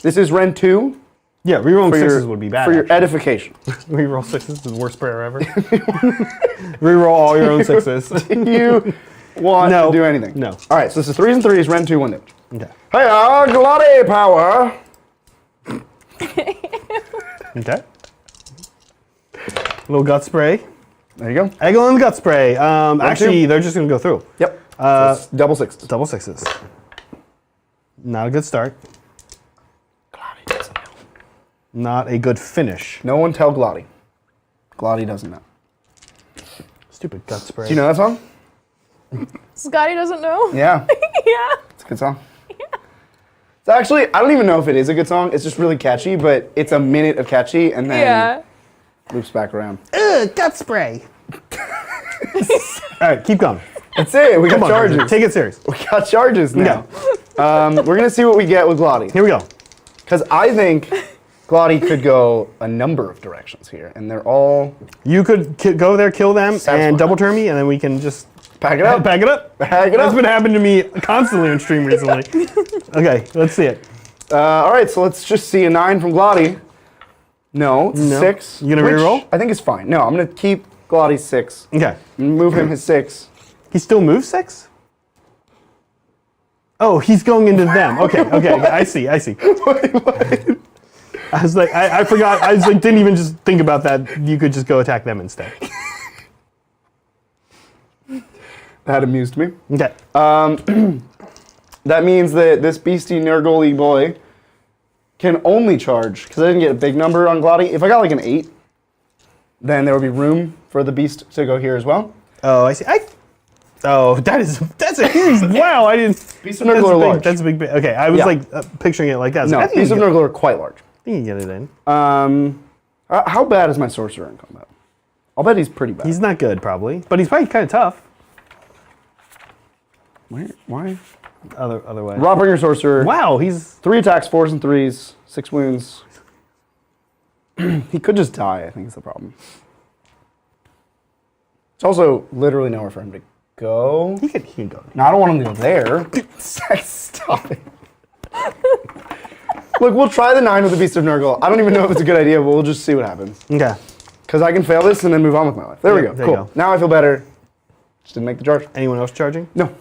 [SPEAKER 2] This is Ren 2.
[SPEAKER 1] Yeah, rerolling 6s would be bad.
[SPEAKER 2] For your edification.
[SPEAKER 1] Reroll 6s is the worst prayer ever. Reroll all your own 6s.
[SPEAKER 2] Do you want to do anything?
[SPEAKER 1] No.
[SPEAKER 2] All right, so this is 3s and 3s, Ren 2, 1 damage.
[SPEAKER 1] Okay.
[SPEAKER 2] Hey, Glotty power.
[SPEAKER 1] Okay. Little gut spray.
[SPEAKER 2] There you go.
[SPEAKER 1] Eglin gut spray. Actually, they're just going to go through.
[SPEAKER 2] Yep. So it's double 6s.
[SPEAKER 1] Double 6s. Not a good start.
[SPEAKER 2] Glotty doesn't know.
[SPEAKER 1] Not a good finish.
[SPEAKER 2] No one tell Glotty. Glotty doesn't know.
[SPEAKER 1] Stupid gut spray.
[SPEAKER 2] Do you know that song?
[SPEAKER 3] Scotty doesn't know.
[SPEAKER 2] Yeah.
[SPEAKER 3] Yeah.
[SPEAKER 2] It's a good song. It's actually, I don't even know if it is a good song. It's just really catchy, but it's a minute of catchy and then loops back around.
[SPEAKER 1] Ugh, gut spray. All right, keep going.
[SPEAKER 2] That's it. We got
[SPEAKER 1] Come on,
[SPEAKER 2] charges.
[SPEAKER 1] Take it serious.
[SPEAKER 2] We got charges now. We're going to see what we get with Glotty.
[SPEAKER 1] Here we go.
[SPEAKER 2] Because I think Glotty could go a number of directions here, and they're all...
[SPEAKER 1] You could go there, kill them, and double turn me, and then we can just...
[SPEAKER 2] Pack it up.
[SPEAKER 1] Pack it up.
[SPEAKER 2] Pack it up.
[SPEAKER 1] That's been happening to me constantly on stream recently. Okay, let's see it.
[SPEAKER 2] All right, so let's just see a 9 from Glotty. No, it's a 6.
[SPEAKER 1] You gonna reroll?
[SPEAKER 2] I think it's fine. No, I'm going to keep Glotty's 6.
[SPEAKER 1] Okay.
[SPEAKER 2] Move him his 6.
[SPEAKER 1] He still moves 6? Oh, he's going into them. Okay, I see.
[SPEAKER 2] Wait, what?
[SPEAKER 1] I was like, I forgot. I was like, didn't even just think about that. You could just go attack them instead.
[SPEAKER 2] That amused me.
[SPEAKER 1] Okay.
[SPEAKER 2] That means that this beastie Nurgle boy can only charge, because I didn't get a big number on Glotty. If I got like an 8, then there would be room for the beast to go here as well.
[SPEAKER 1] Oh, I see. Oh, that's a huge. Wow, I didn't.
[SPEAKER 2] Beasts of Nurgle are large.
[SPEAKER 1] That's a big. Okay, I was like picturing it like that.
[SPEAKER 2] No, Beasts of Nurgle are quite large.
[SPEAKER 1] I think you can get it in.
[SPEAKER 2] How bad is my sorcerer in combat? I'll bet he's pretty bad.
[SPEAKER 1] He's not good, probably, but he's probably kind of tough.
[SPEAKER 2] Why?
[SPEAKER 1] Other way.
[SPEAKER 2] Rawbringer sorcerer.
[SPEAKER 1] Wow, he's
[SPEAKER 2] 3 attacks, 4s and 3s, 6 wounds. He could just die, I think is the problem. It's also literally nowhere for him to go.
[SPEAKER 1] he can go.
[SPEAKER 2] No, I don't want him to go there. Stop it. Look, we'll try the 9 with the Beast of Nurgle. I don't even know if it's a good idea, but we'll just see what happens.
[SPEAKER 1] Okay.
[SPEAKER 2] Because I can fail this and then move on with my life. There we go.
[SPEAKER 1] There
[SPEAKER 2] Cool.
[SPEAKER 1] you go.
[SPEAKER 2] Now I feel better. Just didn't make the charge.
[SPEAKER 1] Anyone else charging?
[SPEAKER 2] No.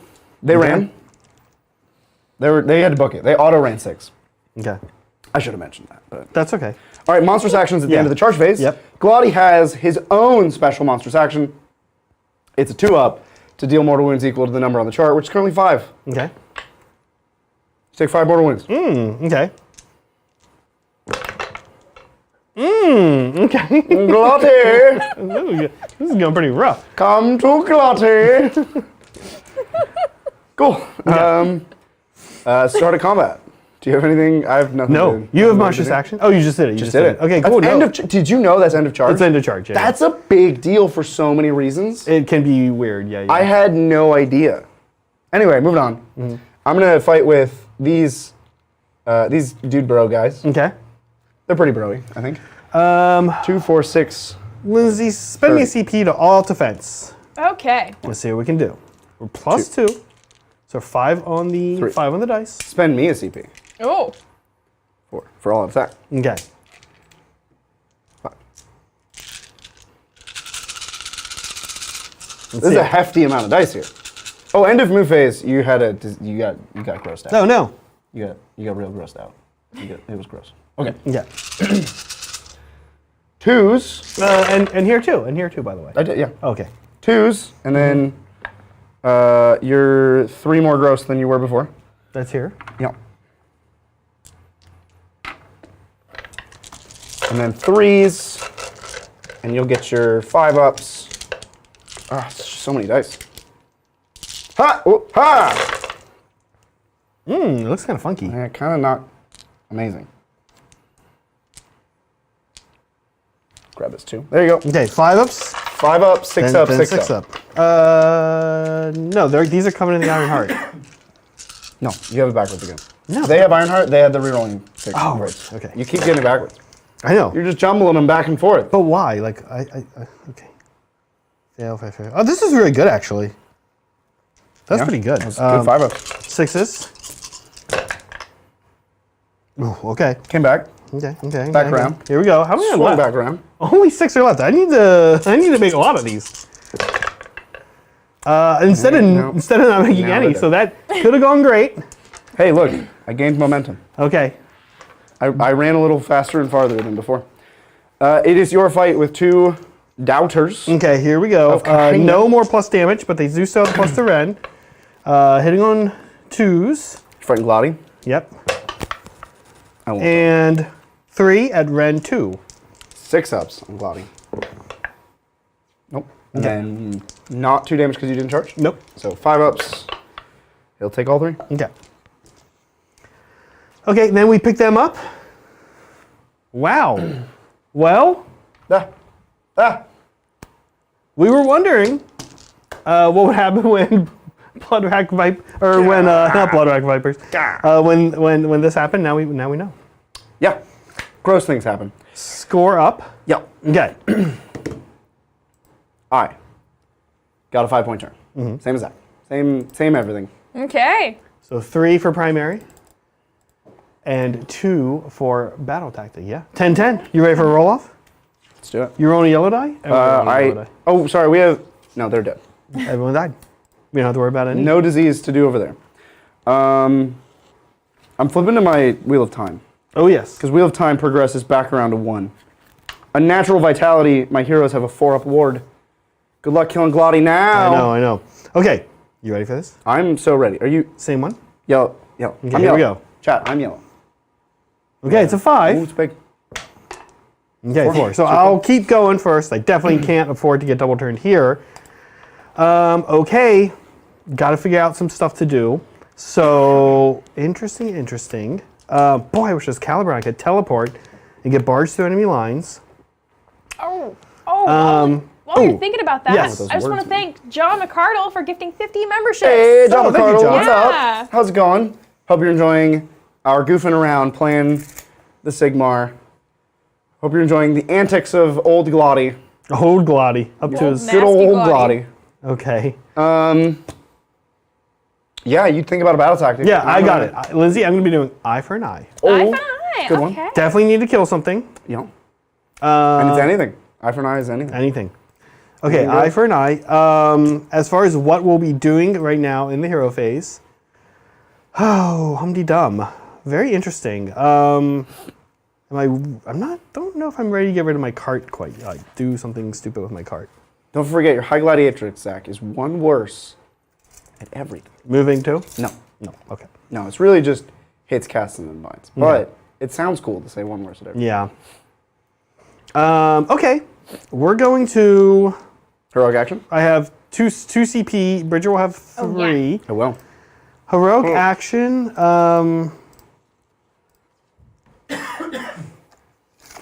[SPEAKER 2] They ran. They had to book it. They auto ran 6.
[SPEAKER 1] Okay.
[SPEAKER 2] I should have mentioned that, but
[SPEAKER 1] That's okay.
[SPEAKER 2] all right. Monstrous actions at the end of the charge phase.
[SPEAKER 1] Yep.
[SPEAKER 2] Glotty has his own special monstrous action. It's a 2-up to deal mortal wounds equal to the number on the chart, which is currently 5.
[SPEAKER 1] Okay.
[SPEAKER 2] You take 5 mortal wounds.
[SPEAKER 1] Okay. Okay.
[SPEAKER 2] Glotty,
[SPEAKER 1] This is going pretty rough.
[SPEAKER 2] come to Glotty. Cool. Start a combat. Do you have anything? I have nothing.
[SPEAKER 1] No, you have monstrous action. Oh, you just did it. You
[SPEAKER 2] Just did it.
[SPEAKER 1] Okay,
[SPEAKER 2] That's
[SPEAKER 1] cool.
[SPEAKER 2] end of did you know that's end of charge?
[SPEAKER 1] It's end of charge. Yeah,
[SPEAKER 2] That's a big deal for so many reasons.
[SPEAKER 1] it can be weird. Yeah.
[SPEAKER 2] I had no idea. Anyway, moving on. I'm gonna fight with these dude bro guys.
[SPEAKER 1] Okay.
[SPEAKER 2] They're pretty broy, I think. 2, 4, 6.
[SPEAKER 1] Lindsay, spend me a CP to all defense.
[SPEAKER 3] Okay.
[SPEAKER 1] Let's see what we can do. We're +2, so 5 on the
[SPEAKER 2] 3.
[SPEAKER 1] 5 on the dice.
[SPEAKER 2] Spend me a CP.
[SPEAKER 3] Oh.
[SPEAKER 2] 4 for all attack.
[SPEAKER 1] Okay.
[SPEAKER 2] 5. This is a hefty amount of dice here. Oh, end of move phase. You got grossed out.
[SPEAKER 1] No.
[SPEAKER 2] You got real grossed out. It was gross. Okay.
[SPEAKER 1] Yeah.
[SPEAKER 2] 2s.
[SPEAKER 1] And here too. And here too, by the way.
[SPEAKER 2] I did, yeah.
[SPEAKER 1] Okay.
[SPEAKER 2] 2s, and then you're 3 more gross than you were before.
[SPEAKER 1] That's here.
[SPEAKER 2] Yeah. And then 3s, and you'll get your 5-ups. Ah, it's just so many dice. Ha! Ooh, ha!
[SPEAKER 1] It looks kind of funky.
[SPEAKER 2] Yeah, kind of not amazing. Grab this too. There you go.
[SPEAKER 1] Okay, 5-ups.
[SPEAKER 2] 5-up, 6-up,
[SPEAKER 1] then
[SPEAKER 2] 6-up.
[SPEAKER 1] 6-up. No, these are coming in the Iron Heart.
[SPEAKER 2] No, you have it backwards again.
[SPEAKER 1] No.
[SPEAKER 2] They have Ironheart, they had the rerolling 6.
[SPEAKER 1] Oh,
[SPEAKER 2] right.
[SPEAKER 1] okay.
[SPEAKER 2] You keep getting it backwards.
[SPEAKER 1] I know.
[SPEAKER 2] You're just jumbling them back and forth.
[SPEAKER 1] But why? Like, okay. Fail, fail, fail. Oh, this is really good, actually. That's pretty good.
[SPEAKER 2] That's good 5-up.
[SPEAKER 1] 6s. Ooh, okay.
[SPEAKER 2] Came back.
[SPEAKER 1] Okay.
[SPEAKER 2] Back round.
[SPEAKER 1] Here we go. How many are
[SPEAKER 2] Swung
[SPEAKER 1] left?
[SPEAKER 2] back round.
[SPEAKER 1] Only 6 are left. I need to make a lot of these. Instead of not making
[SPEAKER 2] Now
[SPEAKER 1] any,
[SPEAKER 2] they
[SPEAKER 1] so that could have gone great.
[SPEAKER 2] Hey, look. I gained momentum.
[SPEAKER 1] Okay.
[SPEAKER 2] I ran a little faster and farther than before. It is your fight with 2 doubters.
[SPEAKER 1] Okay, here we go.
[SPEAKER 2] Khaine.
[SPEAKER 1] No more plus damage, but they do still have plus to Ren. Hitting on 2s.
[SPEAKER 2] Fighting Glotty.
[SPEAKER 1] Yep.
[SPEAKER 2] I won't.
[SPEAKER 1] And 3 at Ren 2.
[SPEAKER 2] 6-ups on Glotty. Nope. And then not 2 damage because you didn't charge?
[SPEAKER 1] Nope.
[SPEAKER 2] So 5-ups. He'll take all 3.
[SPEAKER 1] Okay. Okay, then we pick them up. Wow. Well, we were wondering what would happen when Bloodwrack Viper, or when not Bloodwrack Vipers, when this happened. Now we know.
[SPEAKER 2] Yeah. Gross things happen.
[SPEAKER 1] Score up.
[SPEAKER 2] Yep.
[SPEAKER 1] Okay.
[SPEAKER 2] I got a 5-point turn. Same as that. Same everything.
[SPEAKER 3] Okay.
[SPEAKER 1] So 3 for primary. And 2 for battle tactic. Yeah. 10-10. You ready for a roll off?
[SPEAKER 2] Let's do it.
[SPEAKER 1] You roll a yellow die?
[SPEAKER 2] Oh, sorry. We have. No, they're dead.
[SPEAKER 1] Everyone died. We don't have to worry about any.
[SPEAKER 2] No disease to do over there. I'm flipping to my Wheel of Time.
[SPEAKER 1] Oh, yes.
[SPEAKER 2] Because Wheel of Time progresses back around to 1. A natural vitality. My heroes have a 4-up ward. Good luck killing Glotty now.
[SPEAKER 1] I know. Okay. You ready for this?
[SPEAKER 2] I'm so ready. Are you?
[SPEAKER 1] Same one?
[SPEAKER 2] Yellow.
[SPEAKER 1] Okay,
[SPEAKER 2] I'm
[SPEAKER 1] here
[SPEAKER 2] yellow.
[SPEAKER 1] we go.
[SPEAKER 2] Chat, I'm yellow.
[SPEAKER 1] Okay, it's a 5.
[SPEAKER 2] Ooh, it's big.
[SPEAKER 1] Okay, 4. So I'll keep going first. I definitely can't afford to get double turned here. Okay. Got to figure out some stuff to do. So, interesting. Boy, I wish this Caliburn I could teleport and get barged through enemy lines.
[SPEAKER 3] While you're thinking about that,
[SPEAKER 1] yes.
[SPEAKER 3] I just want to thank John McCardle for gifting 50 memberships.
[SPEAKER 2] Hey, John
[SPEAKER 1] Oh, thank you,
[SPEAKER 2] McCardle,
[SPEAKER 1] John.
[SPEAKER 2] what's
[SPEAKER 3] Yeah.
[SPEAKER 2] up? How's it going? Hope you're enjoying our goofing around playing the Sigmar. Hope you're enjoying the antics of old Glotty.
[SPEAKER 1] Old Glotty. Up to
[SPEAKER 3] Old
[SPEAKER 1] his...
[SPEAKER 3] Nasty
[SPEAKER 2] Good old
[SPEAKER 3] Glotty.
[SPEAKER 2] Glotty.
[SPEAKER 1] Okay.
[SPEAKER 2] Yeah, you'd think about a battle tactic.
[SPEAKER 1] Yeah, I got it. Lindsay, I'm going to be doing eye for an eye.
[SPEAKER 3] Eye for an eye.
[SPEAKER 2] good one.
[SPEAKER 3] Okay.
[SPEAKER 1] Definitely need to kill something.
[SPEAKER 2] You know, and it's anything. Eye for an eye is anything.
[SPEAKER 1] Anything. Okay,
[SPEAKER 2] Yeah.
[SPEAKER 1] eye for an eye. As far as what we'll be doing right now in the hero phase. Oh, humdy-dum. Very interesting. Don't know if I'm ready to get rid of my cart quite yet. Like, do something stupid with my cart.
[SPEAKER 2] Don't forget, your High Gladiatrix, Zach, is 1 worse at everything.
[SPEAKER 1] Moving to?
[SPEAKER 2] No.
[SPEAKER 1] Okay.
[SPEAKER 2] No, it's really just hits, casts, and then binds. But it sounds cool to say 1 worse at everything.
[SPEAKER 1] Yeah. Okay. We're going to...
[SPEAKER 2] Heroic action?
[SPEAKER 1] I have 2 CP. Bridger will have 3.
[SPEAKER 3] Oh, yeah.
[SPEAKER 2] I will.
[SPEAKER 1] Heroic action.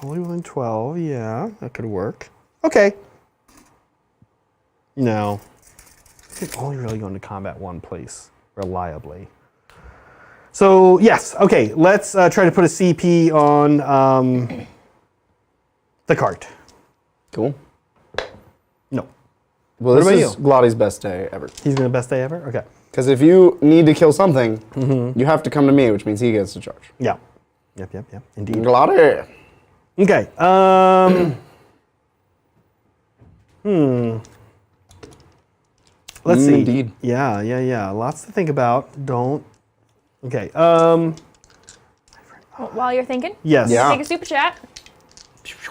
[SPEAKER 1] Only within 12. Yeah, that could work. Okay. No. I can only really go into combat one place reliably. So yes. Okay. Let's try to put a CP on the cart.
[SPEAKER 2] Cool.
[SPEAKER 1] No.
[SPEAKER 2] Well,
[SPEAKER 1] What
[SPEAKER 2] this
[SPEAKER 1] about
[SPEAKER 2] is Glotty's best day ever.
[SPEAKER 1] He's gonna best day ever. Okay.
[SPEAKER 2] Because if you need to kill something, you have to come to me, which means he gets to charge.
[SPEAKER 1] Yeah. Yep. Indeed.
[SPEAKER 2] Glotty!
[SPEAKER 1] Okay. Let's see.
[SPEAKER 2] Indeed.
[SPEAKER 1] Yeah. Lots to think about. Don't. Okay.
[SPEAKER 3] While you're thinking,
[SPEAKER 1] Yes.
[SPEAKER 2] Yeah.
[SPEAKER 3] take a super chat.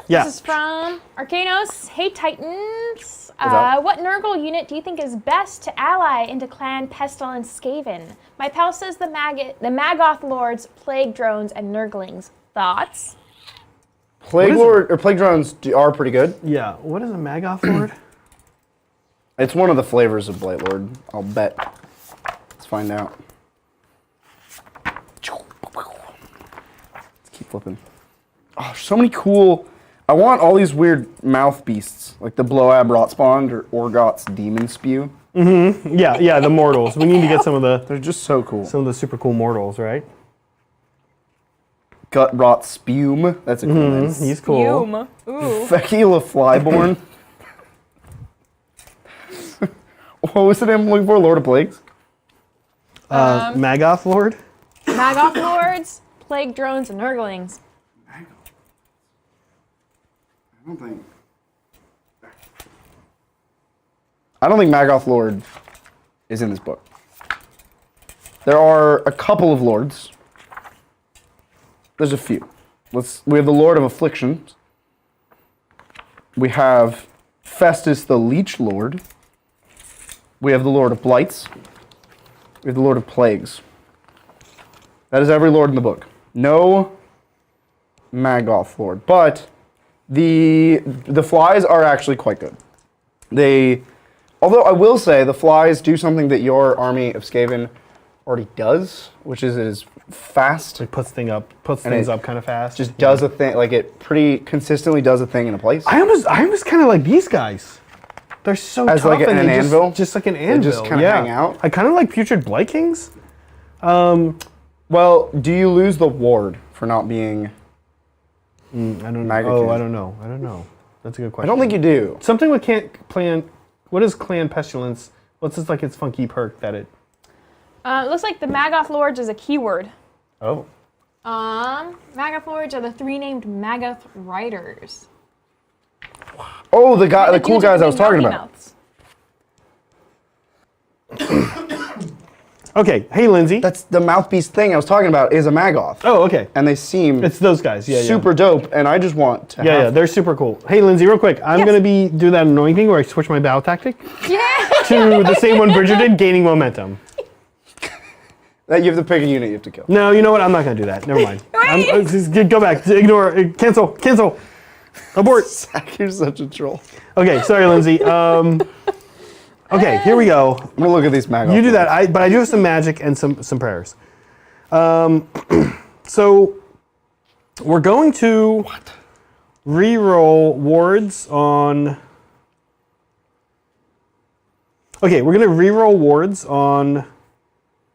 [SPEAKER 1] Yeah.
[SPEAKER 3] This is from Arcanos. Hey Titans.
[SPEAKER 2] up?
[SPEAKER 3] What Nurgle unit do you think is best to ally into Clan Pestilence Skaven? My pal says the Maggoth Lords, Plague Drones, and Nurglings. Thoughts?
[SPEAKER 2] Plague
[SPEAKER 1] is
[SPEAKER 2] Lord or Plague Drones are pretty good.
[SPEAKER 1] Yeah. What is a Maggoth Lord?
[SPEAKER 2] It's one of the flavors of Blightlord, I'll bet. Let's find out. Let's keep flipping. Oh, so many cool. I want all these weird mouth beasts, like the Bloab Rotspawn or Orgot's Demon Spew.
[SPEAKER 1] Yeah. The mortals. We need to get some of the
[SPEAKER 2] They're just so cool.
[SPEAKER 1] super cool mortals, right?
[SPEAKER 2] Gut Rot Spume. That's a cool name.
[SPEAKER 1] He's cool.
[SPEAKER 3] Ooh.
[SPEAKER 2] Fekila Flyborn. What was the name I'm looking for? Lord of Plagues?
[SPEAKER 1] Maggotkin.
[SPEAKER 3] Maggotklords, plague drones, and nurglings.
[SPEAKER 2] I don't think Maggotkin is in this book. There are a couple of lords. There's a few. We have the Lord of Afflictions. We have Festus the Leech Lord. We have the Lord of Blights. We have the Lord of Plagues. That is every lord in the book. No Maggotkin. But the flies are actually quite good. Although I will say the flies do something that your army of Skaven already does, which is it is fast.
[SPEAKER 1] It puts things up kind of fast.
[SPEAKER 2] Just does a thing, like it pretty consistently does a thing in a place.
[SPEAKER 1] I almost kind of like these guys. They're so
[SPEAKER 2] As
[SPEAKER 1] tough
[SPEAKER 2] like an anvil?
[SPEAKER 1] just like an anvil.
[SPEAKER 2] They just kind of hang out?
[SPEAKER 1] I kind of like Putrid Blight Kings.
[SPEAKER 2] Well, do you lose the ward for not being
[SPEAKER 1] I don't know.
[SPEAKER 2] Maggotkin?
[SPEAKER 1] I don't know. That's a good
[SPEAKER 2] I
[SPEAKER 1] question.
[SPEAKER 2] don't think you do.
[SPEAKER 1] Something with clan. What is Clan Pestilence? What's this like its funky perk that it?
[SPEAKER 3] It looks like the Maggotklords is a keyword.
[SPEAKER 2] Oh.
[SPEAKER 3] Maggotklords are the 3 named Maggoth Riders.
[SPEAKER 2] Oh, the cool guys I was talking about.
[SPEAKER 1] Okay, hey Lindsay.
[SPEAKER 2] That's the mouthpiece thing I was talking about is a Maggoth.
[SPEAKER 1] Oh, okay.
[SPEAKER 2] And they seem
[SPEAKER 1] It's those guys. Yeah,
[SPEAKER 2] super dope, and I just want to
[SPEAKER 1] Yeah,
[SPEAKER 2] have
[SPEAKER 1] they're super cool. Hey Lindsay, real quick, I'm
[SPEAKER 3] Yes.
[SPEAKER 1] gonna do that annoying thing where I switch my battle tactic
[SPEAKER 3] Yeah.
[SPEAKER 1] to the same one Bridger did, gaining momentum.
[SPEAKER 2] that you have to pick a unit you have to kill.
[SPEAKER 1] No, you know what? I'm not gonna do that. Never mind. Just go back. Ignore. Cancel. Abort.
[SPEAKER 2] Zach, you're such a troll.
[SPEAKER 1] Okay, sorry, Lindsay. Okay, here we go.
[SPEAKER 2] I'm gonna look at these Maggoth.
[SPEAKER 1] You do that. But I do have some magic and some prayers. So we're going to re-roll wards on. Okay, we're gonna re-roll wards on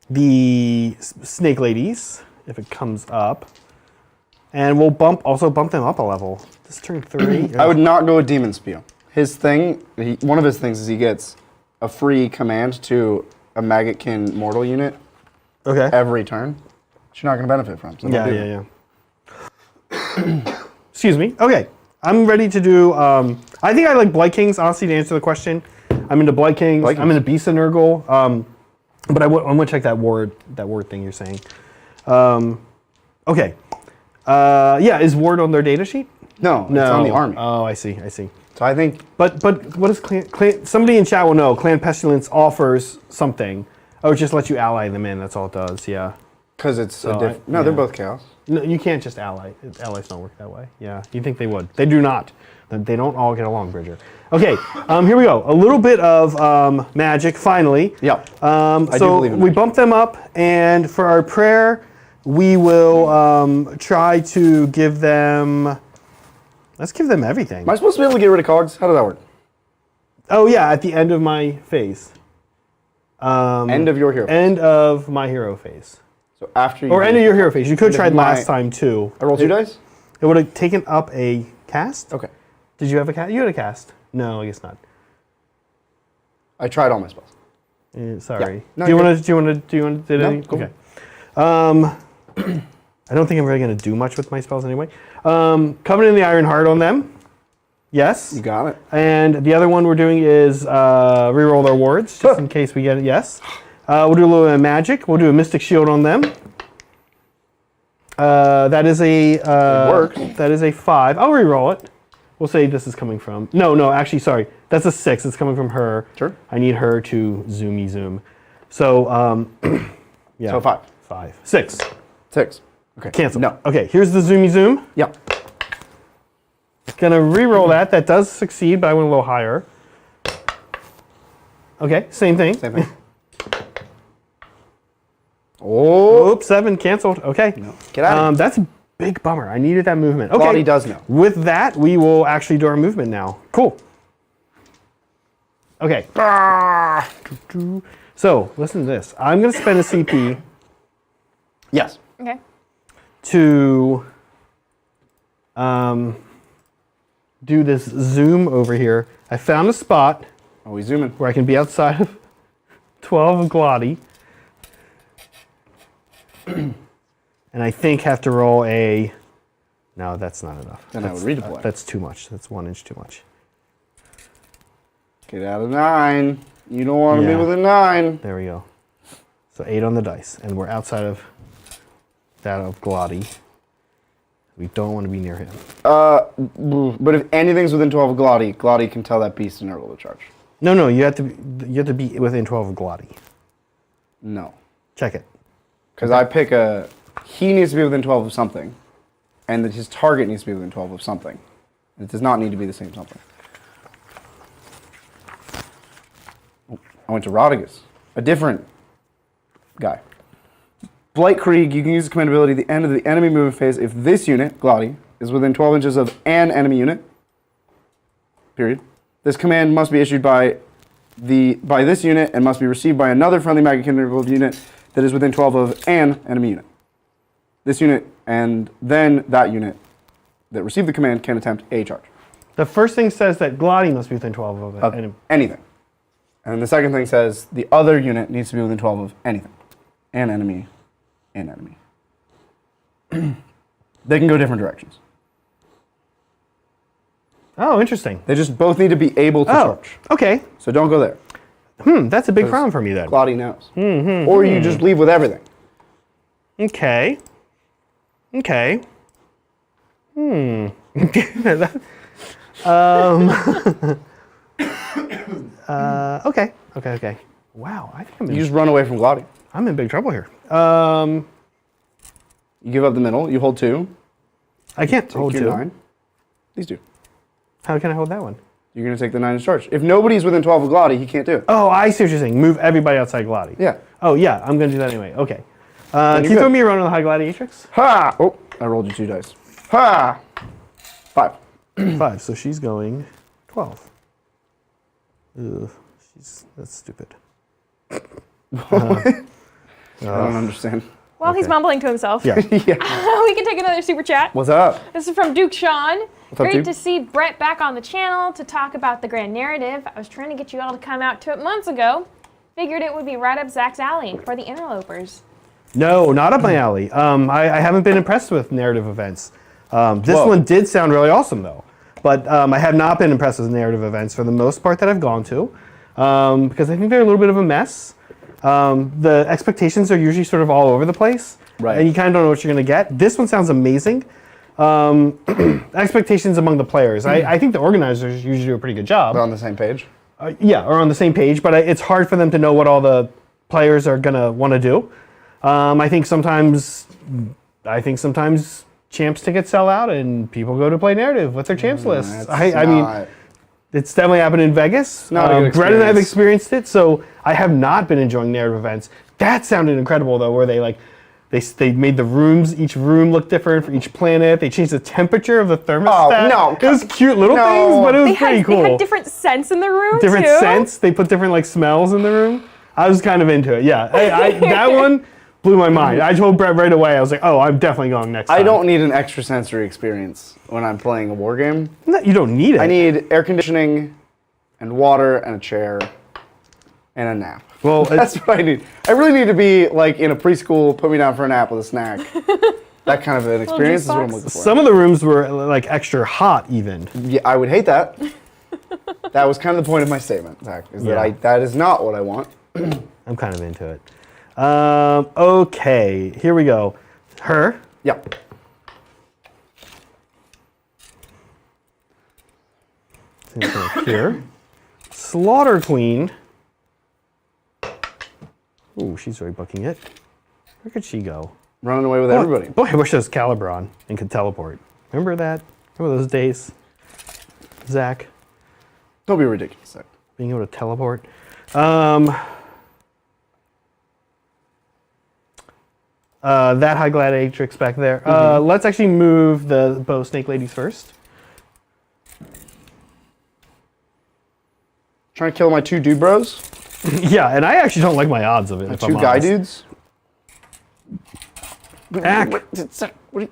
[SPEAKER 1] the snake ladies if it comes up, and we'll also bump them up a level. This turn 3.
[SPEAKER 2] I would not go with Demon Spew. His thing, one of his things is he gets a free command to a Maggotkin mortal unit
[SPEAKER 1] Okay.
[SPEAKER 2] every turn, which you're not going to benefit from. So don't do it.
[SPEAKER 1] Yeah. Excuse me. Okay, I'm ready to do. I think I like Blight Kings. Honestly, to answer the question, I'm into Blight Kings. I'm into Beast of Nurgle. But I'm gonna check that ward thing you're saying. Okay. Yeah, is ward on their data sheet?
[SPEAKER 2] No, it's on the army.
[SPEAKER 1] Oh, I see.
[SPEAKER 2] So I think.
[SPEAKER 1] But what is clan? Somebody in chat will know. Clan Pestilence offers something. Oh, it just lets you ally them in. That's all it does. Yeah.
[SPEAKER 2] Because it's
[SPEAKER 1] So
[SPEAKER 2] no, they're both chaos.
[SPEAKER 1] No, you can't just ally. Allies don't work that way. Yeah, you think they would? They do not. They don't all get along, Bridger. Okay, here we go. A little bit of magic, finally.
[SPEAKER 2] Yeah.
[SPEAKER 1] So
[SPEAKER 2] I do believe in
[SPEAKER 1] we
[SPEAKER 2] magic.
[SPEAKER 1] bump them up, and for our prayer, we will try to give them. Let's give them everything.
[SPEAKER 2] Am I supposed to be able to get rid of cogs? How does that work?
[SPEAKER 1] Oh yeah, at the end of my phase.
[SPEAKER 2] End of your hero.
[SPEAKER 1] End of my hero phase.
[SPEAKER 2] So after you.
[SPEAKER 1] Or end of your hero phase. You could have
[SPEAKER 2] End of
[SPEAKER 1] tried last
[SPEAKER 2] my-
[SPEAKER 1] time too.
[SPEAKER 2] I rolled 2 dice?
[SPEAKER 1] It would have taken up a cast.
[SPEAKER 2] Okay.
[SPEAKER 1] Did you have a cast? You had a cast. No, I guess not.
[SPEAKER 2] I tried all my spells.
[SPEAKER 1] Sorry.
[SPEAKER 2] Yeah. No,
[SPEAKER 1] do you
[SPEAKER 2] you're
[SPEAKER 1] want to do
[SPEAKER 2] No,
[SPEAKER 1] any?
[SPEAKER 2] go
[SPEAKER 1] Okay. I don't think I'm really going to do much with my spells anyway. Covenant of the Iron Heart on them. Yes.
[SPEAKER 2] You got it.
[SPEAKER 1] And the other one we're doing is reroll their wards, just in case we get it. Yes. We'll do a little bit of magic. We'll do a Mystic Shield on them. That is a
[SPEAKER 2] works.
[SPEAKER 1] That is a 5. I'll reroll it. We'll say this is coming from. No, actually, sorry. That's a 6. It's coming from her.
[SPEAKER 2] Sure.
[SPEAKER 1] I need her to zoom. So, yeah.
[SPEAKER 2] So 5.
[SPEAKER 1] 5. 6.
[SPEAKER 2] 6. Okay.
[SPEAKER 1] Cancel.
[SPEAKER 2] No.
[SPEAKER 1] Okay, here's the zoom.
[SPEAKER 2] Yeah.
[SPEAKER 1] Gonna re-roll that. That does succeed, but I went a little higher. Okay, same thing.
[SPEAKER 2] Same thing. Oh.
[SPEAKER 1] Oops, 7 canceled. Okay.
[SPEAKER 2] No. Get out of here.
[SPEAKER 1] That's a big bummer. I needed that movement. Okay.
[SPEAKER 2] Body does know.
[SPEAKER 1] With that, we will actually do our movement now. Cool. Okay. So, listen to this. I'm going to spend a CP
[SPEAKER 2] Yes.
[SPEAKER 3] Okay.
[SPEAKER 1] to do this zoom over here. I found a spot
[SPEAKER 2] Oh, we zoom in.
[SPEAKER 1] where I can be outside of 12 of Glotty. And I think have to roll a... No, that's not enough.
[SPEAKER 2] Then I would redeploy.
[SPEAKER 1] That's too much. That's 1 inch too much.
[SPEAKER 2] Get out of 9. You don't want to be
[SPEAKER 1] Yeah.
[SPEAKER 2] within 9.
[SPEAKER 1] There we go. So 8 on the dice. And we're outside of that of Glotty. We don't want to be near him.
[SPEAKER 2] But if anything's within 12 of Glotty, Glotty can tell that beast to Nurgle to charge.
[SPEAKER 1] No, you have to be within 12 of Glotty.
[SPEAKER 2] No.
[SPEAKER 1] Check it.
[SPEAKER 2] Because I pick a... He needs to be within 12 of something. And that his target needs to be within 12 of something. It does not need to be the same something. Oh, I went to Rodigus. A different guy. Blightkrieg, you can use the command ability at the end of the enemy movement phase if this unit, Glotty, is within 12 inches of an enemy unit. Period. This command must be issued by this unit and must be received by another friendly Maggotkin unit that is within 12 of an enemy unit. This unit and then that unit that received the command can attempt a charge.
[SPEAKER 1] The first thing says that Glotty must be within 12 of it.
[SPEAKER 2] Of anything. And the second thing says the other unit needs to be within 12 of anything. An enemy. An enemy. They can go different directions.
[SPEAKER 1] Oh, interesting.
[SPEAKER 2] They just both need to be able to charge.
[SPEAKER 1] Okay.
[SPEAKER 2] So don't go there.
[SPEAKER 1] That's a big problem for me then.
[SPEAKER 2] Glotty knows. Or you just leave with everything.
[SPEAKER 1] Okay. Okay. Okay. Wow, I think
[SPEAKER 2] You just run away from Glotty.
[SPEAKER 1] I'm in big trouble here.
[SPEAKER 2] You give up the middle. You hold 2.
[SPEAKER 1] I can't
[SPEAKER 2] Take
[SPEAKER 1] hold
[SPEAKER 2] your
[SPEAKER 1] 2.
[SPEAKER 2] 9. These 2.
[SPEAKER 1] How can I hold that one?
[SPEAKER 2] You're going to take the 9 in charge. If nobody's within 12 of Glotty, he can't do it.
[SPEAKER 1] Oh, I see what you're saying. Move everybody outside Glotty.
[SPEAKER 2] Yeah.
[SPEAKER 1] Oh, yeah, I'm going to do that anyway. Okay. Can you
[SPEAKER 2] good.
[SPEAKER 1] throw me a run on the High Gladiatrix?
[SPEAKER 2] Ha! Oh, I rolled you 2 dice. Ha! 5.
[SPEAKER 1] 5, so she's going 12. Ugh, that's stupid.
[SPEAKER 2] I don't understand.
[SPEAKER 3] While he's mumbling to himself,
[SPEAKER 1] Yeah.
[SPEAKER 3] we can take another super chat.
[SPEAKER 2] What's up?
[SPEAKER 3] This is from Duke Sean.
[SPEAKER 2] What's up,
[SPEAKER 3] Great
[SPEAKER 2] Duke?
[SPEAKER 3] to see Brett back on the channel to talk about the grand narrative. I was trying to get you all to come out to it months ago. Figured it would be right up Zach's alley for the interlopers.
[SPEAKER 1] No, not up my alley. I haven't been impressed with narrative events. This
[SPEAKER 2] Whoa.
[SPEAKER 1] one did sound really awesome, though. But I have not been impressed with narrative events for the most part that I've gone to, because I think they're a little bit of a mess. The expectations are usually sort of all over the place,
[SPEAKER 2] Right.
[SPEAKER 1] and you kind of don't know what you're going to get. This one sounds amazing. Expectations among the players. I think the organizers usually do a pretty good job.
[SPEAKER 2] We're on the same page.
[SPEAKER 1] Yeah, or on the same page, but it's hard for them to know what all the players are going to want to do. I think sometimes champs tickets sell out and people go to play narrative with their champs lists. I mean, it's definitely happened in Vegas.
[SPEAKER 2] Not a good
[SPEAKER 1] Brett and I have
[SPEAKER 2] experience.
[SPEAKER 1] experienced it, so I have not been enjoying narrative events. That sounded incredible though, where they made the rooms, each room look different for each planet. They changed the temperature of the thermostat.
[SPEAKER 2] Oh, no.
[SPEAKER 1] It was cute little things, but it was pretty cool.
[SPEAKER 3] They had different scents in the room,
[SPEAKER 1] Different
[SPEAKER 3] too.
[SPEAKER 1] scents. They put different smells in the room. I was kind of into it. Yeah, that one blew my mind. I told Brett right away. I was like, "Oh, I'm definitely going next time."
[SPEAKER 2] I don't need an extrasensory experience when I'm playing a war game.
[SPEAKER 1] No, you don't need it.
[SPEAKER 2] I need air conditioning and water and a chair and a nap.
[SPEAKER 1] Well,
[SPEAKER 2] That's what I need. I really need to be like in a preschool, put me down for a nap with a snack. That kind of an experience is what I'm
[SPEAKER 3] juice
[SPEAKER 2] looking for.
[SPEAKER 1] some of the rooms were like extra hot, even.
[SPEAKER 2] Yeah, I would hate that. That was kind of the point of my statement, Zach, is that that is not what I want.
[SPEAKER 1] I'm kind of into it. Okay, here we go. Her.
[SPEAKER 2] Yep.
[SPEAKER 1] Here. Slaughter Queen. Ooh, she's really booking it. Where could she go?
[SPEAKER 2] Running away with everybody.
[SPEAKER 1] Boy, I wish there was Calibron and could teleport. Remember that? Remember those days? Zach,
[SPEAKER 2] Don't be ridiculous, Zach.
[SPEAKER 1] being able to teleport. That High Gladiatrix back there. Let's actually move the Bow Snake Ladies first.
[SPEAKER 2] Trying to kill my 2 dude bros?
[SPEAKER 1] Yeah, and I actually don't like my odds of it.
[SPEAKER 2] My
[SPEAKER 1] if
[SPEAKER 2] 2
[SPEAKER 1] I'm
[SPEAKER 2] guy
[SPEAKER 1] honest.
[SPEAKER 2] dudes?
[SPEAKER 1] Ack.
[SPEAKER 2] What do you...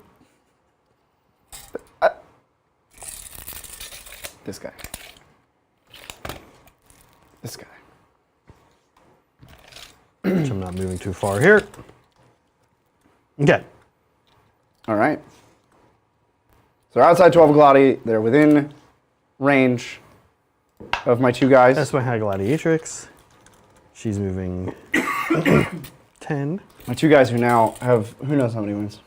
[SPEAKER 2] This guy. This guy.
[SPEAKER 1] Which I'm not moving too far here. Okay.
[SPEAKER 2] All right. So they're outside 12 Gladi. They're within range of my two guys.
[SPEAKER 1] That's my High Gladiatrix. She's moving 10.
[SPEAKER 2] My two guys who now have who knows how many wins.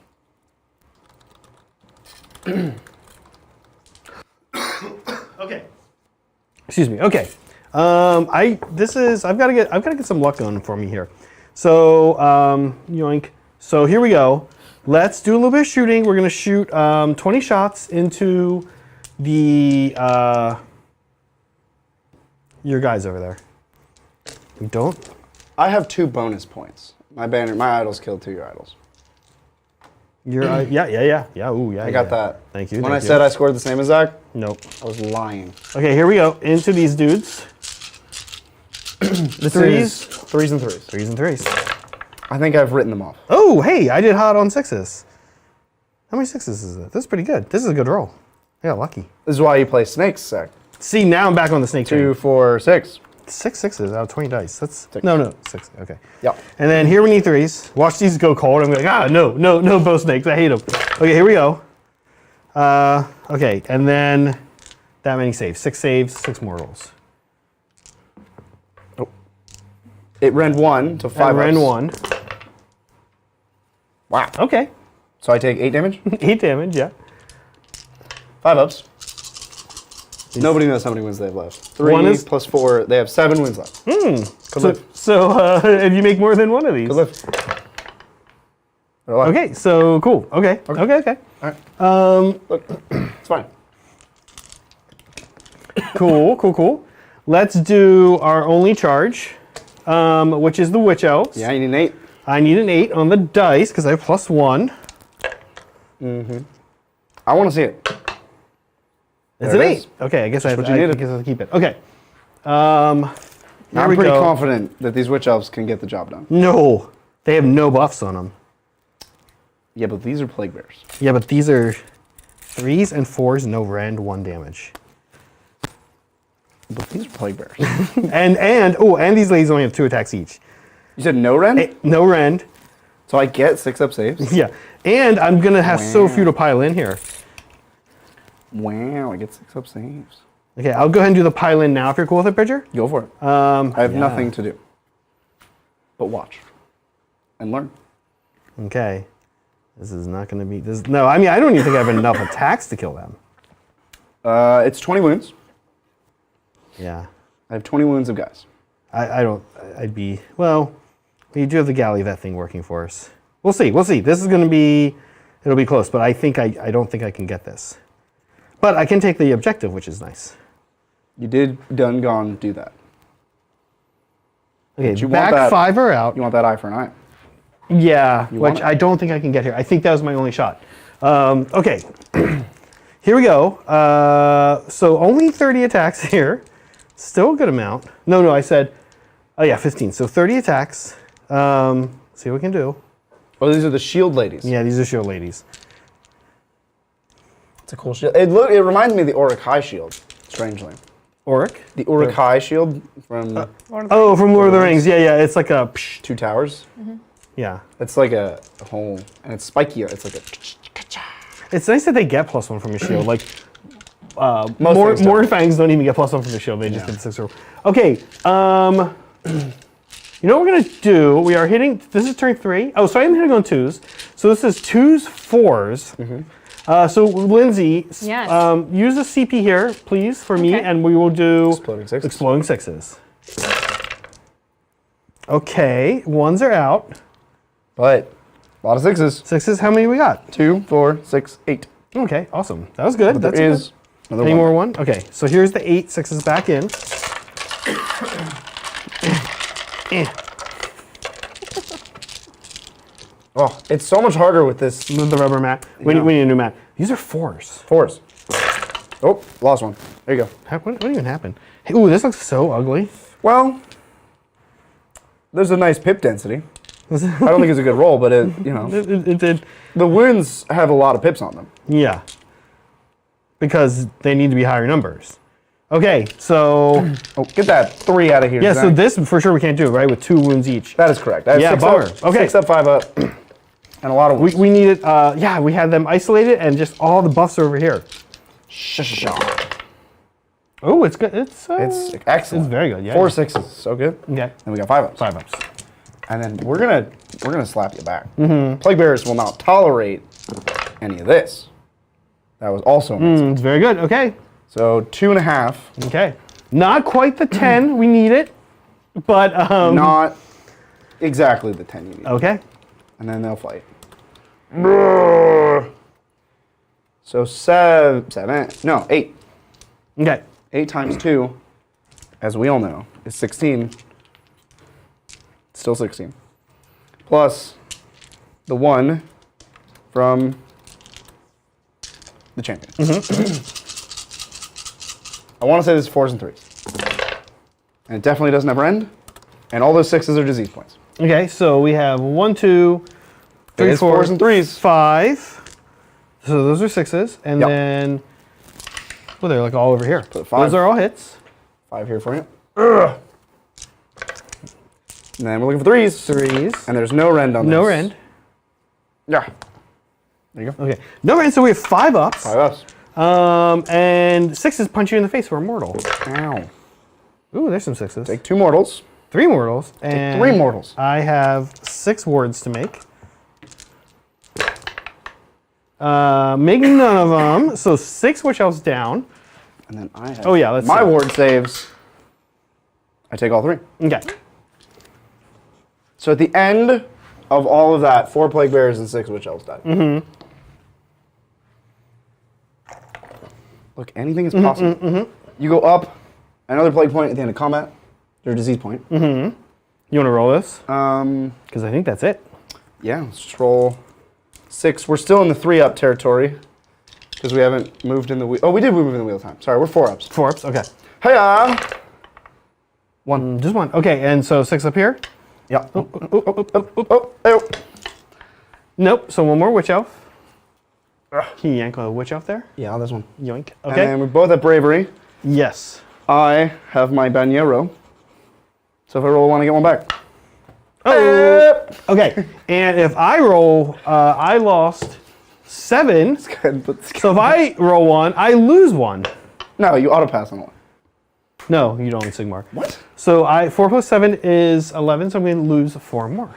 [SPEAKER 1] Okay. Excuse me. Okay. I've got to get some luck going for me here. So yoink. So here we go. Let's do a little bit of shooting. We're gonna shoot 20 shots into the your guys over there. We don't.
[SPEAKER 2] I have 2 bonus points. My idols killed 2 of your idols.
[SPEAKER 1] You're yeah. Ooh, yeah.
[SPEAKER 2] I got that.
[SPEAKER 1] Thank you.
[SPEAKER 2] When I said I scored the same as Zach,
[SPEAKER 1] nope.
[SPEAKER 2] I was lying.
[SPEAKER 1] Okay, here we go. Into these dudes. The threes.
[SPEAKER 2] Threes and threes.
[SPEAKER 1] Threes and threes.
[SPEAKER 2] I think I've written them off.
[SPEAKER 1] Oh, hey, I did hot on 6s. How many 6s is it? This is pretty good. This is a good roll. I got lucky.
[SPEAKER 2] This is why you play snakes, Zach.
[SPEAKER 1] See, now I'm back on the snake
[SPEAKER 2] 2,
[SPEAKER 1] train.
[SPEAKER 2] 4, 6.
[SPEAKER 1] 6 6s out of 20 dice. That's
[SPEAKER 2] Six.
[SPEAKER 1] no 6. Okay.
[SPEAKER 2] Yep.
[SPEAKER 1] And then here we need 3s. Watch these go cold. I'm like, no, bow snakes. I hate them. Okay, here we go. Okay, and then that many saves. 6 saves, 6 mortals.
[SPEAKER 2] Oh. It ran 1 to 5
[SPEAKER 1] I ran
[SPEAKER 2] ups.
[SPEAKER 1] 1.
[SPEAKER 2] Wow.
[SPEAKER 1] Okay.
[SPEAKER 2] So I take 8 damage?
[SPEAKER 1] 8 damage, yeah.
[SPEAKER 2] 5 ups. Nobody knows how many wins they have left. 3 plus 4. They have 7 wins left.
[SPEAKER 1] So if you make more than one of these.
[SPEAKER 2] Good lift.
[SPEAKER 1] Okay, so cool. Okay.
[SPEAKER 2] Okay.
[SPEAKER 1] All
[SPEAKER 2] right. Look, it's fine.
[SPEAKER 1] Cool. Let's do our only charge, which is the Witch Elves.
[SPEAKER 2] Yeah, you need an 8.
[SPEAKER 1] I need an 8 on the dice because I have +1.
[SPEAKER 2] I want to see it.
[SPEAKER 1] It's
[SPEAKER 2] There
[SPEAKER 1] an
[SPEAKER 2] it
[SPEAKER 1] 8.
[SPEAKER 2] is.
[SPEAKER 1] Okay, I guess I
[SPEAKER 2] what you needed.
[SPEAKER 1] have to keep it. Okay. Here
[SPEAKER 2] I'm
[SPEAKER 1] we
[SPEAKER 2] pretty
[SPEAKER 1] go.
[SPEAKER 2] confident that these witch elves can get the job done.
[SPEAKER 1] No, they have no buffs on them.
[SPEAKER 2] Yeah, but these are plague bears.
[SPEAKER 1] Yeah, but these are 3s and 4s, no rend, 1 damage.
[SPEAKER 2] But these are plague bears.
[SPEAKER 1] and these ladies only have 2 attacks each.
[SPEAKER 2] You said no rend?
[SPEAKER 1] No rend.
[SPEAKER 2] So I get 6 up saves?
[SPEAKER 1] Yeah, and I'm gonna have so few to pile in here.
[SPEAKER 2] Wow, I get 6 up saves.
[SPEAKER 1] Okay, I'll go ahead and do the pile in now if you're cool with it, Bridger.
[SPEAKER 2] Go for it. I have nothing to do but watch and learn.
[SPEAKER 1] Okay. This is not going to be this. No, I mean I don't even think I have enough attacks to kill them.
[SPEAKER 2] It's 20 wounds.
[SPEAKER 1] Yeah.
[SPEAKER 2] I have 20 wounds of guys.
[SPEAKER 1] I don't. I'd be well. We do have the galley vet thing working for us. We'll see. This is going to be. It'll be close, but I think I don't think I can get this. But I can take the objective, which is nice.
[SPEAKER 2] You did done gone do that.
[SPEAKER 1] Okay,
[SPEAKER 2] you
[SPEAKER 1] back
[SPEAKER 2] want that,
[SPEAKER 1] 5 are out.
[SPEAKER 2] You want that eye for an eye.
[SPEAKER 1] Yeah,
[SPEAKER 2] want
[SPEAKER 1] which
[SPEAKER 2] it?
[SPEAKER 1] I don't think I can get here. I think that was my only shot. Okay, here we go. So only 30 attacks here. Still a good amount. No, I said, oh yeah, 15. So 30 attacks. See what we can do.
[SPEAKER 2] Oh, these are the shield ladies.
[SPEAKER 1] Yeah, these are shield ladies.
[SPEAKER 2] It's a cool shield. It reminds me of the Auric High shield, strangely.
[SPEAKER 1] Auric?
[SPEAKER 2] The Auric High shield from
[SPEAKER 1] from Lord of the Rings. Yeah, it's like a,
[SPEAKER 2] 2 Towers.
[SPEAKER 1] yeah.
[SPEAKER 2] It's like a hole, and it's spikier. It's like a...
[SPEAKER 1] It's nice that they get +1 from a shield. Like,
[SPEAKER 2] Most
[SPEAKER 1] more
[SPEAKER 2] things don't.
[SPEAKER 1] fangs don't even get +1 from the shield. They just get the 6 roll. Okay, you know what we're gonna do? We are hitting, this is turn 3. Oh, so I'm hitting on 2s. So this is 2s, 4s. So Lindsay,
[SPEAKER 3] Yes.
[SPEAKER 1] use a CP here, please, for me,
[SPEAKER 3] Okay.
[SPEAKER 1] and we will do
[SPEAKER 2] Exploding
[SPEAKER 1] 6s. Okay, 1s are out.
[SPEAKER 2] But a lot of 6s.
[SPEAKER 1] 6s, how many we got?
[SPEAKER 2] 2, 4, 6, 8.
[SPEAKER 1] Okay, awesome. That was good.
[SPEAKER 2] But
[SPEAKER 1] That's
[SPEAKER 2] there
[SPEAKER 1] good.
[SPEAKER 2] is another
[SPEAKER 1] Any
[SPEAKER 2] one.
[SPEAKER 1] more 1? Okay, so here's the 8, 6s back in.
[SPEAKER 2] Oh, it's so much harder with this.
[SPEAKER 1] With the rubber mat. We need a new mat. These are 4s.
[SPEAKER 2] 4s. Oh, lost one. There you go.
[SPEAKER 1] What even happened? Hey, ooh, this looks so ugly.
[SPEAKER 2] Well, there's a nice pip density. I don't think it's a good roll, but it
[SPEAKER 1] It.
[SPEAKER 2] the wounds have a lot of pips on them.
[SPEAKER 1] Yeah. Because they need to be higher numbers. Okay, so
[SPEAKER 2] Oh, get that 3 out of here.
[SPEAKER 1] yeah,
[SPEAKER 2] Zach.
[SPEAKER 1] so this for sure we can't do, right? With 2 wounds each.
[SPEAKER 2] That is correct. I have
[SPEAKER 1] Yeah,
[SPEAKER 2] 6
[SPEAKER 1] bummer.
[SPEAKER 2] up,
[SPEAKER 1] Okay.
[SPEAKER 2] 6 up, 5 up, and a lot of wounds.
[SPEAKER 1] We needed, yeah, we had them isolated and just all the buffs are over here. Oh, it's good. It's
[SPEAKER 2] excellent.
[SPEAKER 1] It's very good. Yeah.
[SPEAKER 2] 4 6s, so good.
[SPEAKER 1] Okay.
[SPEAKER 2] And we got 5 ups.
[SPEAKER 1] 5 ups.
[SPEAKER 2] And then we're gonna slap you back. Plague Bearers will not tolerate any of this. That was also amazing.
[SPEAKER 1] It's very good. Okay.
[SPEAKER 2] So 2.5.
[SPEAKER 1] Okay. Not quite the 10 we needed, but
[SPEAKER 2] Not exactly the 10 you need.
[SPEAKER 1] okay.
[SPEAKER 2] And then they'll fight. So 7. No, 8.
[SPEAKER 1] Okay.
[SPEAKER 2] 8 times 2, as we all know, is 16. Still 16. Plus the 1 from the champion. I want to say this is 4s and 3s. And it definitely doesn't ever end. And all those 6s are disease points.
[SPEAKER 1] Okay, so we have 1, 2, 3,
[SPEAKER 2] is
[SPEAKER 1] 4,
[SPEAKER 2] 4s and 3s.
[SPEAKER 1] 5. So those are 6s, and
[SPEAKER 2] Yep.
[SPEAKER 1] then well, they're like all over here.
[SPEAKER 2] Put 5.
[SPEAKER 1] Those are all hits.
[SPEAKER 2] 5 here for you. Ugh. And then we're looking for 3s.
[SPEAKER 1] 3s.
[SPEAKER 2] And there's no rend on this.
[SPEAKER 1] No rend.
[SPEAKER 2] Yeah. There you go.
[SPEAKER 1] Okay. No rend. So we have 5 ups.
[SPEAKER 2] 5 ups.
[SPEAKER 1] And 6s punch you in the face for a mortal.
[SPEAKER 2] Ow.
[SPEAKER 1] Ooh, there's some 6s.
[SPEAKER 2] Take 2 mortals.
[SPEAKER 1] 3 mortals. And
[SPEAKER 2] 3 mortals.
[SPEAKER 1] I have 6 wards to make. Making none of them. So 6 witch elves down.
[SPEAKER 2] And then I have
[SPEAKER 1] Oh, yeah, let's
[SPEAKER 2] my
[SPEAKER 1] see.
[SPEAKER 2] ward saves. I take all 3.
[SPEAKER 1] Okay.
[SPEAKER 2] So at the end of all of that, 4 plague bears and 6 witch elves died. Look, anything is possible. You go up another plague point at the end of combat. Or disease point.
[SPEAKER 1] You want to roll this?
[SPEAKER 2] Um,
[SPEAKER 1] Because I think that's it.
[SPEAKER 2] yeah, let's just roll 6. We're still in the 3-up territory. Because we haven't moved in the wheel. Oh, we did move in the wheel time. Sorry, we're 4 ups.
[SPEAKER 1] 4 ups. Okay.
[SPEAKER 2] Hey-ya! 1.
[SPEAKER 1] Just 1. Okay, and so 6 up here?
[SPEAKER 2] Yeah. Oh.
[SPEAKER 1] Nope. So 1 more witch elf. Can you yank a witch elf there?
[SPEAKER 2] Yeah, this one.
[SPEAKER 1] Yoink.
[SPEAKER 2] And
[SPEAKER 1] Okay.
[SPEAKER 2] then we both have bravery.
[SPEAKER 1] Yes.
[SPEAKER 2] I have my Banero. So if I roll 1, I get 1 back.
[SPEAKER 1] Oh. Okay. And if I roll, I lost 7. So if I roll 1, I lose 1.
[SPEAKER 2] No, you auto pass on 1.
[SPEAKER 1] No, you don't Sigmar.
[SPEAKER 2] What?
[SPEAKER 1] So 4 plus 7 is 11, so I'm going to lose 4 more.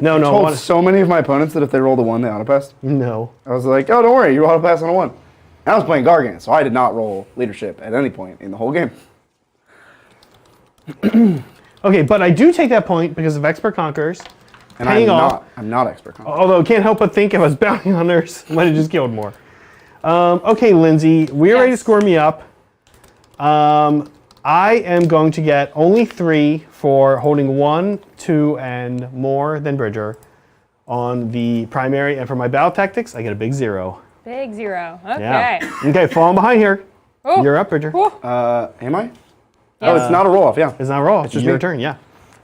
[SPEAKER 1] No,
[SPEAKER 2] I
[SPEAKER 1] no.
[SPEAKER 2] told so many of my opponents that if they rolled a 1, they auto passed.
[SPEAKER 1] No.
[SPEAKER 2] I was like, oh, don't worry, you auto pass on a 1. And I was playing Gargant, so I did not roll leadership at any point in the whole game.
[SPEAKER 1] Okay, but I do take that point because of Expert Conquerors.
[SPEAKER 2] And
[SPEAKER 1] Paying off.
[SPEAKER 2] I'm not expert conqueror.
[SPEAKER 1] Although, can't help but think if I was bounty hunters, I might have just killed more. Okay, Lindsay, we're ready to score me up. I am going to get only 3 for holding 1, 2, and more than Bridger on the primary. And for my battle tactics, I get a big 0.
[SPEAKER 3] Big 0. Okay.
[SPEAKER 1] Yeah. Okay, falling behind here.
[SPEAKER 3] Oh.
[SPEAKER 1] You're up, Bridger.
[SPEAKER 3] Oh.
[SPEAKER 2] Am I? Oh, it's not a roll off, yeah.
[SPEAKER 1] It's not roll. It's
[SPEAKER 2] just
[SPEAKER 1] your
[SPEAKER 2] me.
[SPEAKER 1] turn, yeah.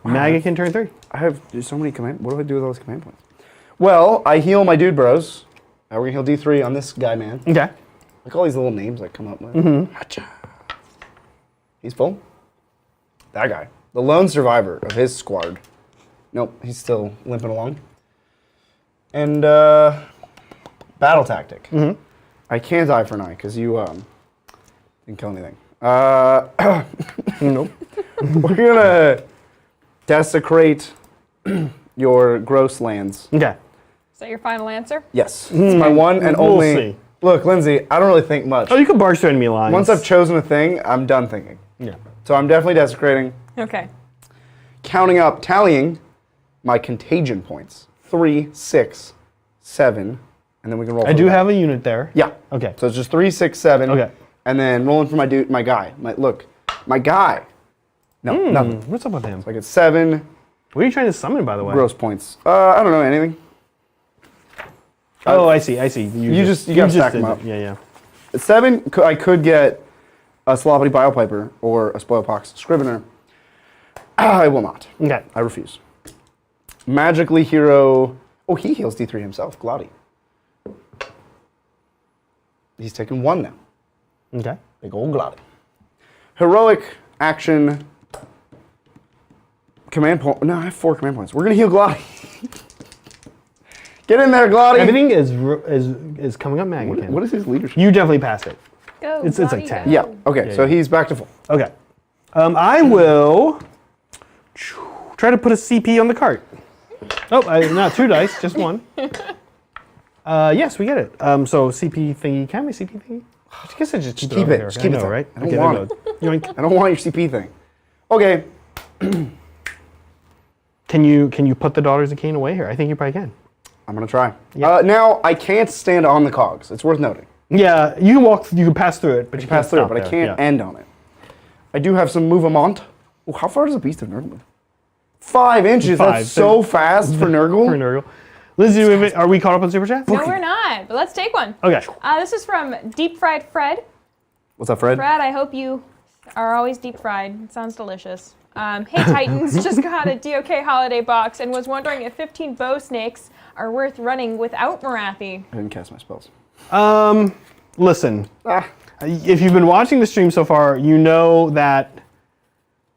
[SPEAKER 1] Maggotkin turn 3.
[SPEAKER 2] I have so many command. What do I do with all those command points? Well, I heal my dude bros. We're gonna heal D3 on this guy, man.
[SPEAKER 1] Okay.
[SPEAKER 2] Like all these little names I come up with. Hacha. He's full. That guy, the lone survivor of his squad. Nope, he's still limping along. And battle tactic. I can't die for an eye because you didn't kill anything. Nope. We're gonna desecrate your gross lands.
[SPEAKER 1] Okay.
[SPEAKER 3] Is that your final answer?
[SPEAKER 2] Yes, it's my one and
[SPEAKER 1] We'll
[SPEAKER 2] only.
[SPEAKER 1] see.
[SPEAKER 2] Look, Lindsay, I don't really think much.
[SPEAKER 1] Oh, you can barge through enemy lines.
[SPEAKER 2] Once I've chosen a thing, I'm done thinking.
[SPEAKER 1] Yeah.
[SPEAKER 2] So I'm definitely desecrating,
[SPEAKER 3] Okay.
[SPEAKER 2] counting up, tallying my contagion points. 3, 6, 7, and then we can roll.
[SPEAKER 1] I do have a unit there.
[SPEAKER 2] Yeah.
[SPEAKER 1] Okay.
[SPEAKER 2] So it's just 3, 6, 7.
[SPEAKER 1] Okay.
[SPEAKER 2] And then rolling for my dude, my guy. My guy. No, nothing.
[SPEAKER 1] What's up with him?
[SPEAKER 2] Like it's 7
[SPEAKER 1] What are you trying to summon, by the way?
[SPEAKER 2] gross points. I don't know anything.
[SPEAKER 1] Oh, I see. You
[SPEAKER 2] gotta stack
[SPEAKER 1] did
[SPEAKER 2] them up.
[SPEAKER 1] it. Yeah, yeah.
[SPEAKER 2] At 7, I could get a Sloppity Biopiper or a Spoilpox Scrivener. I will not.
[SPEAKER 1] Okay.
[SPEAKER 2] I refuse. Magically hero. Oh, he heals D3 himself. Glotty. He's taking 1 now.
[SPEAKER 1] Okay.
[SPEAKER 2] Big old Glotty. heroic action command point. No, I have 4 command points. We're gonna heal Glotty. Get in there, Glotty.
[SPEAKER 1] Everything is coming up, Maggotkin.
[SPEAKER 2] What is his leadership?
[SPEAKER 1] You definitely passed it.
[SPEAKER 3] Go.
[SPEAKER 1] It's like
[SPEAKER 3] Glotty,
[SPEAKER 1] 10.
[SPEAKER 3] go.
[SPEAKER 2] Yeah. Okay. So he's back to full.
[SPEAKER 1] Okay. I will try to put a CP on the cart. Oh, not 2 dice, just 1. Yes, we get it. So CP thingy. Can we CP thingy? I guess I just keep it.
[SPEAKER 2] Keep
[SPEAKER 1] over
[SPEAKER 2] it.
[SPEAKER 1] here.
[SPEAKER 2] Just keep
[SPEAKER 1] I
[SPEAKER 2] it
[SPEAKER 1] know,
[SPEAKER 2] there.
[SPEAKER 1] right?
[SPEAKER 2] I don't want it.
[SPEAKER 1] Yoink.
[SPEAKER 2] I don't want your CP thing. Okay.
[SPEAKER 1] Can you put the Daughters of Khaine away here? I think you probably can.
[SPEAKER 2] I'm gonna try. Now I can't stand on the cogs. It's worth noting.
[SPEAKER 1] Yeah, you can walk. You can pass through it, but you
[SPEAKER 2] Pass
[SPEAKER 1] can't
[SPEAKER 2] through it,
[SPEAKER 1] stop
[SPEAKER 2] but I
[SPEAKER 1] there.
[SPEAKER 2] can't
[SPEAKER 1] Yeah.
[SPEAKER 2] end on it. I do have some movement. Oh, how far does the Beast of Nurgle move? 5 inches.
[SPEAKER 1] 5.
[SPEAKER 2] That's so fast for Nurgle.
[SPEAKER 1] For Nurgle. Lindsay, are we caught up on Super Chat?
[SPEAKER 3] No, we're not, but let's take one.
[SPEAKER 1] Okay.
[SPEAKER 3] This is from Deep Fried Fred.
[SPEAKER 2] What's up, Fred?
[SPEAKER 3] Fred, I hope you are always deep fried. It sounds delicious. Hey Titans, just got a DOK holiday box and was wondering if 15 bow snakes are worth running without Morathi.
[SPEAKER 2] I didn't cast my spells.
[SPEAKER 1] Listen. If you've been watching the stream so far, you know that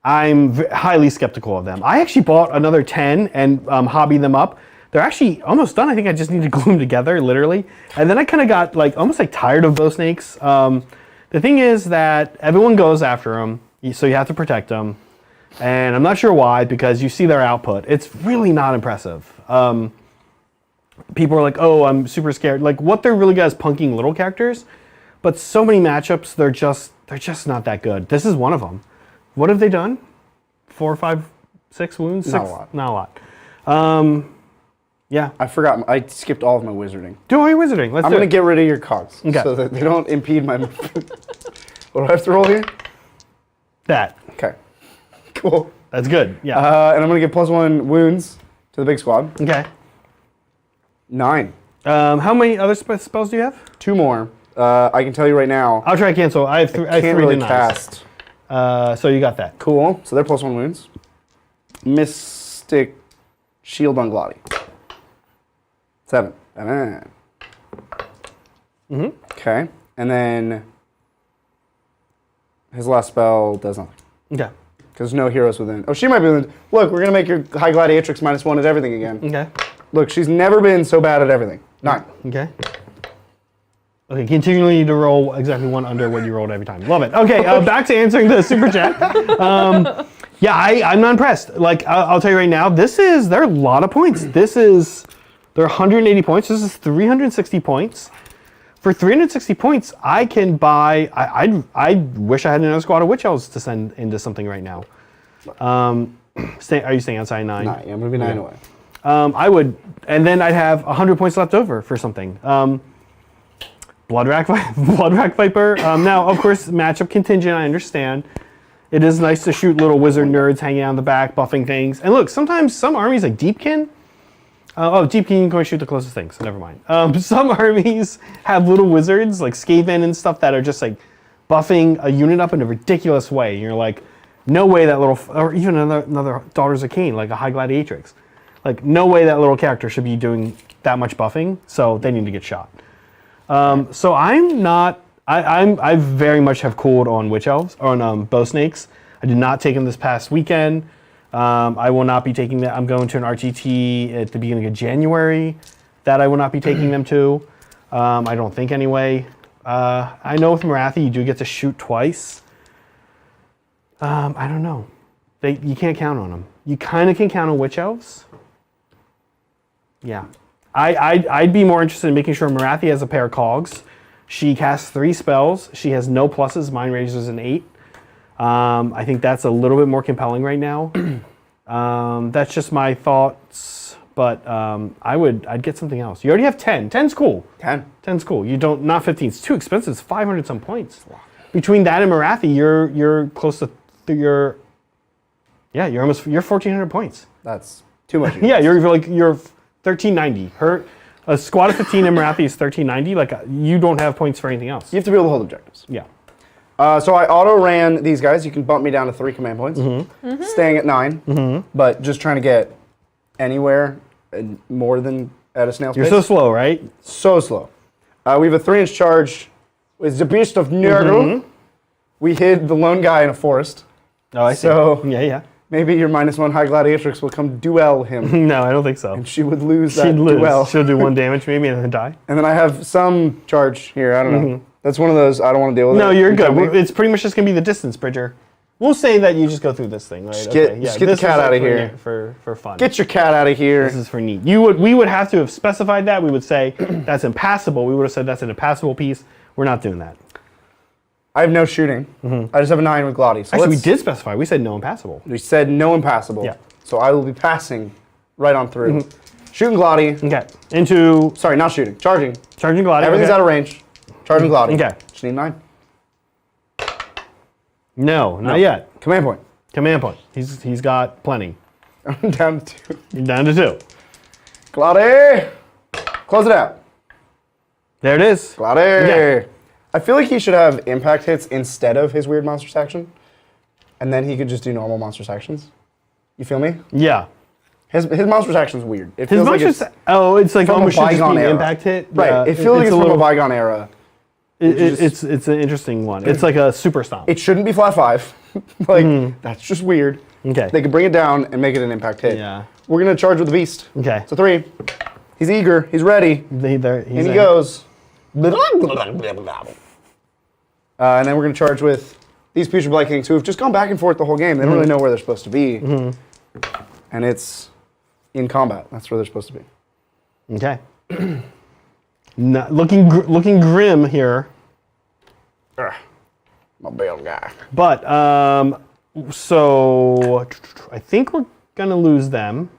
[SPEAKER 1] I'm highly skeptical of them. I actually bought another 10 and hobbied them up. They're actually almost done. I think I just need to glue them together, literally. And then I kind of got almost tired of bow snakes. The thing is that everyone goes after them, so you have to protect them. And I'm not sure why, because you see their output. It's really not impressive. People are like, oh, I'm super scared. What they're really good is punking little characters. But so many matchups, they're just not that good. This is one of them. What have they done? 4, 5, 6 wounds? 6?
[SPEAKER 2] Not a lot.
[SPEAKER 1] Not a lot. Yeah.
[SPEAKER 2] I forgot. I skipped all of my wizarding.
[SPEAKER 1] Do all your wizarding.
[SPEAKER 2] I'm going to get rid of your cogs so that they don't impede my movement. What do I have to roll here?
[SPEAKER 1] That.
[SPEAKER 2] Okay. Cool.
[SPEAKER 1] That's good. Yeah.
[SPEAKER 2] And I'm going to get +1 wounds to the big squad.
[SPEAKER 1] Okay.
[SPEAKER 2] 9.
[SPEAKER 1] How many other spells do you have?
[SPEAKER 2] 2 more. I can tell you right now.
[SPEAKER 1] I'll try to cancel. I have 3
[SPEAKER 2] Can't really
[SPEAKER 1] denies.
[SPEAKER 2] cast.
[SPEAKER 1] So you got that.
[SPEAKER 2] Cool. So they're +1 wounds. Mystic Shield on Glotty. 7. Okay. And then his last spell does nothing.
[SPEAKER 1] Okay.
[SPEAKER 2] Because no heroes within. Oh, she might be within. Look, we're going to make your High Gladiatrix -1 at everything again.
[SPEAKER 1] Okay.
[SPEAKER 2] Look, she's never been so bad at everything. 9.
[SPEAKER 1] Okay. Okay, continually to roll exactly 1 under what you rolled every time. Love it. Okay, back to answering the super chat. Yeah, I'm not impressed. I'll tell you right now, there are a lot of points. They're 180 points. This is 360 points. For 360 points, I can buy, I wish I had another squad of Witch Elves to send into something right now. Are you staying outside 9?
[SPEAKER 2] 9, yeah, I'm going to be 9 away.
[SPEAKER 1] I would, and then I'd have 100 points left over for something. Bloodrack Viper. Now, of course, matchup contingent, I understand. It is nice to shoot little wizard nerds hanging out in the back, buffing things. And look, sometimes some armies like Deepkin, Deepkin can shoot the closest thing, so never mind. Some armies have little wizards, like Skaven and stuff, that are just buffing a unit up in a ridiculous way. And you're like, no way that little, or even another Daughters of Khaine, like a High Gladiatrix. No way that little character should be doing that much buffing, so they need to get shot. So I'm not, I very much have cooled on Witch Elves, on Bow Snakes. I did not take them this past weekend. I will not be taking that. I'm going to an RGT at the beginning of January that I will not be taking them to. I don't think anyway. I know with Morathi you do get to shoot twice. I don't know. You can't count on them. You kind of can count on Witch Elves. Yeah. I'd be more interested in making sure Morathi has a pair of cogs. She casts 3 spells. She has no pluses. Mind Razor's an 8. I think that's a little bit more compelling right now. That's just my thoughts, but I'd get something else. You already have 10. 10's cool. 10's cool. You don't, not 15. It's too expensive. It's 500 some points. Between that and Morathi, you're close to you're 1,400 points.
[SPEAKER 2] That's too much.
[SPEAKER 1] Yeah, you're 1390. A squad of 15 in Morathi is 1390. You don't have points for anything else.
[SPEAKER 2] You have to be able to hold objectives.
[SPEAKER 1] Yeah.
[SPEAKER 2] So I auto-ran these guys. You can bump me down to 3 command points. Staying at 9, but just trying to get anywhere more than at a snail's pace.
[SPEAKER 1] You're so slow, right?
[SPEAKER 2] So slow. We have a 3-inch charge with the Beast of Nurgle. We hid the lone guy in a forest.
[SPEAKER 1] Oh, I see.
[SPEAKER 2] So
[SPEAKER 1] yeah.
[SPEAKER 2] maybe your -1 High Gladiatrix will come duel him.
[SPEAKER 1] No, I don't think so.
[SPEAKER 2] And she would lose that
[SPEAKER 1] She'd lose.
[SPEAKER 2] duel.
[SPEAKER 1] She'll do 1 damage maybe and then die.
[SPEAKER 2] And then I have some charge here. I don't know. That's one of those I don't want to deal with.
[SPEAKER 1] No,
[SPEAKER 2] it.
[SPEAKER 1] you're
[SPEAKER 2] You tell
[SPEAKER 1] good.
[SPEAKER 2] me.
[SPEAKER 1] It's pretty much just going to be the distance, Bridger. We'll say that you just go through this thing, right?
[SPEAKER 2] Just get the
[SPEAKER 1] this
[SPEAKER 2] cat
[SPEAKER 1] is
[SPEAKER 2] out of
[SPEAKER 1] for-
[SPEAKER 2] here.
[SPEAKER 1] For fun.
[SPEAKER 2] Get your cat out of here.
[SPEAKER 1] This is for neat. We would have to have specified that. We would say that's impassable. We would have said that's an impassable piece. We're not doing that.
[SPEAKER 2] I have no shooting. I just have a 9 with Gladi. So
[SPEAKER 1] Actually, we did specify. We said no impassable.
[SPEAKER 2] We said no impassable.
[SPEAKER 1] Yeah.
[SPEAKER 2] So I will be passing right on through. Shooting Gladi.
[SPEAKER 1] Okay. Into
[SPEAKER 2] Sorry, not shooting. Charging.
[SPEAKER 1] charging Gladi.
[SPEAKER 2] Everything's
[SPEAKER 1] okay.
[SPEAKER 2] out of range. Charging Gladi.
[SPEAKER 1] Okay.
[SPEAKER 2] Just need 9.
[SPEAKER 1] No, not yet.
[SPEAKER 2] Command point.
[SPEAKER 1] Command point. He's got plenty.
[SPEAKER 2] I'm down to 2.
[SPEAKER 1] You're down to 2.
[SPEAKER 2] Gladi! Close it out.
[SPEAKER 1] There it is.
[SPEAKER 2] Gladi!
[SPEAKER 1] Okay.
[SPEAKER 2] I feel like he should have impact hits instead of his weird monstrous action. And then he could just do normal monstrous actions. You feel me?
[SPEAKER 1] Yeah.
[SPEAKER 2] His monstrous action's weird. It
[SPEAKER 1] His
[SPEAKER 2] feels like
[SPEAKER 1] monstrous.
[SPEAKER 2] it's
[SPEAKER 1] it's like
[SPEAKER 2] from a
[SPEAKER 1] almost should just be
[SPEAKER 2] bygone
[SPEAKER 1] an
[SPEAKER 2] era.
[SPEAKER 1] impact hit.
[SPEAKER 2] Right.
[SPEAKER 1] Yeah,
[SPEAKER 2] It feels like it's from a
[SPEAKER 1] little-
[SPEAKER 2] bygone era.
[SPEAKER 1] It's an interesting one. It's like a super stomp.
[SPEAKER 2] It shouldn't be flat 5. Like, that's just weird.
[SPEAKER 1] Okay.
[SPEAKER 2] They could bring it down and make it an impact hit.
[SPEAKER 1] Yeah.
[SPEAKER 2] We're going to charge with the beast.
[SPEAKER 1] Okay.
[SPEAKER 2] So 3. He's eager. He's ready.
[SPEAKER 1] He's
[SPEAKER 2] And he goes. And then we're going to charge with these future Blight Kings who have just gone back and forth the whole game. They don't really know where they're supposed to be. And it's in combat. That's where they're supposed to be.
[SPEAKER 1] Okay. Looking grim here.
[SPEAKER 2] My bell guy.
[SPEAKER 1] But so I think we're gonna lose them.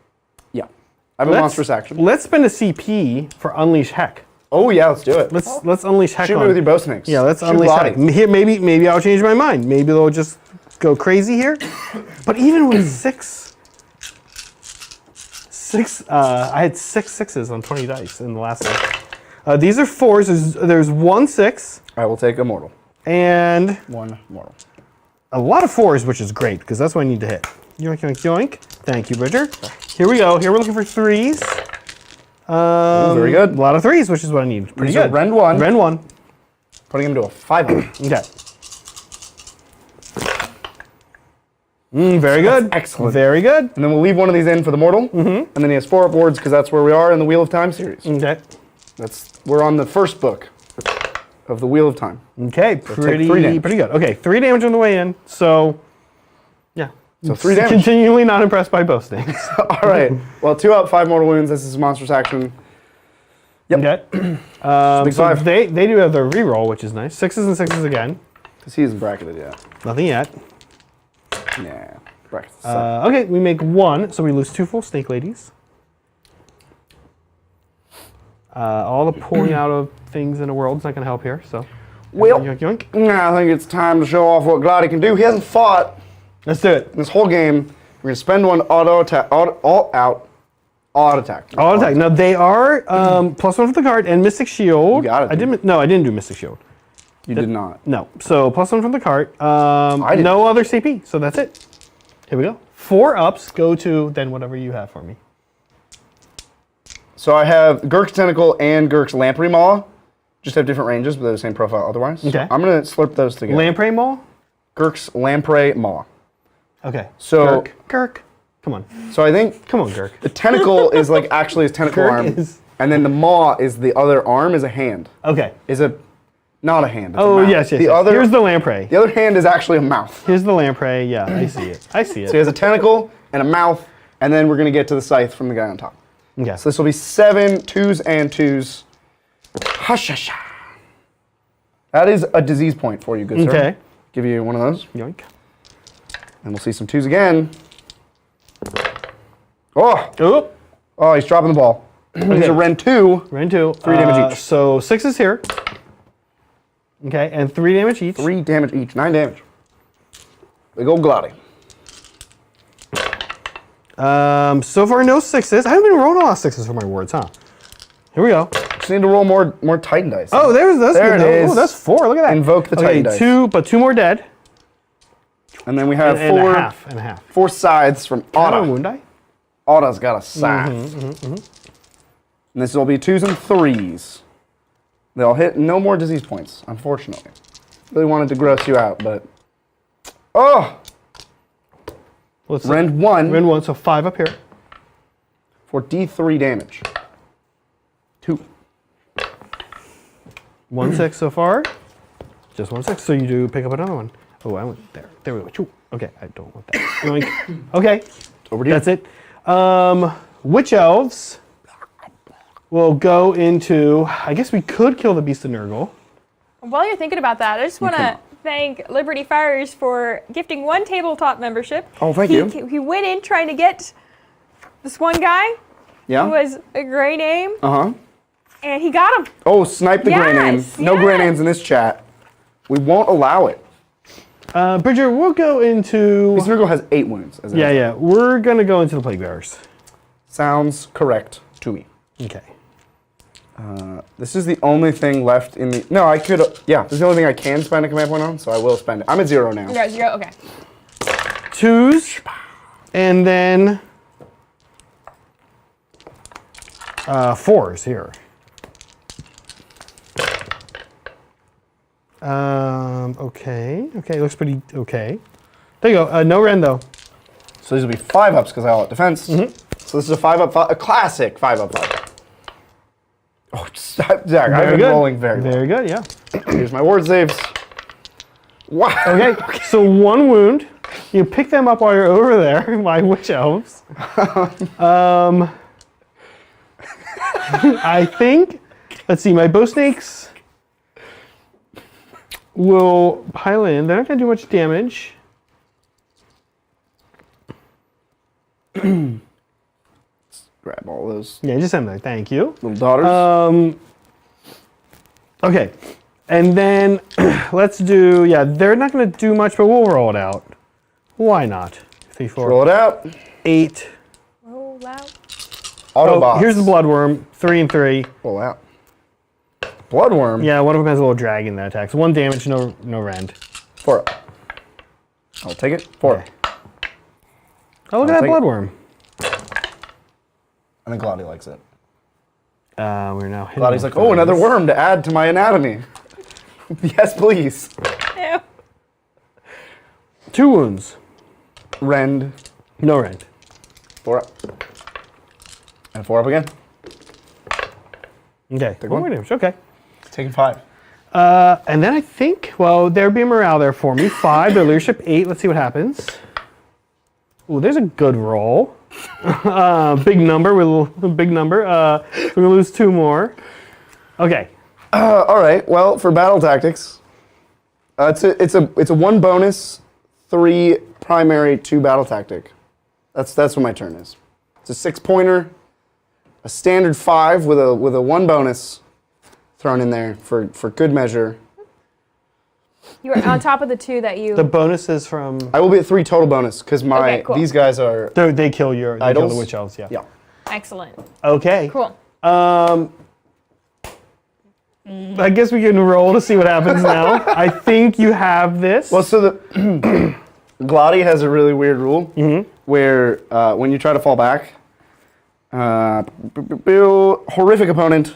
[SPEAKER 2] Yeah. I have a monstrous action.
[SPEAKER 1] Let's spend a CP for Unleash Heck.
[SPEAKER 2] Oh, yeah, let's do it.
[SPEAKER 1] Let's Unleash Heck.
[SPEAKER 2] Shoot me
[SPEAKER 1] on.
[SPEAKER 2] with your bow snakes.
[SPEAKER 1] Yeah, let's
[SPEAKER 2] Shoot
[SPEAKER 1] Unleash
[SPEAKER 2] Gladi.
[SPEAKER 1] Heck. Here, maybe I'll change my mind. Maybe they'll just go crazy here. But even with 6, I had 6 6s on 20 dice in the last one. These are 4s. There's 1 6
[SPEAKER 2] I will take a mortal.
[SPEAKER 1] and
[SPEAKER 2] 1 mortal.
[SPEAKER 1] a lot of 4s, which is great because that's what I need to hit. Yoink, yoink, yoink. Thank you, Bridger. Here we go. Here we're looking for 3s.
[SPEAKER 2] Very good.
[SPEAKER 1] A lot of 3s, which is what I need. Pretty
[SPEAKER 2] These are
[SPEAKER 1] good.
[SPEAKER 2] Rend 1.
[SPEAKER 1] Rend 1.
[SPEAKER 2] Putting him to a 5.
[SPEAKER 1] Okay. Very good.
[SPEAKER 2] excellent.
[SPEAKER 1] Very good.
[SPEAKER 2] And then we'll leave one of these in for the mortal. And then he has 4 upwards because that's where we are in the Wheel of Time series.
[SPEAKER 1] Okay.
[SPEAKER 2] We're on the first book of the Wheel of Time.
[SPEAKER 1] Okay.
[SPEAKER 2] take 3 damage.
[SPEAKER 1] Pretty good. Okay. 3 damage on the way in. So, yeah.
[SPEAKER 2] So 3 damage.
[SPEAKER 1] Continually not impressed by bow snakes.
[SPEAKER 2] All right. Well, 2 up, 5 mortal wounds. This is monstrous action. Yep.
[SPEAKER 1] Okay.
[SPEAKER 2] Big
[SPEAKER 1] So
[SPEAKER 2] 5.
[SPEAKER 1] they do have their reroll, which is nice. 6s and 6s again.
[SPEAKER 2] Because he isn't bracketed yet.
[SPEAKER 1] Nothing yet.
[SPEAKER 2] Yeah. Bracketed.
[SPEAKER 1] Okay, we make 1, so we lose 2 full snake ladies. All the pulling out of things in the world is not going to help here. So,
[SPEAKER 2] Well,
[SPEAKER 1] yoink, yoink.
[SPEAKER 2] I think it's time to show off what Gladi can do. He hasn't fought
[SPEAKER 1] Let's do it.
[SPEAKER 2] this whole game. We're going to spend 1 auto attack. All attack.
[SPEAKER 1] All attack. Now they are +1 for the card and Mystic Shield.
[SPEAKER 2] You got it,
[SPEAKER 1] I didn't. No, I didn't do Mystic Shield.
[SPEAKER 2] You did not.
[SPEAKER 1] No. So +1 from the card.
[SPEAKER 2] didn't.
[SPEAKER 1] No other CP. So that's it. Here we go. 4 ups go to then whatever you have for me.
[SPEAKER 2] So I have Gurk's Tentacle and Gurk's Lamprey Maw. Just have different ranges, but they're the same profile otherwise.
[SPEAKER 1] Okay.
[SPEAKER 2] So I'm going to slurp those together.
[SPEAKER 1] Lamprey Maul.
[SPEAKER 2] Gurk's Lamprey Maw.
[SPEAKER 1] Okay.
[SPEAKER 2] So-
[SPEAKER 1] Gurk. Come on.
[SPEAKER 2] So I think
[SPEAKER 1] Come on, Gurk.
[SPEAKER 2] the tentacle is like actually his tentacle
[SPEAKER 1] Gurk
[SPEAKER 2] arm.
[SPEAKER 1] is-
[SPEAKER 2] And then the maw is the other arm is a hand.
[SPEAKER 1] Okay.
[SPEAKER 2] Not a hand. It's a
[SPEAKER 1] Oh
[SPEAKER 2] mouth.
[SPEAKER 1] yes, yes.
[SPEAKER 2] The
[SPEAKER 1] yes.
[SPEAKER 2] other
[SPEAKER 1] Here's the lamprey.
[SPEAKER 2] the other hand is actually a mouth.
[SPEAKER 1] Here's the lamprey. Yeah, I see it. I see
[SPEAKER 2] So he
[SPEAKER 1] it.
[SPEAKER 2] has a tentacle and a mouth, and then we're gonna get to the scythe from the guy on top.
[SPEAKER 1] Okay.
[SPEAKER 2] So this will be 7 2s and 2s. Hush. That is a disease point for you, good sir.
[SPEAKER 1] Okay.
[SPEAKER 2] Give you one of those.
[SPEAKER 1] Yoink.
[SPEAKER 2] And we'll see some 2s again. Oh!
[SPEAKER 1] Oop.
[SPEAKER 2] Oh, he's dropping the ball. He's a Ren 2.
[SPEAKER 1] Rend 2.
[SPEAKER 2] 3 damage each.
[SPEAKER 1] So 6 is here. Okay, and 3 damage each.
[SPEAKER 2] 3 damage each. 9 damage. Big old Gladi.
[SPEAKER 1] So far no 6s. I haven't been rolling a lot of 6s for my words, huh? Here we go.
[SPEAKER 2] Just need to roll more Titan dice.
[SPEAKER 1] Oh, that's
[SPEAKER 2] There
[SPEAKER 1] good.
[SPEAKER 2] it is.
[SPEAKER 1] Oh, that's 4. Look at that.
[SPEAKER 2] Invoke the
[SPEAKER 1] okay,
[SPEAKER 2] Titan dice.
[SPEAKER 1] 2 more dead.
[SPEAKER 2] And then we have
[SPEAKER 1] And a half. And a half.
[SPEAKER 2] 4 scythes from
[SPEAKER 1] Auto
[SPEAKER 2] Otta.
[SPEAKER 1] wound die.
[SPEAKER 2] Otta's got a scythe. And this will be 2s and 3s. They'll hit no more disease points, unfortunately. Really wanted to gross you out, but Oh!
[SPEAKER 1] Let's
[SPEAKER 2] Rend 1
[SPEAKER 1] Rend 1, so 5 up here.
[SPEAKER 2] for D3 damage. 2.
[SPEAKER 1] 1 6 so far. Just 1 6. So you do pick up another one. Oh, I went there. There we go. Choo. Okay, I don't want that. Yoink. Okay.
[SPEAKER 2] Over to you.
[SPEAKER 1] That's it. Witch elves will go into. I guess we could kill the Beast of Nurgle.
[SPEAKER 3] While you're thinking about that, I just want to thank Liberty Fires for gifting 1 tabletop membership.
[SPEAKER 2] Oh, thank you.
[SPEAKER 3] He went in trying to get this one guy who
[SPEAKER 2] Yeah?
[SPEAKER 3] was a gray name,
[SPEAKER 2] Uh-huh.
[SPEAKER 3] and he got him.
[SPEAKER 2] Oh, snipe the gray name.
[SPEAKER 3] Yes,
[SPEAKER 2] No gray
[SPEAKER 3] yes.
[SPEAKER 2] names in this chat. We won't allow it.
[SPEAKER 1] Bridger, we'll go into.
[SPEAKER 2] Beast Nurgle has 8 wounds. As
[SPEAKER 1] Yeah, yeah. We're gonna go into the Plague Bearers.
[SPEAKER 2] Sounds correct to me.
[SPEAKER 1] Okay.
[SPEAKER 2] This is the only thing left in the... No, I could... Yeah, this is the only thing I can spend a command point on, so I will spend it. I'm at 0 now.
[SPEAKER 3] You're at 0? Okay.
[SPEAKER 1] 2s, and then 4s here. Okay. Okay, looks pretty okay. There you go. No Rend though.
[SPEAKER 2] So these will be 5-ups because I all at defense. So this is a 5-up, a classic 5-up 5. Oh, Zach, I've been
[SPEAKER 1] good.
[SPEAKER 2] rolling very well.
[SPEAKER 1] Very good. Yeah.
[SPEAKER 2] Here's my ward saves. Wow.
[SPEAKER 1] Okay. So 1 wound. You pick them up while you're over there. My witch elves. I think. Let's see. My bow snakes will pile in. They're not going to do much damage.
[SPEAKER 2] Grab all those
[SPEAKER 1] Yeah, just send there. Thank you.
[SPEAKER 2] little daughters.
[SPEAKER 1] Okay. And then let's do. Yeah, they're not going to do much, but we'll roll it out. Why not? 3, 4,
[SPEAKER 2] Roll it out.
[SPEAKER 1] 8.
[SPEAKER 3] Roll out.
[SPEAKER 2] Autobots.
[SPEAKER 1] Oh, here's the bloodworm. 3 and 3.
[SPEAKER 2] Roll out. Bloodworm.
[SPEAKER 1] Yeah, one of them has a little dragon that attacks. 1 damage, no Rend.
[SPEAKER 2] 4 up. I'll take it. 4.
[SPEAKER 1] Okay. Oh, look at that
[SPEAKER 2] take it.
[SPEAKER 1] bloodworm.
[SPEAKER 2] I think Glotty likes it.
[SPEAKER 1] We're now hitting.
[SPEAKER 2] Glotty's like, oh, another worm to add to my anatomy. Yes, please.
[SPEAKER 3] Ew.
[SPEAKER 1] 2 wounds.
[SPEAKER 2] Rend.
[SPEAKER 1] No Rend.
[SPEAKER 2] 4 up. And 4 up again.
[SPEAKER 1] Okay.
[SPEAKER 2] Take
[SPEAKER 1] 1
[SPEAKER 2] one.
[SPEAKER 1] more damage. Okay.
[SPEAKER 2] Taking 5.
[SPEAKER 1] And then I think, well, there'd be a morale there for me. 5, their leadership 8. Let's see what happens. Ooh, there's a good roll. Big number with a big number. We're gonna lose 2 more. Okay.
[SPEAKER 2] All right. Well, for battle tactics, it's a 1 bonus, 3 primary, 2 battle tactic. That's what my turn is. It's a 6-pointer, a standard 5 with a 1 bonus thrown in there for good measure.
[SPEAKER 3] You were on top of the 2 that you.
[SPEAKER 1] The bonus is from.
[SPEAKER 2] I will be at 3 total bonus because
[SPEAKER 3] Okay, cool.
[SPEAKER 2] these guys are
[SPEAKER 1] They kill your. They kill
[SPEAKER 2] idols.
[SPEAKER 1] the witch elves. Yeah.
[SPEAKER 2] Yeah.
[SPEAKER 3] Excellent.
[SPEAKER 1] Okay.
[SPEAKER 3] Cool.
[SPEAKER 1] I guess we can roll to see what happens now. I think you have this.
[SPEAKER 2] Well, so the Glotty has a really weird rule where when you try to fall back, horrific opponent.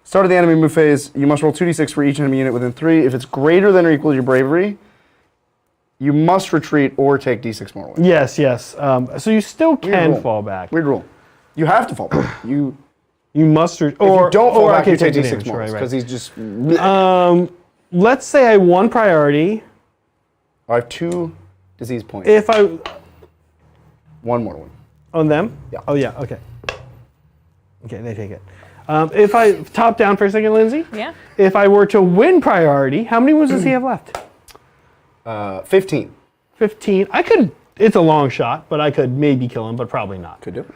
[SPEAKER 2] Start of the enemy move phase, you must roll 2d6 for each enemy unit within 3. If it's greater than or equal to your bravery, you must retreat or take d6 more away.
[SPEAKER 1] Yes, yes. So you still can
[SPEAKER 2] rule.
[SPEAKER 1] fall back.
[SPEAKER 2] Weird rule. You have to fall back. You
[SPEAKER 1] must. Or
[SPEAKER 2] if you don't fall back,
[SPEAKER 1] I
[SPEAKER 2] you
[SPEAKER 1] can
[SPEAKER 2] take
[SPEAKER 1] the
[SPEAKER 2] d6
[SPEAKER 1] damage.
[SPEAKER 2] more
[SPEAKER 1] Right,
[SPEAKER 2] because
[SPEAKER 1] right.
[SPEAKER 2] he's just.
[SPEAKER 1] Let's say I won priority.
[SPEAKER 2] I have 2 disease points.
[SPEAKER 1] If I
[SPEAKER 2] 1 more one.
[SPEAKER 1] on them.
[SPEAKER 2] Yeah.
[SPEAKER 1] Oh yeah. Okay. Okay, they take it. If I top down for a second, Lindsay.
[SPEAKER 3] Yeah.
[SPEAKER 1] If I were to win priority, how many wounds does he have left?
[SPEAKER 2] 15.
[SPEAKER 1] 15. I could. It's a long shot, but I could maybe kill him, but probably not.
[SPEAKER 2] Could do it.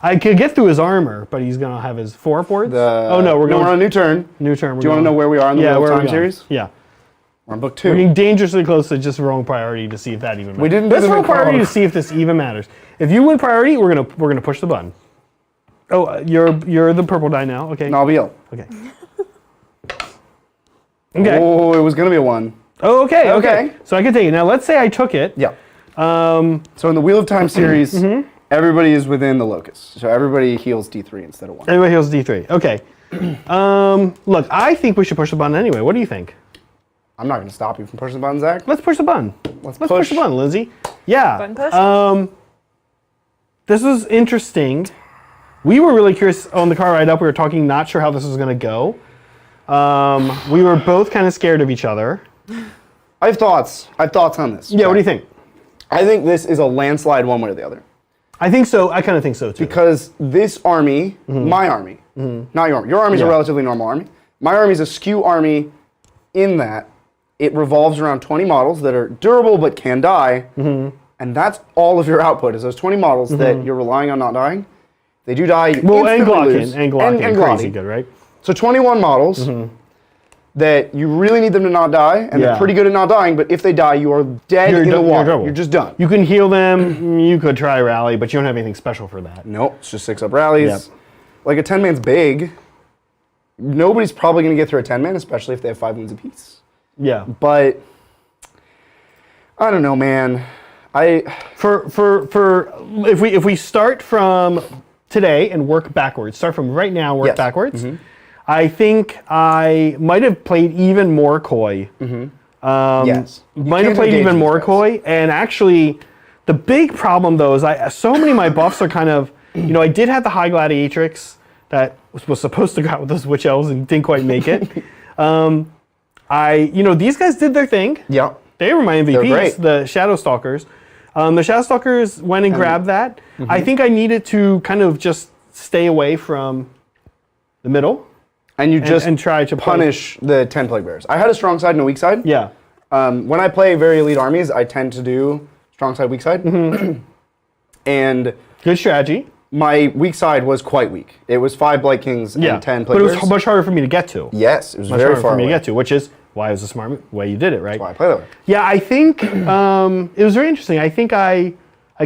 [SPEAKER 1] I could get through his armor, but he's gonna have his 4 upwards.
[SPEAKER 2] Oh
[SPEAKER 1] no, we're going
[SPEAKER 2] on a new turn.
[SPEAKER 1] new turn.
[SPEAKER 2] Do you want to know where we are in the Wheel of
[SPEAKER 1] where are we
[SPEAKER 2] Time
[SPEAKER 1] going?
[SPEAKER 2] series?
[SPEAKER 1] Yeah.
[SPEAKER 2] We're on book
[SPEAKER 1] We're
[SPEAKER 2] 2.
[SPEAKER 1] getting dangerously close to just rolling priority to see if that even matters.
[SPEAKER 2] We didn't do
[SPEAKER 1] Let's
[SPEAKER 2] the
[SPEAKER 1] roll priority to
[SPEAKER 2] Necrotic.
[SPEAKER 1] see if this even matters. If you win priority, we're gonna push the button. Oh, you're the purple die now. Okay.
[SPEAKER 2] No, I'll be ill.
[SPEAKER 1] Okay. Okay.
[SPEAKER 2] Oh, it was going to be a 1.
[SPEAKER 1] Oh, okay. Okay.
[SPEAKER 2] Okay.
[SPEAKER 1] So I can take it now. Let's say I took it.
[SPEAKER 2] Yeah. So in the Wheel of Time series, everybody is within the locus. So everybody heals D3 instead of 1.
[SPEAKER 1] Everybody heals D3. Okay. Look, I think we should push the button anyway. What do you think?
[SPEAKER 2] I'm not going to stop you from pushing the button, Zach.
[SPEAKER 1] Let's push the button.
[SPEAKER 2] Let's
[SPEAKER 1] push the button, Lindsay. Yeah.
[SPEAKER 3] Button push.
[SPEAKER 1] This was interesting. We were really curious on the car ride up. We were talking, not sure how this was going to go. We were both kind of scared of each other.
[SPEAKER 2] I have thoughts. I have thoughts on this.
[SPEAKER 1] Yeah, what do you think?
[SPEAKER 2] I think this is a landslide one way or the other.
[SPEAKER 1] I think so. I kind of think so too.
[SPEAKER 2] Because this army, my army, not your army. Your army's a relatively normal army. My army's a skew army in that it revolves around 20 models that are durable but can die. And that's all of your output is those 20 models that you're relying on not dying. They do die, you instantly lose.
[SPEAKER 1] And Glockin, crazy good, right?
[SPEAKER 2] So 21 models that you really need them to not die, and they're pretty good at not dying, but if they die, you are dead in the water. You're just done.
[SPEAKER 1] You can heal them, you could try rally, but you don't have anything special for that.
[SPEAKER 2] Nope, it's just 6-up rallies. Yep. Like a 10-man's big. Nobody's probably going to get through a 10-man, especially if they have 5 wounds apiece.
[SPEAKER 1] Yeah.
[SPEAKER 2] But, I don't know, man.
[SPEAKER 1] If we start from today and work backwards, start from right now, work backwards. I think I might have played even more coy.
[SPEAKER 2] Yes.
[SPEAKER 1] Might have played even more coy. And actually, the big problem though is so many of my buffs are kind of, I did have the High Gladiatrix that was supposed to go out with those Witch Elves and didn't quite make it. These guys did their thing.
[SPEAKER 2] Yeah.
[SPEAKER 1] They were my MVPs,
[SPEAKER 2] great.
[SPEAKER 1] the Shadow Stalkers. The Shadow Stalkers went and grabbed that. I think I needed to kind of just stay away from the middle.
[SPEAKER 2] And you just
[SPEAKER 1] and try to
[SPEAKER 2] punish the 10 Plague Bearers. I had a strong side and a weak side.
[SPEAKER 1] Yeah.
[SPEAKER 2] When I play very elite armies, I tend to do strong side, weak side. And
[SPEAKER 1] good strategy.
[SPEAKER 2] My weak side was quite weak. It was 5 Blight Kings and 10 Plague
[SPEAKER 1] Bearers. But it was much harder for me to get to.
[SPEAKER 2] Yes, it was
[SPEAKER 1] much
[SPEAKER 2] very
[SPEAKER 1] harder
[SPEAKER 2] far
[SPEAKER 1] for me
[SPEAKER 2] away.
[SPEAKER 1] to get to, which is why it was a smart way you did it, right?
[SPEAKER 2] That's why I play that way.
[SPEAKER 1] Yeah, I think it was very interesting. I think I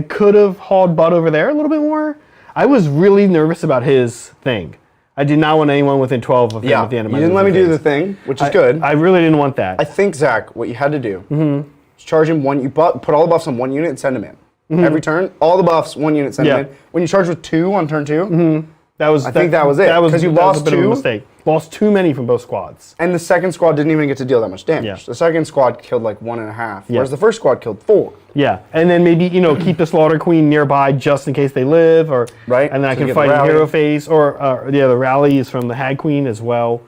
[SPEAKER 1] could have hauled butt over there a little bit more. I was really nervous about his thing. I did not want anyone within 12 of him at the end of my
[SPEAKER 2] you didn't let me do the thing, which is good.
[SPEAKER 1] I really didn't want that.
[SPEAKER 2] I think, Zach, what you had to do is charge him one, you put all the buffs on 1 unit and send him in. Every turn, all the buffs, 1 unit, send him in. When you charge with 2 on turn 2, I think that was it. Because you lost 2.
[SPEAKER 1] Of a mistake. Lost too many from both squads.
[SPEAKER 2] And the second squad didn't even get to deal that much damage.
[SPEAKER 1] Yeah.
[SPEAKER 2] The second squad killed like 1.5, whereas the first squad killed 4.
[SPEAKER 1] Yeah, and then maybe keep the Slaughter Queen nearby just in case they live, or
[SPEAKER 2] right.
[SPEAKER 1] And then I can fight in hero phase, or the rally is from the Hag Queen as well.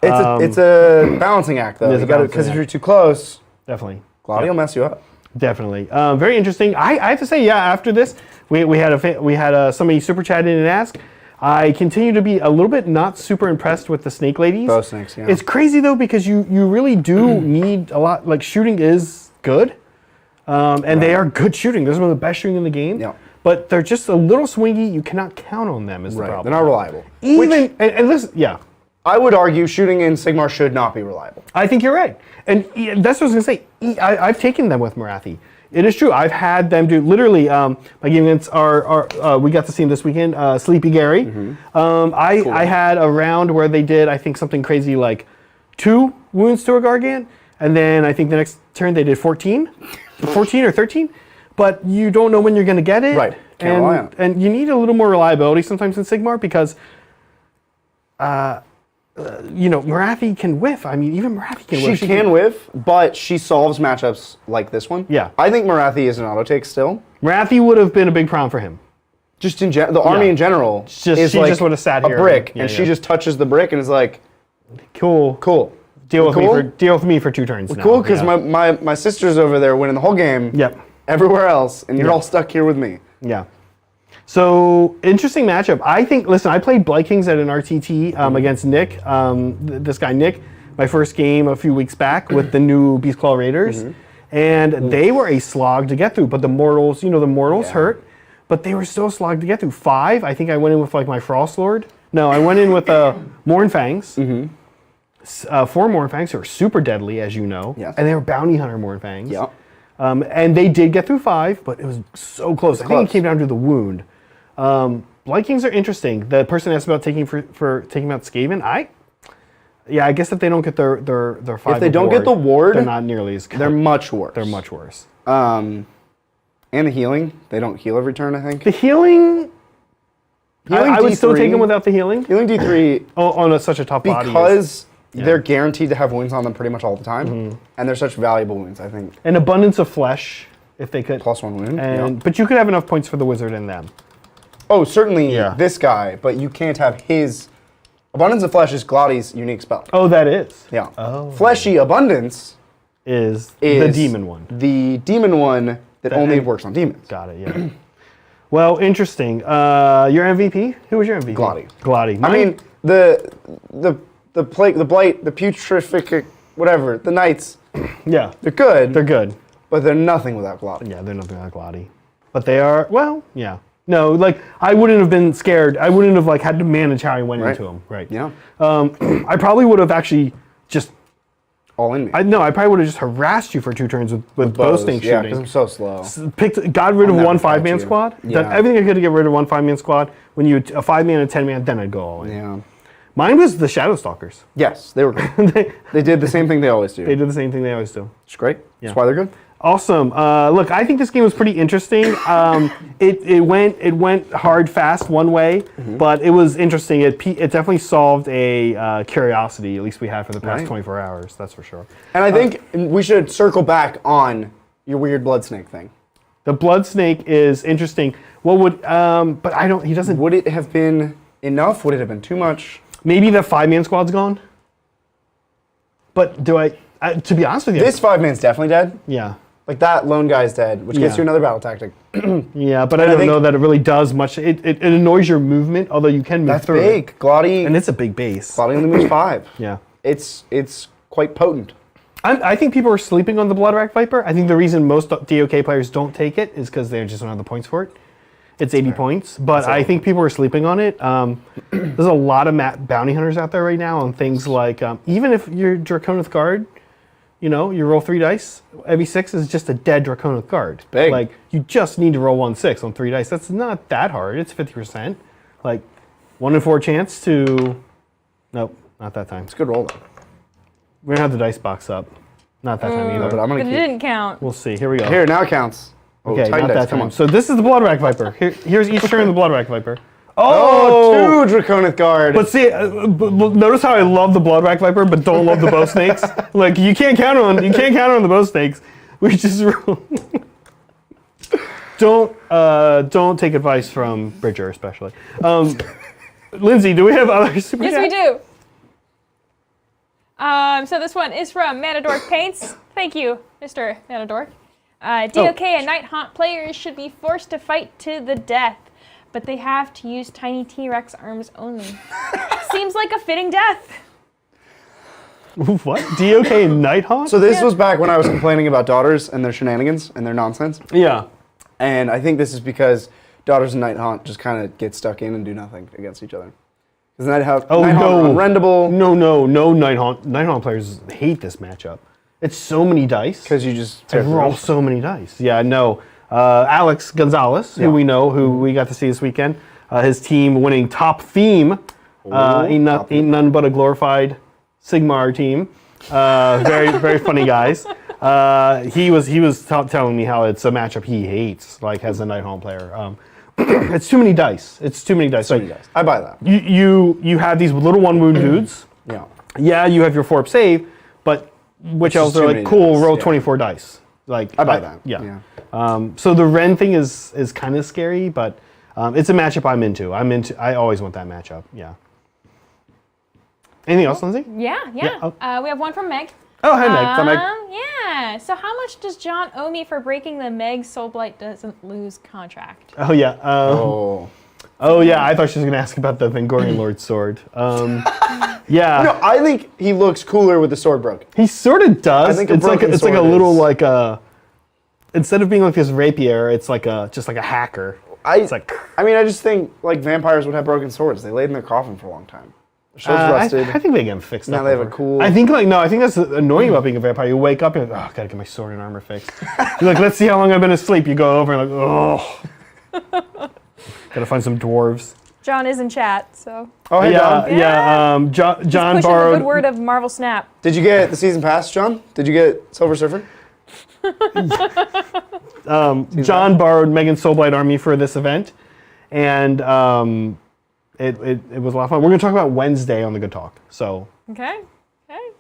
[SPEAKER 2] It's a balancing act though. Because if you're too close,
[SPEAKER 1] definitely,
[SPEAKER 2] Gladi will mess you up.
[SPEAKER 1] Definitely, very interesting. I have to say, after this, we had somebody super chat in and ask. I continue to be a little bit not super impressed with the Snake Ladies.
[SPEAKER 2] Bow snakes, yeah.
[SPEAKER 1] It's crazy though because you really do need a lot. Like shooting is good. And they are good shooting. They're some of the best shooting in the game.
[SPEAKER 2] Yeah.
[SPEAKER 1] But they're just a little swingy. You cannot count on them is the problem.
[SPEAKER 2] They're not reliable.
[SPEAKER 1] And listen,
[SPEAKER 2] I would argue shooting in Sigmar should not be reliable.
[SPEAKER 1] I think you're right. And that's what I was going to say. I've taken them with Morathi. It is true. I've had them do literally. My game against we got to see him this weekend. Sleepy Gary. I had a round where they did I think something crazy like 2 wounds to a Gargant, and then I think the next turn they did 14 or 13. But you don't know when you're going to get it.
[SPEAKER 2] Right. Can't rely on it.
[SPEAKER 1] And you need a little more reliability sometimes in Sigmar because. Morathi can whiff. I mean, even Morathi can whiff.
[SPEAKER 2] She can whiff, but she solves matchups like this one.
[SPEAKER 1] Yeah.
[SPEAKER 2] I think Morathi is an auto take still.
[SPEAKER 1] Morathi would have been a big problem for him.
[SPEAKER 2] Just in the army in general
[SPEAKER 1] she
[SPEAKER 2] is like
[SPEAKER 1] just would have sat
[SPEAKER 2] a
[SPEAKER 1] here
[SPEAKER 2] brick, and she just touches the brick and is like,
[SPEAKER 1] cool. Deal with me for 2 turns. Now.
[SPEAKER 2] Cool, because my sister's over there winning the whole game.
[SPEAKER 1] Yep.
[SPEAKER 2] Everywhere else, and you're all stuck here with me.
[SPEAKER 1] Yeah. So, interesting matchup. I think, listen, I played Blight Kings at an RTT against Nick, this guy Nick, my first game a few weeks back with the new Beastclaw Raiders. And they were a slog to get through, but the Mortals, hurt, but they were still a slog to get through. 5, I think I went in with like my Frostlord. No, I went in with Mournfangs. 4 Mournfangs who are super deadly, as you know.
[SPEAKER 2] Yes.
[SPEAKER 1] And they were Bounty Hunter Mournfangs.
[SPEAKER 2] Yeah.
[SPEAKER 1] And they did get through 5, but it was so close. I think it came down to the wound. Blight Kings are interesting. The person asked about taking out Skaven. I guess if they don't get their 5
[SPEAKER 2] if they don't get the ward,
[SPEAKER 1] they're not nearly as good.
[SPEAKER 2] They're much worse.
[SPEAKER 1] They're much worse.
[SPEAKER 2] And the healing, they don't heal every turn, I think.
[SPEAKER 1] The healing I would still take them without the healing.
[SPEAKER 2] Healing D3
[SPEAKER 1] on such a tough body.
[SPEAKER 2] Because they're guaranteed to have wounds on them pretty much all the time, and they're such valuable wounds. I think
[SPEAKER 1] An abundance of flesh, if they could.
[SPEAKER 2] +1 wound.
[SPEAKER 1] And but you could have enough points for the wizard and them.
[SPEAKER 2] Oh, certainly
[SPEAKER 1] Yeah.
[SPEAKER 2] this guy, but you can't have his. Abundance of Flesh is Glotty's unique spell.
[SPEAKER 1] Oh, that is.
[SPEAKER 2] Yeah.
[SPEAKER 1] Oh.
[SPEAKER 2] Fleshy Abundance
[SPEAKER 1] Is
[SPEAKER 2] is
[SPEAKER 1] the demon one.
[SPEAKER 2] The demon one that only works on demons.
[SPEAKER 1] Got it. Yeah. Well, interesting. Your MVP? Who was your MVP?
[SPEAKER 2] Glotty.
[SPEAKER 1] Glotty.
[SPEAKER 2] I mean, the plague, the blight, the putrefic, whatever, the knights,
[SPEAKER 1] yeah,
[SPEAKER 2] they're good.
[SPEAKER 1] they're good.
[SPEAKER 2] But they're nothing without Glotty.
[SPEAKER 1] Yeah, they're nothing like Glotty. But they are, well, yeah. No, like, I wouldn't have been scared. I wouldn't have, like, had to manage how I went into them. Right.
[SPEAKER 2] Yeah.
[SPEAKER 1] I probably would have actually just,
[SPEAKER 2] All in me.
[SPEAKER 1] I probably would have just harassed you for 2 turns with bow snake
[SPEAKER 2] Yeah,
[SPEAKER 1] shooting.
[SPEAKER 2] because I'm so slow.
[SPEAKER 1] Got rid of
[SPEAKER 2] never
[SPEAKER 1] one
[SPEAKER 2] catch
[SPEAKER 1] 5-man
[SPEAKER 2] you.
[SPEAKER 1] squad.
[SPEAKER 2] Yeah.
[SPEAKER 1] Done everything I could to get rid of one 5-man squad. When you, a 5-man and a 10-man, then I'd go all in.
[SPEAKER 2] Yeah.
[SPEAKER 1] Mine was the Shadow Stalkers.
[SPEAKER 2] Yes, they were good. They did the same thing they always do.
[SPEAKER 1] They did the same thing they always do.
[SPEAKER 2] It's great.
[SPEAKER 1] Yeah.
[SPEAKER 2] That's why they're good.
[SPEAKER 1] Awesome. Look, I think this game was pretty interesting. It went hard, fast one way, but it was interesting. It definitely solved a curiosity, at least we had for the past 24 hours. That's for sure.
[SPEAKER 2] And I think we should circle back on your weird blood snake thing.
[SPEAKER 1] The blood snake is interesting. What would? But I don't. He doesn't.
[SPEAKER 2] Would it have been enough? Would it have been too much?
[SPEAKER 1] Maybe the 5-man squad's gone. But do I? To be honest with you,
[SPEAKER 2] This 5-man's definitely dead.
[SPEAKER 1] yeah.
[SPEAKER 2] Like that lone guy's dead, which gets
[SPEAKER 1] Yeah.
[SPEAKER 2] you another battle tactic.
[SPEAKER 1] Yeah, but I don't know that it really does much. It annoys your movement, although you can move
[SPEAKER 2] That's
[SPEAKER 1] through
[SPEAKER 2] big.
[SPEAKER 1] it.
[SPEAKER 2] Glotty.
[SPEAKER 1] And it's a big base.
[SPEAKER 2] Glotty only moves 5.
[SPEAKER 1] Yeah.
[SPEAKER 2] It's quite potent.
[SPEAKER 1] I think people are sleeping on the Bloodrack Viper. I think the reason most DOK players don't take it is because they just don't have the points for it. It's 80 points, but I think people are sleeping on it. There's a lot of bounty hunters out there right now on things like, even if you're Draconith Guard, you know, you roll 3 dice. Every 6 is just a dead Draconith Guard.
[SPEAKER 2] Big.
[SPEAKER 1] Like, you just need to roll 1/6 on 3 dice. That's not that hard. It's 50%. Like, 1 in 4 chance to... Nope, not that time.
[SPEAKER 2] It's a good roll, though.
[SPEAKER 1] We're gonna have the dice box up. Not that time either.
[SPEAKER 2] But I'm
[SPEAKER 3] But
[SPEAKER 2] going
[SPEAKER 3] it
[SPEAKER 2] to keep...
[SPEAKER 3] didn't count.
[SPEAKER 1] We'll see. Here we go.
[SPEAKER 2] Here, now it counts. Oh,
[SPEAKER 1] Okay,
[SPEAKER 2] Titan
[SPEAKER 1] not
[SPEAKER 2] dice,
[SPEAKER 1] that
[SPEAKER 2] come
[SPEAKER 1] time.
[SPEAKER 2] on.
[SPEAKER 1] So this is the Bloodrack Viper. Here's each turn of the Bloodrack Viper.
[SPEAKER 2] Oh, 2 Draconith Guard.
[SPEAKER 1] But see, notice how I love the Bloodrack Viper, but don't love the bow snakes. Like you can't count on the bow snakes. We just don't take advice from Bridger, especially. Lindsay, do we have other super
[SPEAKER 3] Yes,
[SPEAKER 1] chats?
[SPEAKER 3] we do. So this one is from Matador Paints. Thank you, Mr. Matador. DOK and Night Haunt players should be forced to fight to the death, but they have to use tiny T-Rex arms only. Seems like a fitting death.
[SPEAKER 1] What? DOK and Night Haunt?
[SPEAKER 2] So this was back when I was complaining about daughters and their shenanigans and their nonsense.
[SPEAKER 1] Yeah.
[SPEAKER 2] And I think this is because daughters and Night Haunt just kind of get stuck in and do nothing against each other. Because Night Haunt are unrendable.
[SPEAKER 1] No, Night Haunt. Night Haunt players hate this matchup. It's so many dice.
[SPEAKER 2] Because you just
[SPEAKER 1] I roll so many dice. Yeah, no. Alex Gonzalez, who we know, who we got to see this weekend, his team winning top theme. Ain't none but a glorified Sigmar team. Very funny guys. He was telling me how it's a matchup he hates, like as a Night Haunt player. It's too many dice.
[SPEAKER 2] I buy that.
[SPEAKER 1] You have these little 1 wound dudes.
[SPEAKER 2] Yeah.
[SPEAKER 1] Yeah, you have your 4-up save, but which elves
[SPEAKER 2] too
[SPEAKER 1] are like,
[SPEAKER 2] many
[SPEAKER 1] cool,
[SPEAKER 2] dice,
[SPEAKER 1] roll
[SPEAKER 2] yeah.
[SPEAKER 1] 24 dice. Like
[SPEAKER 2] I buy that.
[SPEAKER 1] Yeah. So the Ren thing is kind of scary, but it's a matchup I'm into. I always want that matchup. Yeah. Anything else, Lindsay?
[SPEAKER 3] Yeah. We have one from Meg.
[SPEAKER 1] Oh, hi, Meg.
[SPEAKER 2] Hi, Meg.
[SPEAKER 3] Yeah. So how much does John owe me for breaking the Meg Soulblight doesn't lose contract?
[SPEAKER 1] Oh, yeah.
[SPEAKER 2] Oh.
[SPEAKER 1] Yeah, I thought she was going to ask about the Vengorian Lord sword. Yeah.
[SPEAKER 2] No, I think he looks cooler with the sword broken.
[SPEAKER 1] He sort of does.
[SPEAKER 2] I think a
[SPEAKER 1] it's like
[SPEAKER 2] broken
[SPEAKER 1] a
[SPEAKER 2] sword
[SPEAKER 1] little
[SPEAKER 2] is-
[SPEAKER 1] like a... Instead of being like this rapier, it's like just like a hacker. It's like...
[SPEAKER 2] I mean, I just think like vampires would have broken swords. They laid in their coffin for a long time. The sword's rusted.
[SPEAKER 1] I think they get them fixed
[SPEAKER 2] Now
[SPEAKER 1] up.
[SPEAKER 2] they have a
[SPEAKER 1] over.
[SPEAKER 2] cool-
[SPEAKER 1] I think that's annoying about being a vampire. You wake up and you're like, oh, gotta get my sword and armor fixed. You're like, let's see how long I've been asleep. You go over and like, oh. Gotta find some dwarves.
[SPEAKER 3] John is in chat, so.
[SPEAKER 2] Oh, hey, John.
[SPEAKER 1] John
[SPEAKER 3] Pushing the
[SPEAKER 1] borrowed.
[SPEAKER 3] good word of Marvel Snap.
[SPEAKER 2] Did you get the season pass, John? Did you get Silver Surfer?
[SPEAKER 1] John borrowed Megan's Soulblight army for this event, and it was a lot of fun. We're gonna talk about Wednesday on the Good Talk. So
[SPEAKER 3] Okay. Okay.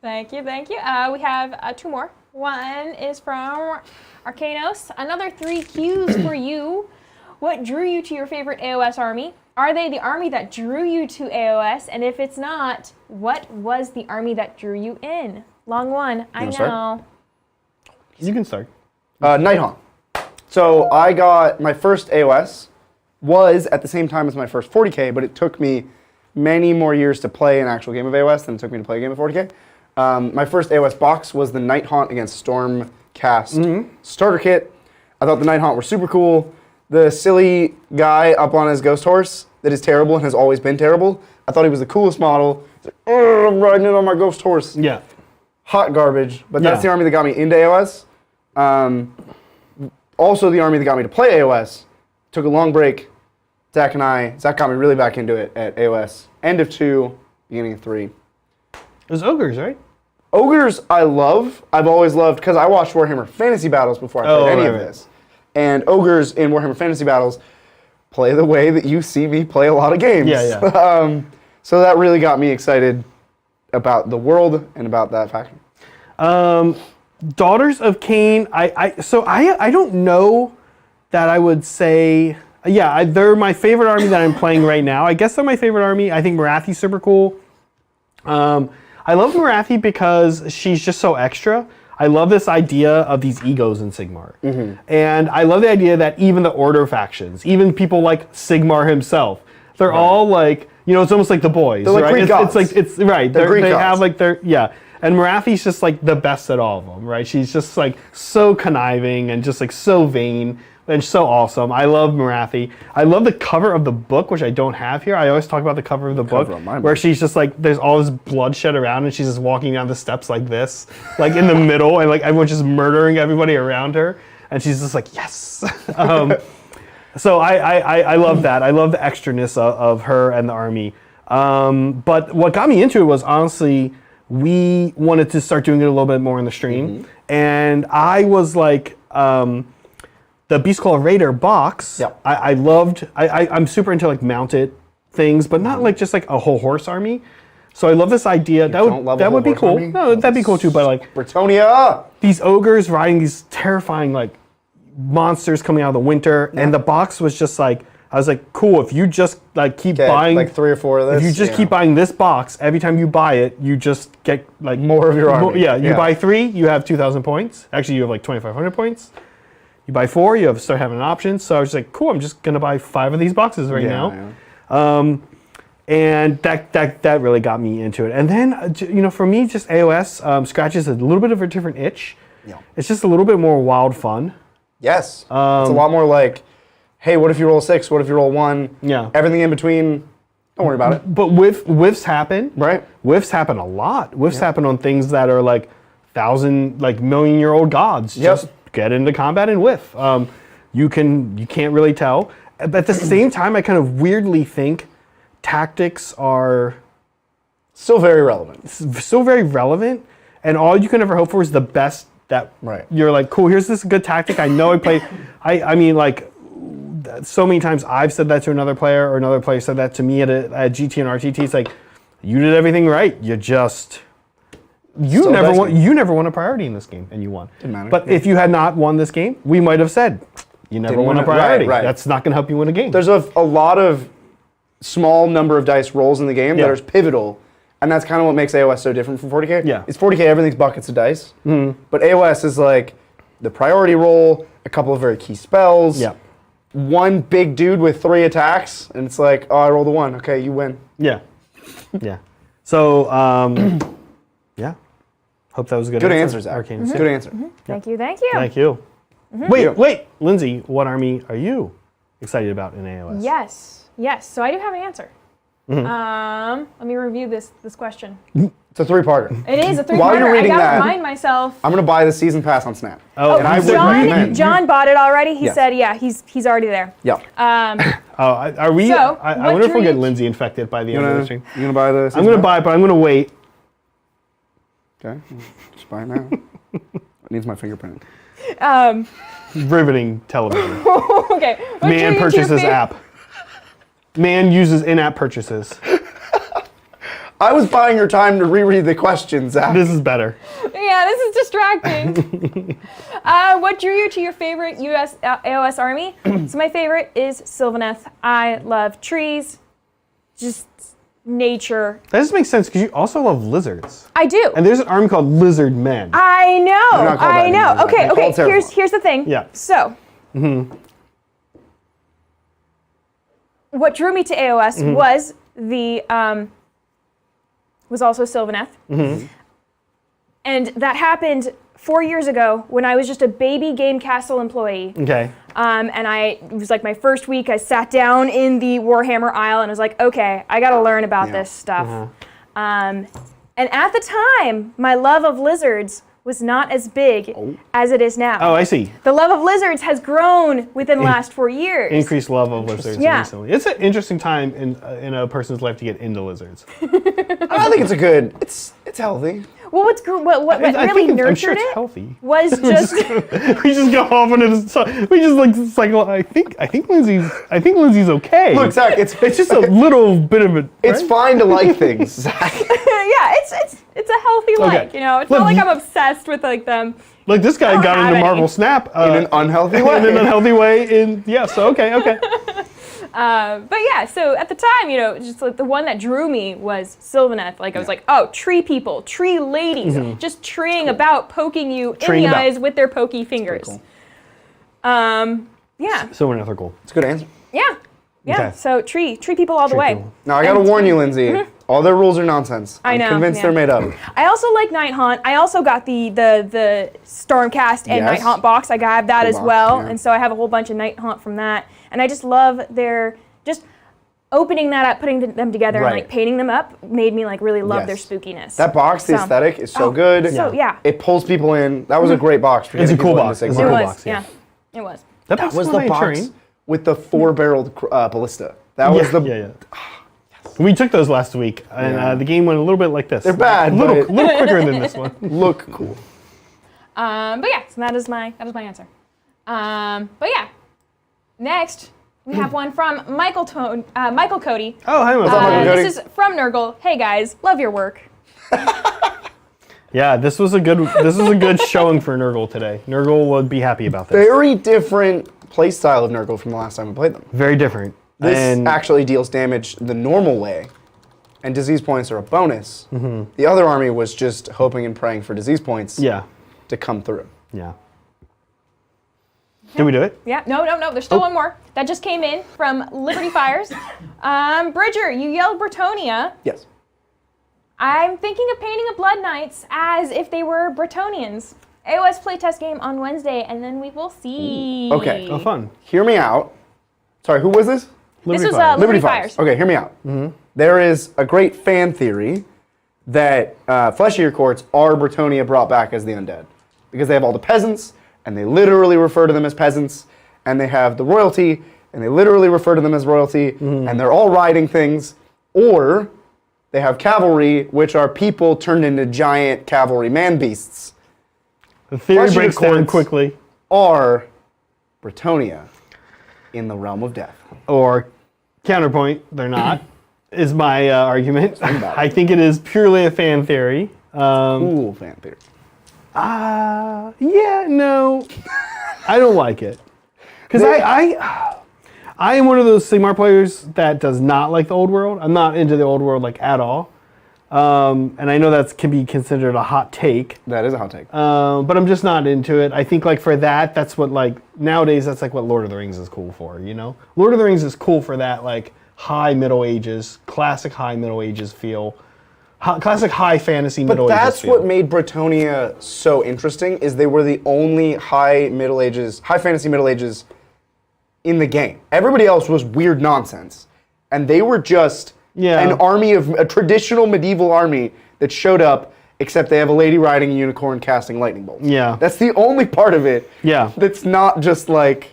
[SPEAKER 3] Thank you. We have 2 more. One is from Arcanos. Another 3 cues for you. What drew you to your favorite AOS army? Are they the army that drew you to AOS? And if it's not, what was the army that drew you in? Long one, I know.
[SPEAKER 2] Start?
[SPEAKER 1] You can start.
[SPEAKER 2] Nighthawk. So I got my first AOS was at the same time as my first 40K, but it took me many more years to play an actual game of AOS than it took me to play a game of 40K. My first AOS box was the Nighthaunt against Stormcast starter kit. I thought the Nighthaunt were super cool. The silly guy up on his ghost horse that is terrible and has always been terrible, I thought he was the coolest model. He's like, oh, I'm riding it on my ghost horse.
[SPEAKER 1] Yeah.
[SPEAKER 2] Hot garbage, but that's the army that got me into AOS. Also the army that got me to play AOS. Took a long break. Zach got me really back into it at AOS. End of 2, beginning of 3.
[SPEAKER 1] It was Ogres, right?
[SPEAKER 2] Ogres I love. I've always loved, because I watched Warhammer Fantasy Battles before I played any of this. And Ogres in Warhammer Fantasy Battles play the way that you see me play a lot of games.
[SPEAKER 1] Yeah.
[SPEAKER 2] So that really got me excited about the world and about that faction.
[SPEAKER 1] Daughters of Khaine, I don't know that I would say, they're my favorite army that I'm playing right now. I guess they're my favorite army. I think Morathi's super cool. I love Morathi because she's just so extra. I love this idea of these egos in Sigmar. And I love the idea that even the Order factions, even people like Sigmar himself, they're all like, it's almost like the boys,
[SPEAKER 2] they're like
[SPEAKER 1] right?
[SPEAKER 2] Greek gods.
[SPEAKER 1] It's right.
[SPEAKER 2] They're Greek
[SPEAKER 1] they
[SPEAKER 2] gods.
[SPEAKER 1] have like and Morathi's just like the best at all of them, right? She's just like so conniving and just like so vain and so awesome. I love Morathi. I love the cover of the book, which I don't have here. I always talk about the cover of the book, where she's just like, there's all this bloodshed around and she's just walking down the steps like this, like in the middle, and like everyone's just murdering everybody around her. And she's just like, yes. So I love that. I love the extraness of her and the army. But what got me into it was honestly, we wanted to start doing it a little bit more in the stream. And I was like, the Beast Claw Raider box, I loved, I'm super into like mounted things, but not like just like a whole horse army. So I love this idea. That would be cool.
[SPEAKER 2] Army?
[SPEAKER 1] No, that'd be cool too, but like
[SPEAKER 2] Britonia!
[SPEAKER 1] These ogres riding these terrifying like monsters coming out of the winter, and the box was just like, I was like, cool, if you just like keep buying
[SPEAKER 2] like 3 or 4 of this.
[SPEAKER 1] If you just keep buying this box, every time you buy it, you just get like
[SPEAKER 2] more of your army.
[SPEAKER 1] You buy 3, you have 2,000 points. Actually, you have like 2,500 points. You buy 4, you start having options. So I was like, cool, I'm just gonna buy 5 of these boxes right now. And that really got me into it. And then, for me, just AOS scratches a little bit of a different itch. It's just a little bit more wild fun.
[SPEAKER 2] Yes. It's a lot more like, hey, what if you roll 6? What if you roll 1?
[SPEAKER 1] Yeah.
[SPEAKER 2] Everything in between, don't worry about it.
[SPEAKER 1] But whiffs happen.
[SPEAKER 2] Right.
[SPEAKER 1] Whiffs happen a lot. Whiffs happen on things that are like 1,000, like million-year-old gods. Just get into combat and whiff. You can't really tell. But at the same time, I kind of weirdly think tactics are
[SPEAKER 2] still very relevant.
[SPEAKER 1] Still very relevant. And all you can ever hope for is the best that you're like, cool, here's this good tactic. I know I played. I mean, like, so many times I've said that to another player, or another player said that to me at GT and RTT. It's like, you did everything right. You never won a priority in this game, and you won.
[SPEAKER 2] Didn't matter.
[SPEAKER 1] But if you had not won this game, we might have said, you never won a priority. That's not going to help you win a game.
[SPEAKER 2] There's a lot of small number of dice rolls in the game that are pivotal, and that's kind of what makes AOS so different from 40K.
[SPEAKER 1] Yeah.
[SPEAKER 2] It's 40K, everything's buckets of dice. But AOS is like the priority roll, a couple of very key spells, one big dude with 3 attacks, and it's like, oh, I rolled a 1. Okay, you win.
[SPEAKER 1] Yeah. So, hope that was a good
[SPEAKER 2] answer, Zach.
[SPEAKER 1] Arcane.
[SPEAKER 2] Good answer.
[SPEAKER 3] Thank you.
[SPEAKER 1] Thank you. Wait, Lindsay, what army are you excited about in AOS?
[SPEAKER 3] Yes. So I do have an answer. Let me review this question.
[SPEAKER 2] It's a 3-parter.
[SPEAKER 3] It is a 3-parter.
[SPEAKER 2] While you're reading
[SPEAKER 3] I gotta
[SPEAKER 2] that,
[SPEAKER 3] remind myself.
[SPEAKER 2] I'm gonna buy the season pass on Snap.
[SPEAKER 1] And
[SPEAKER 2] I would recommend.
[SPEAKER 3] John bought it already. He said, he's already there.
[SPEAKER 2] Yeah.
[SPEAKER 1] Are we?
[SPEAKER 3] So,
[SPEAKER 1] I wonder if we'll get Lindsay infected by the end of the stream.
[SPEAKER 2] You gonna buy the season
[SPEAKER 1] I'm gonna
[SPEAKER 2] pass?
[SPEAKER 1] buy it, but I'm gonna wait.
[SPEAKER 2] Okay, just buy it now. It needs my fingerprint.
[SPEAKER 1] Riveting television.
[SPEAKER 3] Okay.
[SPEAKER 1] Man purchases app. Man uses in-app purchases.
[SPEAKER 2] I was buying your time to reread the questions, Zach.
[SPEAKER 1] This is better.
[SPEAKER 3] Yeah, this is distracting. What drew you to your favorite US AOS army? So my favorite is Sylvaneth. I love trees, just nature.
[SPEAKER 1] That just makes sense because you also love lizards.
[SPEAKER 3] I do.
[SPEAKER 1] And there's an army called Lizard Men.
[SPEAKER 3] I know.
[SPEAKER 2] not called
[SPEAKER 3] I
[SPEAKER 2] that
[SPEAKER 3] know.
[SPEAKER 2] anymore.
[SPEAKER 3] Okay,
[SPEAKER 2] They're
[SPEAKER 3] okay.
[SPEAKER 2] called
[SPEAKER 3] Here's the thing.
[SPEAKER 1] Yeah.
[SPEAKER 3] So, what drew me to AOS was was also Sylvaneth. And that happened 4 years ago when I was just a baby Game Castle employee.
[SPEAKER 1] Okay.
[SPEAKER 3] And it was like my first week. I sat down in the Warhammer aisle and I was like, okay, I got to learn about this stuff. And at the time, my love of lizards was not as big as it is now.
[SPEAKER 1] Oh, I see.
[SPEAKER 3] The love of lizards has grown within the last 4 years.
[SPEAKER 1] Increased love of lizards
[SPEAKER 3] Yeah.
[SPEAKER 1] recently. It's an interesting time in a person's life to get into lizards.
[SPEAKER 2] I think it's a good. It's healthy.
[SPEAKER 3] Well, what really nurtured
[SPEAKER 1] I'm sure it's
[SPEAKER 3] it
[SPEAKER 1] healthy.
[SPEAKER 3] was just
[SPEAKER 1] We just go off on it. We just like cycle. I think Lindsay's okay.
[SPEAKER 2] Look, Zach, it's
[SPEAKER 1] just a little bit of it.
[SPEAKER 2] it's fine to like things, Zach.
[SPEAKER 3] yeah, it's a healthy like, you know. It's
[SPEAKER 1] Look,
[SPEAKER 3] not like I'm obsessed with like them.
[SPEAKER 1] Like this guy
[SPEAKER 3] don't
[SPEAKER 1] got
[SPEAKER 3] have
[SPEAKER 1] into
[SPEAKER 3] any.
[SPEAKER 1] Marvel Snap
[SPEAKER 2] In an unhealthy way.
[SPEAKER 1] in an unhealthy way. So okay.
[SPEAKER 3] But yeah, so at the time, you know, just like the one that drew me was Sylvaneth. Like I was like, oh, tree people, tree ladies, just treeing about, poking you in
[SPEAKER 1] Treeing
[SPEAKER 3] the
[SPEAKER 1] about.
[SPEAKER 3] eyes with their pokey fingers.
[SPEAKER 2] cool.
[SPEAKER 3] Yeah,
[SPEAKER 1] So we're cool.
[SPEAKER 2] It's a good answer.
[SPEAKER 3] yeah.
[SPEAKER 1] Okay.
[SPEAKER 3] So tree people all the way.
[SPEAKER 1] people.
[SPEAKER 2] Now I gotta warn you, Lindsay. All their rules are nonsense.
[SPEAKER 3] I know,
[SPEAKER 2] I'm convinced
[SPEAKER 3] yeah.
[SPEAKER 2] they're made up.
[SPEAKER 3] I also like Night Haunt. I also got the Stormcast and
[SPEAKER 2] Yes.
[SPEAKER 3] Night Haunt box. I have that
[SPEAKER 2] Cool
[SPEAKER 3] as
[SPEAKER 2] box,
[SPEAKER 3] well,
[SPEAKER 2] yeah.
[SPEAKER 3] and so I have a whole bunch of Night Haunt from that. And I just love their just opening that up, putting them together, and
[SPEAKER 2] Right.
[SPEAKER 3] like painting them up made me like really love their
[SPEAKER 2] Yes.
[SPEAKER 3] spookiness.
[SPEAKER 2] That box, the
[SPEAKER 3] So-
[SPEAKER 2] aesthetic is so
[SPEAKER 3] Oh,
[SPEAKER 2] good.
[SPEAKER 3] so, yeah.
[SPEAKER 2] It pulls people in. That was a great box for
[SPEAKER 1] It's a
[SPEAKER 2] getting
[SPEAKER 1] cool
[SPEAKER 2] people
[SPEAKER 1] box.
[SPEAKER 2] into
[SPEAKER 1] It's
[SPEAKER 3] It
[SPEAKER 1] a
[SPEAKER 2] Sigmar.
[SPEAKER 1] cool
[SPEAKER 3] was,
[SPEAKER 1] box, yeah.
[SPEAKER 3] it was.
[SPEAKER 1] That
[SPEAKER 2] That was the
[SPEAKER 1] my
[SPEAKER 2] box
[SPEAKER 1] train.
[SPEAKER 2] with the 4-barreled ballista. That was the.
[SPEAKER 1] Yeah. We took those last week, and
[SPEAKER 2] Yeah.
[SPEAKER 1] the game went a little bit like this.
[SPEAKER 2] They're bad,
[SPEAKER 1] a little
[SPEAKER 2] but-
[SPEAKER 1] quicker than this one.
[SPEAKER 2] Look cool.
[SPEAKER 3] But yeah, so that is my answer. But yeah, next we have one from Michael Cody.
[SPEAKER 1] Oh, hi, Michael.
[SPEAKER 2] Michael Cody?
[SPEAKER 3] This is from Nurgle. Hey guys, love your work.
[SPEAKER 1] Yeah, this was a good showing for Nurgle today. Nurgle would be happy about this.
[SPEAKER 2] Very different playstyle of Nurgle from the last time we played them.
[SPEAKER 1] Very different.
[SPEAKER 2] This
[SPEAKER 1] and
[SPEAKER 2] actually deals damage the normal way, and disease points are a bonus. The other army was just hoping and praying for disease points
[SPEAKER 1] yeah.
[SPEAKER 2] to come through.
[SPEAKER 1] Yeah. Did we do it?
[SPEAKER 3] Yeah, no. There's still one more that just came in from Liberty Fires. Bridger, you yelled Bretonia.
[SPEAKER 2] Yes.
[SPEAKER 3] I'm thinking of painting a Blood Knights as if they were Bretonians. AOS playtest game on Wednesday, and then we will see.
[SPEAKER 2] Okay.
[SPEAKER 1] Oh, fun.
[SPEAKER 2] Hear me out. Sorry, who was this?
[SPEAKER 3] This was
[SPEAKER 1] Fires.
[SPEAKER 3] Liberty Fires.
[SPEAKER 2] Okay, hear me out. There is a great fan theory that Fleshier Courts are Bretonia brought back as the undead. Because they have all the peasants, and they literally refer to them as peasants, and they have the royalty, and they literally refer to them as royalty, and they're all riding things, or they have cavalry, which are people turned into giant cavalry man-beasts,
[SPEAKER 1] The theory
[SPEAKER 2] Fleshier
[SPEAKER 1] breaks down
[SPEAKER 2] Courts
[SPEAKER 1] quickly.
[SPEAKER 2] are Bretonia in the realm of death.
[SPEAKER 1] Or counterpoint, they're not, is my argument.
[SPEAKER 2] about
[SPEAKER 1] I think it is purely a fan theory.
[SPEAKER 2] Cool fan theory.
[SPEAKER 1] Yeah, no, I don't like it. Because I am one of those Sigmar players that does not like the old world. I'm not into the old world like at all. And I know that can be considered a hot take.
[SPEAKER 2] That is a hot take.
[SPEAKER 1] But I'm just not into it. I think like for that's what like nowadays that's like what Lord of the Rings is cool for, you know? Lord of the Rings is cool for that like high Middle Ages, classic high Middle Ages feel. Classic high fantasy Middle
[SPEAKER 2] But
[SPEAKER 1] Ages
[SPEAKER 2] that's
[SPEAKER 1] feel.
[SPEAKER 2] what made Bretonia so interesting, is they were the only high fantasy Middle Ages in the game. Everybody else was weird nonsense. And they were just an army of a traditional medieval army that showed up, except they have a lady riding a unicorn casting lightning bolts.
[SPEAKER 1] Yeah.
[SPEAKER 2] That's the only part of it.
[SPEAKER 1] Yeah.
[SPEAKER 2] That's not just like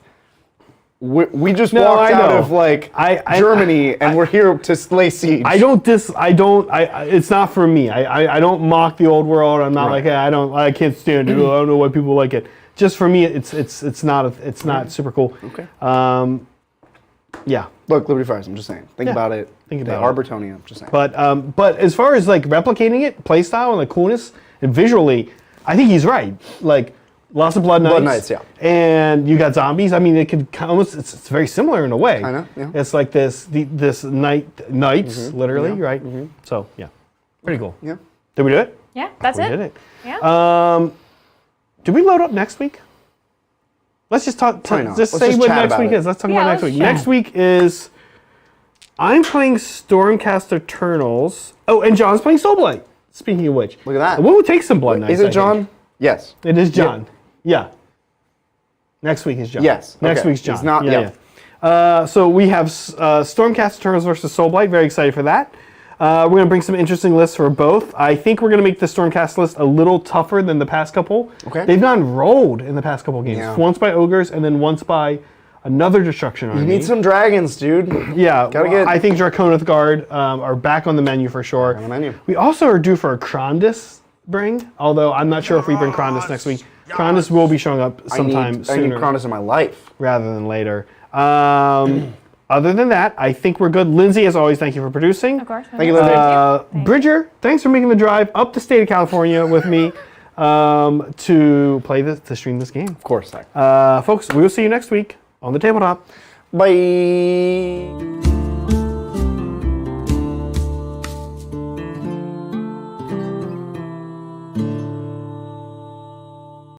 [SPEAKER 2] we just
[SPEAKER 1] No,
[SPEAKER 2] walked
[SPEAKER 1] I
[SPEAKER 2] out
[SPEAKER 1] know.
[SPEAKER 2] of like
[SPEAKER 1] I-
[SPEAKER 2] Germany and we're here to lay siege.
[SPEAKER 1] It's not for me. I don't mock the old world. I'm not
[SPEAKER 2] Right.
[SPEAKER 1] like, I can't stand it. I don't know why people like it. Just for me, it's not super cool.
[SPEAKER 2] Okay.
[SPEAKER 1] Yeah.
[SPEAKER 2] Look, Liberty Fires, I'm just saying. Think
[SPEAKER 1] Yeah.
[SPEAKER 2] about it.
[SPEAKER 1] Think
[SPEAKER 2] They
[SPEAKER 1] about
[SPEAKER 2] are
[SPEAKER 1] it.
[SPEAKER 2] Bretonnia, I'm just saying.
[SPEAKER 1] But as far as like replicating it, playstyle and the coolness and visually, I think he's right. Like lots of Blood Knights.
[SPEAKER 2] Blood Knights, yeah.
[SPEAKER 1] And you got zombies. I mean, it could almost it's very similar in a way.
[SPEAKER 2] I know, yeah.
[SPEAKER 1] It's like this knights literally, right? So yeah, pretty cool.
[SPEAKER 2] Yeah.
[SPEAKER 1] Did we do it?
[SPEAKER 3] Yeah, that's
[SPEAKER 1] We
[SPEAKER 3] it.
[SPEAKER 1] did it.
[SPEAKER 3] Yeah.
[SPEAKER 1] Do we load up next week? Let's just talk.
[SPEAKER 2] Probably not.
[SPEAKER 1] Just
[SPEAKER 2] Let's
[SPEAKER 1] say
[SPEAKER 2] just
[SPEAKER 1] what
[SPEAKER 2] chat
[SPEAKER 1] next
[SPEAKER 2] about
[SPEAKER 1] week
[SPEAKER 2] it.
[SPEAKER 1] is. Let's talk
[SPEAKER 3] Yeah,
[SPEAKER 1] about next
[SPEAKER 3] let's
[SPEAKER 1] week.
[SPEAKER 3] chat.
[SPEAKER 1] Next week is I'm playing Stormcast Eternals. Oh, and John's playing Soulblight. Speaking of which,
[SPEAKER 2] Look at that.
[SPEAKER 1] We'll take some Blood Knights.
[SPEAKER 2] Is
[SPEAKER 1] I
[SPEAKER 2] it
[SPEAKER 1] think.
[SPEAKER 2] John? Yes.
[SPEAKER 1] It is John. Yeah. Next week is John.
[SPEAKER 2] Yes.
[SPEAKER 1] Next
[SPEAKER 2] Okay.
[SPEAKER 1] week's John.
[SPEAKER 2] It's not-
[SPEAKER 1] Yeah.
[SPEAKER 2] yeah.
[SPEAKER 1] So we have Stormcast Eternals versus Soulblight. Very excited for that. We're going to bring some interesting lists for both. I think we're going to make the Stormcast list a little tougher than the past couple.
[SPEAKER 2] Okay.
[SPEAKER 1] They've gone rolled in the past couple games.
[SPEAKER 2] Yeah.
[SPEAKER 1] Once by Ogres and then once by another Destruction Army.
[SPEAKER 2] You need some dragons, dude.
[SPEAKER 1] Yeah,
[SPEAKER 2] Gotta get-
[SPEAKER 1] I think Draconith Guard are back on the menu for sure.
[SPEAKER 2] on the menu.
[SPEAKER 1] We also are due for a Krondys bring, although I'm not sure if we bring Krondys next week. Krondys will be showing up sometime
[SPEAKER 2] I need
[SPEAKER 1] sooner
[SPEAKER 2] Cronus in my life.
[SPEAKER 1] rather than later. Other than that, I think we're good. Lindsay, as always, thank you for producing.
[SPEAKER 3] Of course.
[SPEAKER 2] Thank you, Lindsay.
[SPEAKER 3] Thank you.
[SPEAKER 1] Bridger, thanks for making the drive up the state of California with me to play this, to stream this game.
[SPEAKER 2] Of course, Zach.
[SPEAKER 1] Folks, we will see you next week on the tabletop.
[SPEAKER 2] Bye.